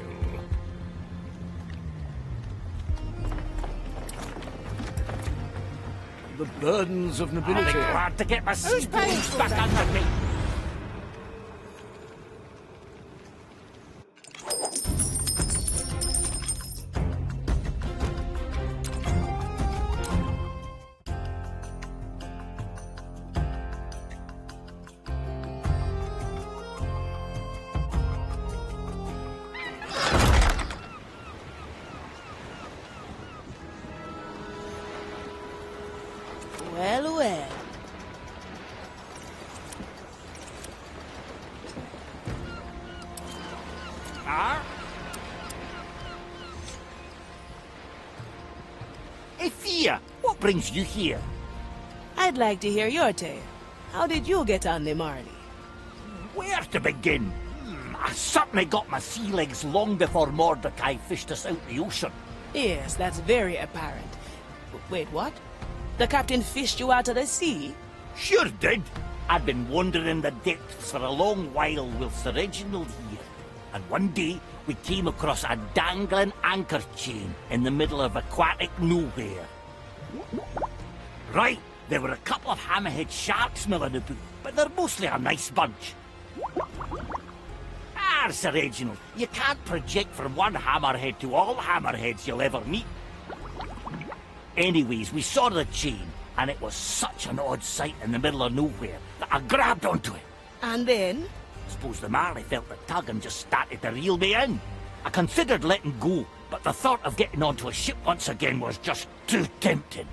The burdens of nobility. I'll be glad to get my seabones back under me. Well, well. Ifia, what brings you here? I'd like to hear your tale. How did you get on the Marley? Where to begin? I certainly got my sea legs long before Mordecai fished us out the ocean. Yes, that's very apparent. Wait, what? The captain fished you out of the sea? Sure did. I'd been wandering the depths for a long while whilst Reginald here. And one day, we came across a dangling anchor chain in the middle of aquatic nowhere. Right, there were a couple of hammerhead sharks milling about, but they're mostly a nice bunch. Sir Reginald, you can't project from one hammerhead to all hammerheads you'll ever meet. Anyways, we saw the chain, and it was such an odd sight in the middle of nowhere that I grabbed onto it. And then? Suppose the Marley felt the tug and just started to reel me in. I considered letting go, but the thought of getting onto a ship once again was just too tempting.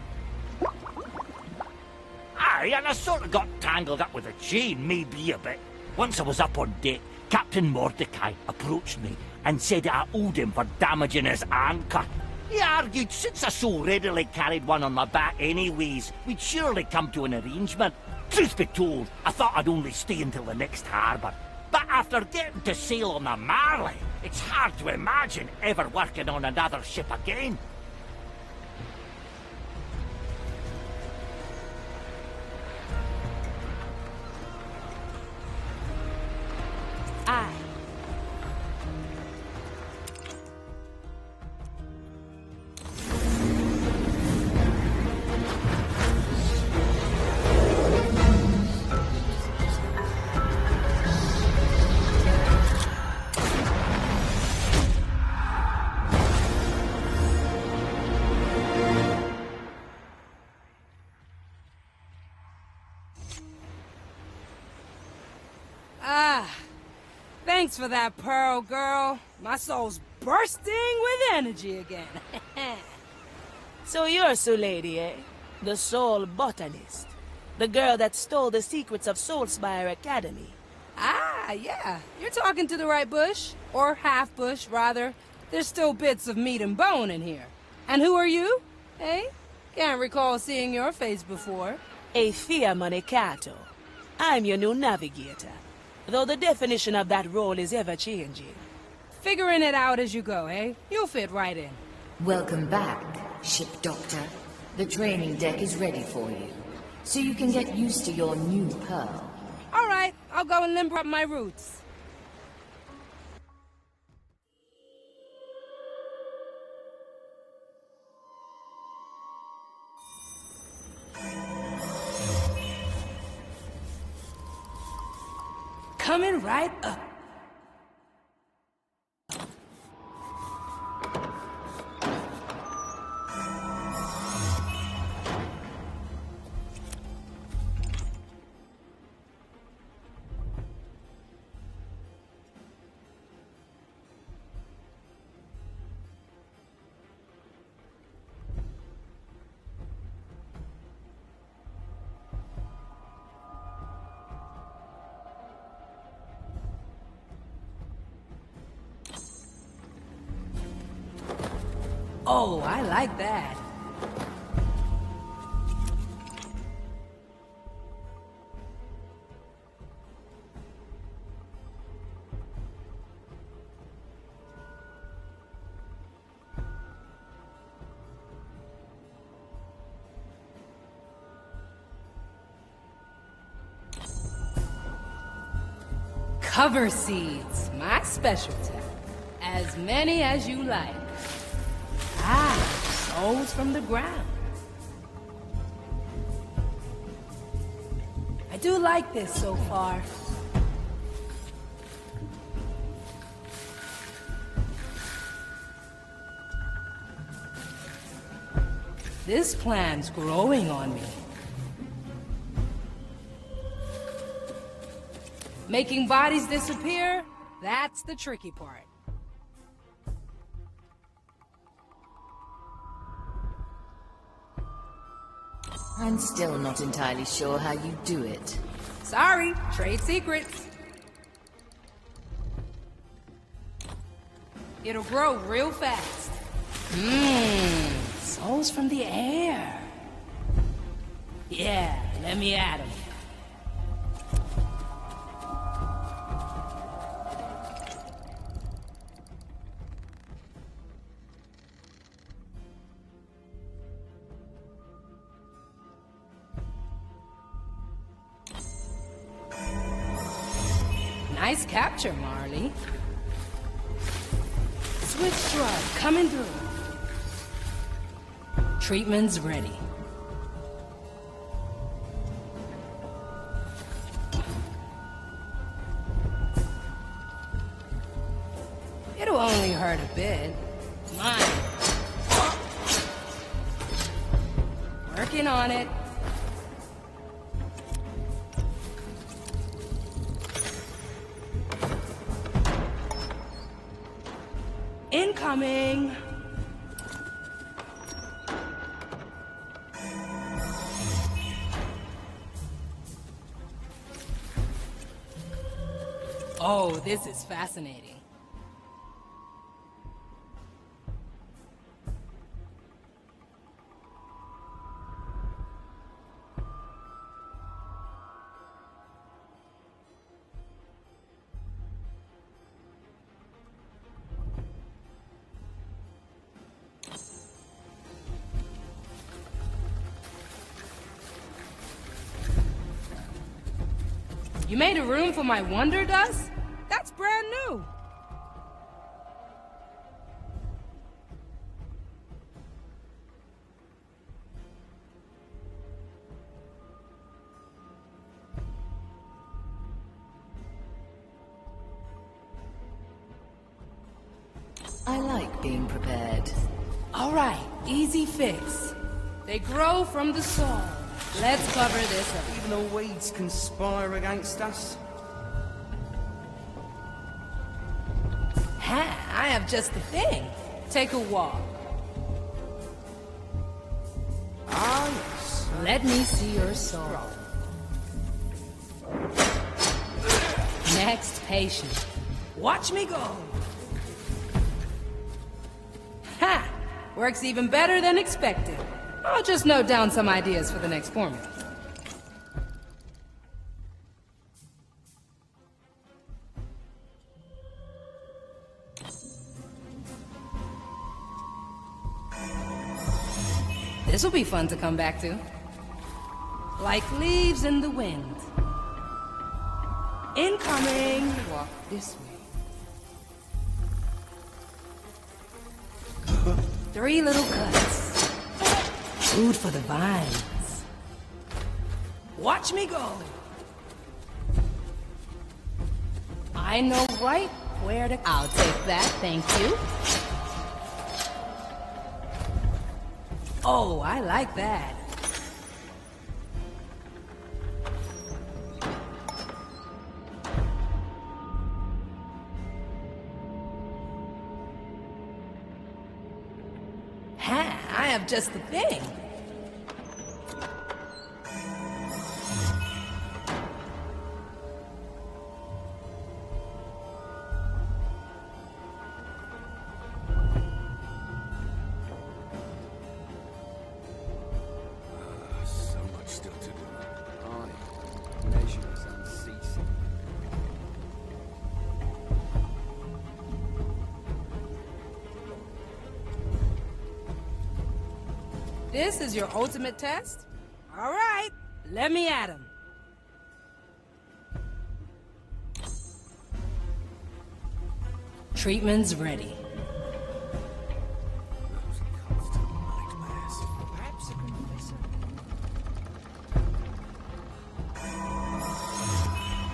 Aye, and I sort of got tangled up with the chain, maybe a bit. Once I was up on deck, Captain Mordecai approached me and said I owed him for damaging his anchor. He argued since I so readily carried one on my back anyways, we'd surely come to an arrangement. Truth be told, I thought I'd only stay until the next harbour. But after getting to sail on the Marley, it's hard to imagine ever working on another ship again. Aye. Thanks for that, Pearl girl. My soul's bursting with energy again. So you're Lady, eh? The soul botanist. The girl that stole the secrets of Soulspire Academy. Ah, yeah. You're talking to the right bush. Or half bush, rather. There's still bits of meat and bone in here. And who are you? Eh? Can't recall seeing your face before. Ifia Monecato. I'm your new navigator. Though the definition of that role is ever-changing. Figuring it out as you go, eh? You'll fit right in. Welcome back, Ship Doctor. The training deck is ready for you, so you can get used to your new Pearl. All right, I'll go and limber up my roots. coming right up. Oh, I like that. Cover seeds, my specialty. As many as you like. Ah, souls from the ground. I do like this so far. This plan's growing on me. Making bodies disappear, that's the tricky part. I'm still not entirely sure how you do it. Sorry, trade secrets. It'll grow real fast. Souls from the air. Yeah, let me at 'em. Nice capture, Marley. Switch shrub coming through. Treatment's ready. It'll only hurt a bit. Mine. Working on it. Incoming! Oh, this is fascinating. You made a room for my wonder dust? That's brand new. I like being prepared. All right, easy fix. They grow from the soil. Let's cover this up. Even the weeds conspire against us. Ha, I have just the thing. Take a walk. Ah, yes. Let me see your soul. Next patient. Watch me go. Ha! Works even better than expected. I'll just note down some ideas for the next formula. This'll be fun to come back to. Like leaves in the wind. Incoming! Walk this way. 3 little cuts. Food for the vines. Watch me go! I know right where to... I'll take that, thank you. Oh, I like that. Ha! I have just the thing. So much still to do. Aye. Measures unceasing. This is your ultimate test? All right, let me at him. Treatment's ready. Perhaps a confessor.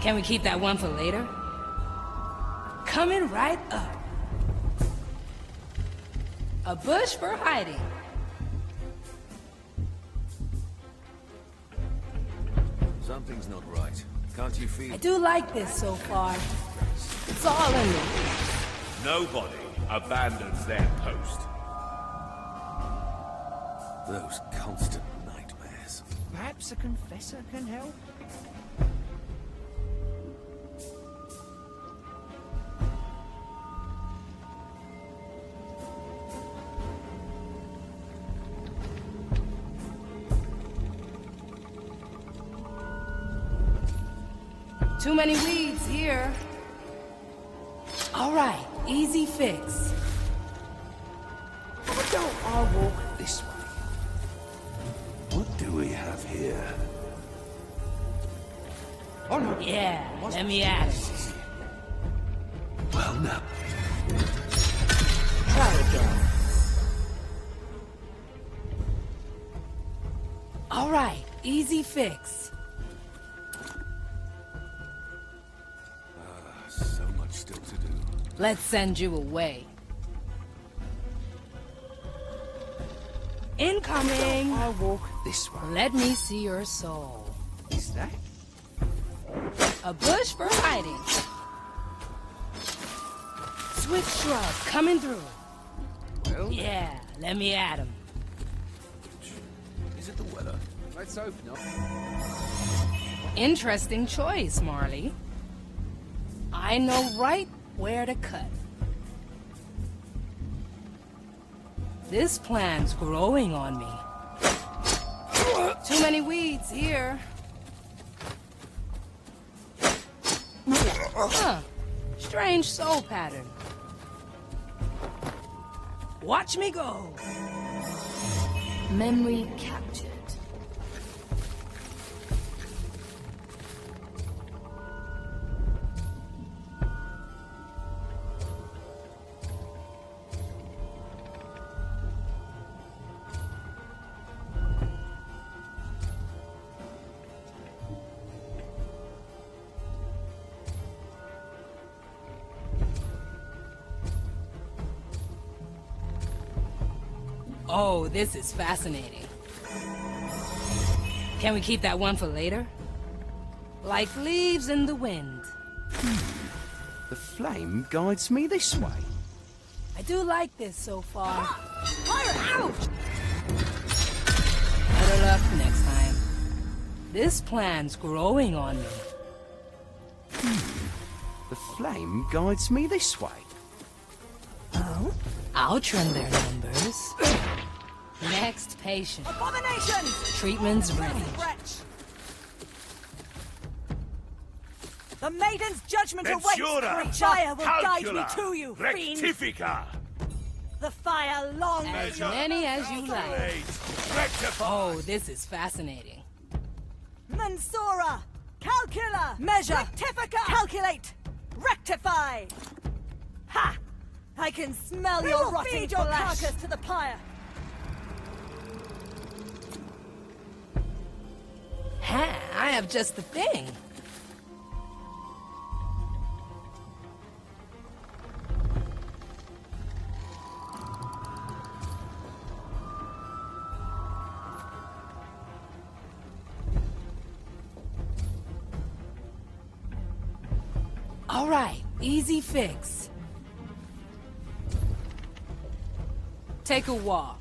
Can we keep that one for later? Coming right up. A bush for hiding. Something's not right. Can't you feel? I do like this so far. It's all in me. Nobody abandons their post. Those constant nightmares. Perhaps a confessor can help? Too many weeds here. All right, easy fix. Why don't I walk this way? What do we have here? Oh no. Yeah, let me at it. Well, now. Try again. All right, easy fix. So much still to do. Let's send you away. Incoming! I walk this way. Let me see your soul. Is that? A bush for hiding. Swift shrub coming through. Well, yeah, let me at him. Is it the weather? Let's hope not. Interesting choice, Marley. I know right where to cut. This plan's growing on me. Too many weeds here. Huh. Strange soul pattern. Watch me go. Memory captured. Oh, this is fascinating. Can we keep that one for later? Like leaves in the wind. The flame guides me this way. I do like this so far. Fire out! Better luck next time. This plan's growing on me. The flame guides me this way. Oh? I'll trim their numbers. Next patient. Abomination! Treatment's ready. Wretch. The maiden's judgment awaits, Vensura! creature. Fire will guide me Calcula! to you, fiend. Rectifica! The fire long As may many as you like. Rectify! Oh, this is fascinating. Mensura! Calcula! Measure! Rectifica! Calculate! Rectify! Ha! I can smell your rotting your carcass to the pyre! Ha! I have just the thing. All right, easy fix. Take a walk.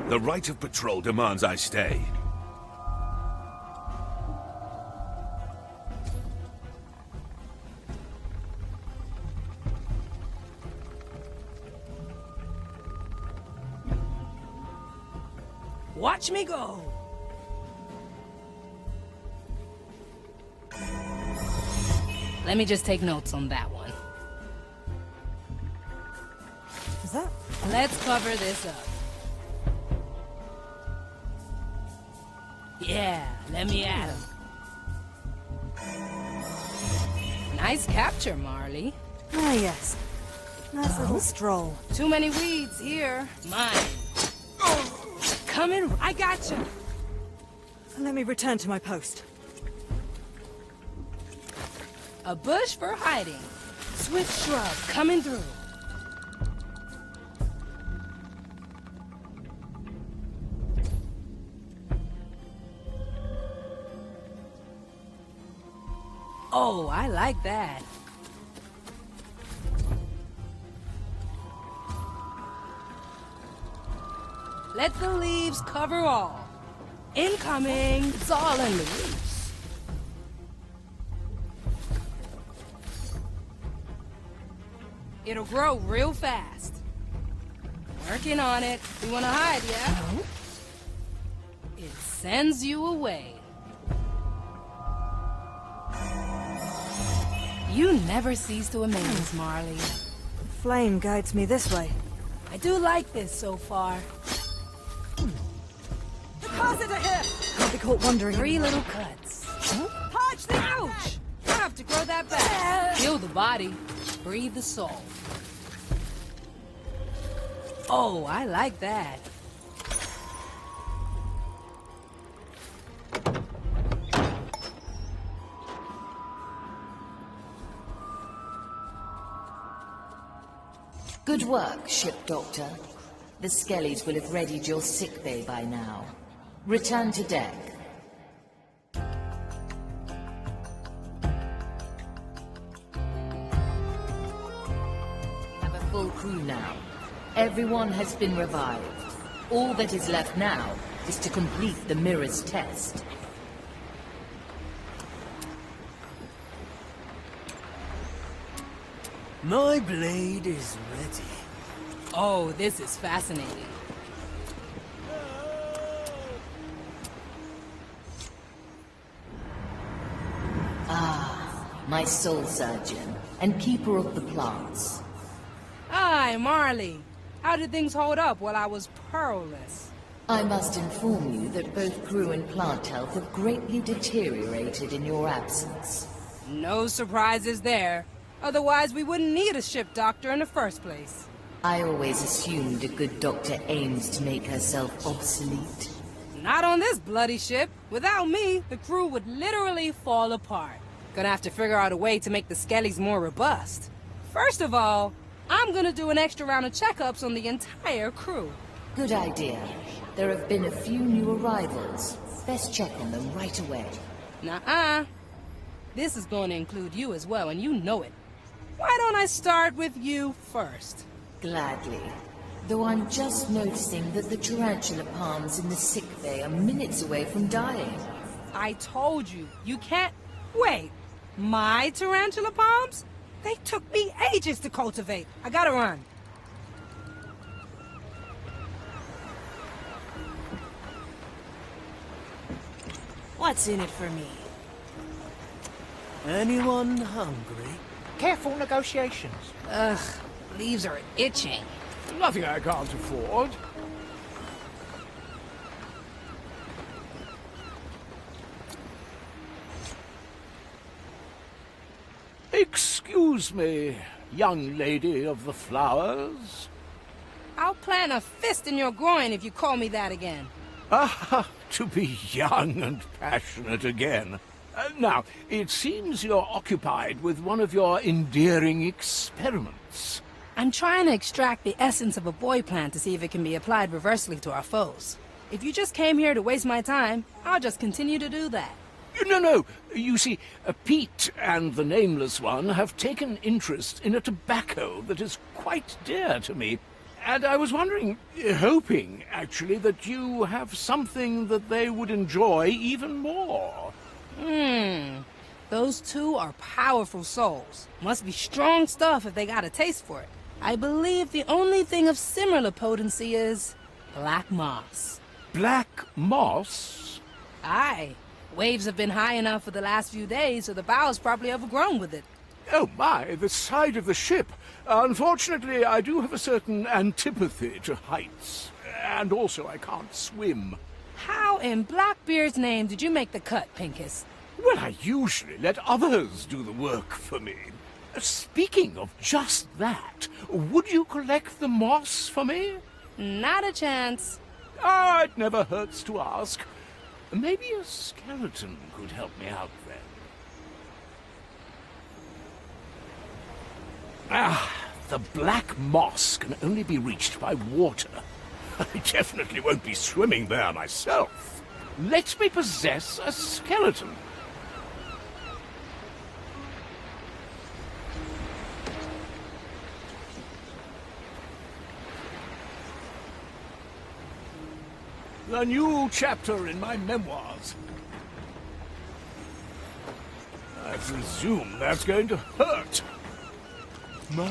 The right of patrol demands I stay. Watch me go. Let me just take notes on that one. Is that? Let's cover this up. Yeah, let me at him. Nice capture, Marley. Ah, yes. Nice little stroll. Too many weeds here. Mine. Coming, I got you. Let me return to my post. A bush for hiding. Swift shrub coming through. Oh, I like that. Let the leaves cover all. Incoming. It's all in the leaves. It'll grow real fast. Working on it. You wanna hide, yeah? It sends you away. You never cease to amaze, Marley. The flame guides me this way. I do like this so far. Deposit it here! Can't be caught wandering. 3 little cuts. Punch the Ouch! I have to grow that back. Heal the body, breathe the soul. Oh, I like that. Good work, ship doctor. The Skellies will have readied your sickbay by now. Return to deck. Have a full crew now. Everyone has been revived. All that is left now is to complete the mirror's test. My blade is ready. Oh, this is fascinating. Ah, my soul surgeon and keeper of the plants. Hi, Marley. How did things hold up while I was pearlless? I must inform you that both crew and plant health have greatly deteriorated in your absence. No surprises there. Otherwise, we wouldn't need a ship doctor in the first place. I always assumed a good doctor aims to make herself obsolete. Not on this bloody ship. Without me, the crew would literally fall apart. Gonna have to figure out a way to make the Skellies more robust. First of all, I'm gonna do an extra round of checkups on the entire crew. Good idea. There have been a few new arrivals. Best check on them right away. Nuh-uh. This is going to include you as well, and you know it. Why don't I start with you first? Gladly. Though I'm just noticing that the tarantula palms in the sick bay are minutes away from dying. I told you, you can't... Wait, my tarantula palms? They took me ages to cultivate. I gotta run. What's in it for me? Anyone hungry? Careful negotiations. Ugh, leaves are itching. Nothing I can't afford. Excuse me, young lady of the flowers. I'll plant a fist in your groin if you call me that again. Ah, to be young and passionate again. Now, it seems you're occupied with one of your endearing experiments. I'm trying to extract the essence of a boy plant to see if it can be applied reversely to our foes. If you just came here to waste my time, I'll just continue to do that. No. You see, Pete and the Nameless One have taken interest in a tobacco that is quite dear to me. And I was wondering, hoping, actually, that you have something that they would enjoy even more. Those two are powerful souls. Must be strong stuff if they got a taste for it. I believe the only thing of similar potency is black moss. Black moss? Aye. Waves have been high enough for the last few days, so the bow's probably overgrown with it. Oh my, the side of the ship. Unfortunately, I do have a certain antipathy to heights. And also, I can't swim. How in Blackbeard's name did you make the cut, Pincus? Well, I usually let others do the work for me. Speaking of just that, would you collect the moss for me? Not a chance. Ah, it never hurts to ask. Maybe a skeleton could help me out then. The black moss can only be reached by water. I definitely won't be swimming there myself. Let me possess a skeleton. A new chapter in my memoirs. I presume that's going to hurt. No.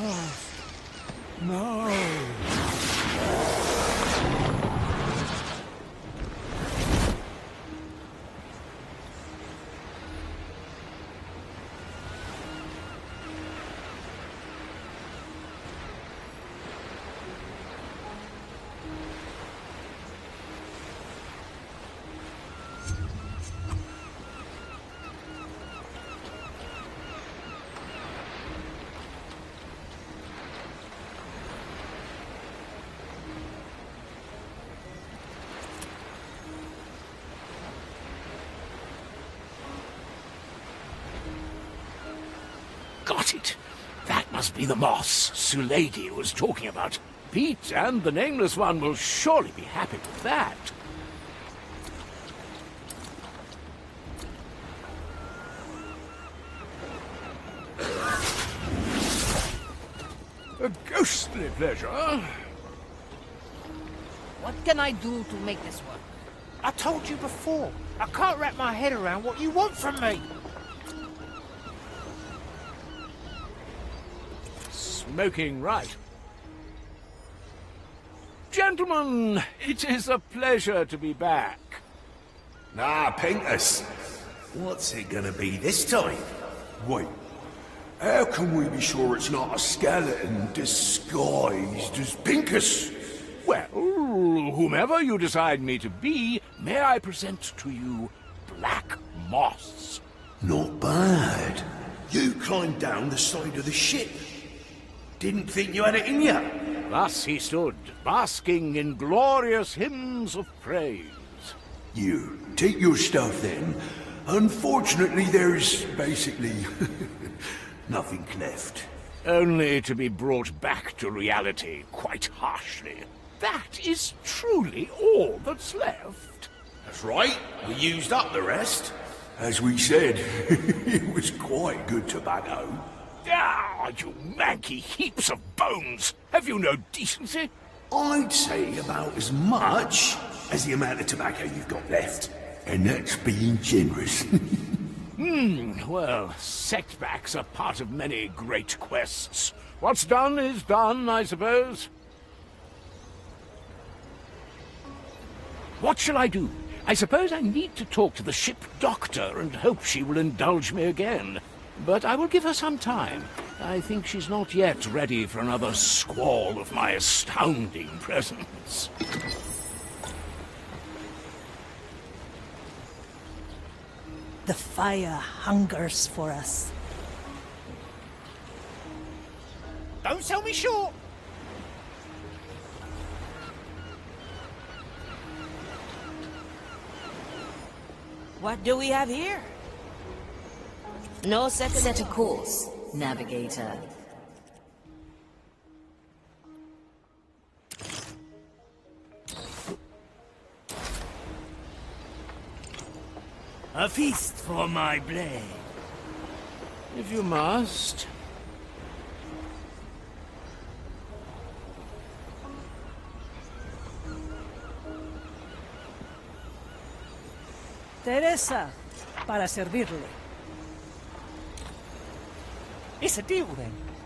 Got it. That must be the moss Sulady was talking about. Pete and the Nameless One will surely be happy with that. A ghostly pleasure. What can I do to make this work? I told you before. I can't wrap my head around what you want from me. Smoking right. Gentlemen, it is a pleasure to be back. Nah, Pincus. What's it gonna be this time? Wait, how can we be sure it's not a skeleton disguised as Pincus? Well, whomever you decide me to be, may I present to you black moss? Not bad. You climbed down the side of the ship. Didn't think you had it in you. Thus he stood, basking in glorious hymns of praise. You take your stuff then. Unfortunately, there's basically nothing left. Only to be brought back to reality quite harshly. That is truly all that's left. That's right. We used up the rest. As we said, it was quite good tobacco. Ah, you manky heaps of bones! Have you no decency? I'd say about as much as the amount of tobacco you've got left. And that's being generous. Well, setbacks are part of many great quests. What's done is done, I suppose. What shall I do? I suppose I need to talk to the ship doctor and hope she will indulge me again. But I will give her some time. I think she's not yet ready for another squall of my astounding presence. The fire hungers for us. Don't sell me short. What do we have here? No second. Set a course, navigator. A feast for my blade? If you must. Teresa, para servirle. It's a deal then.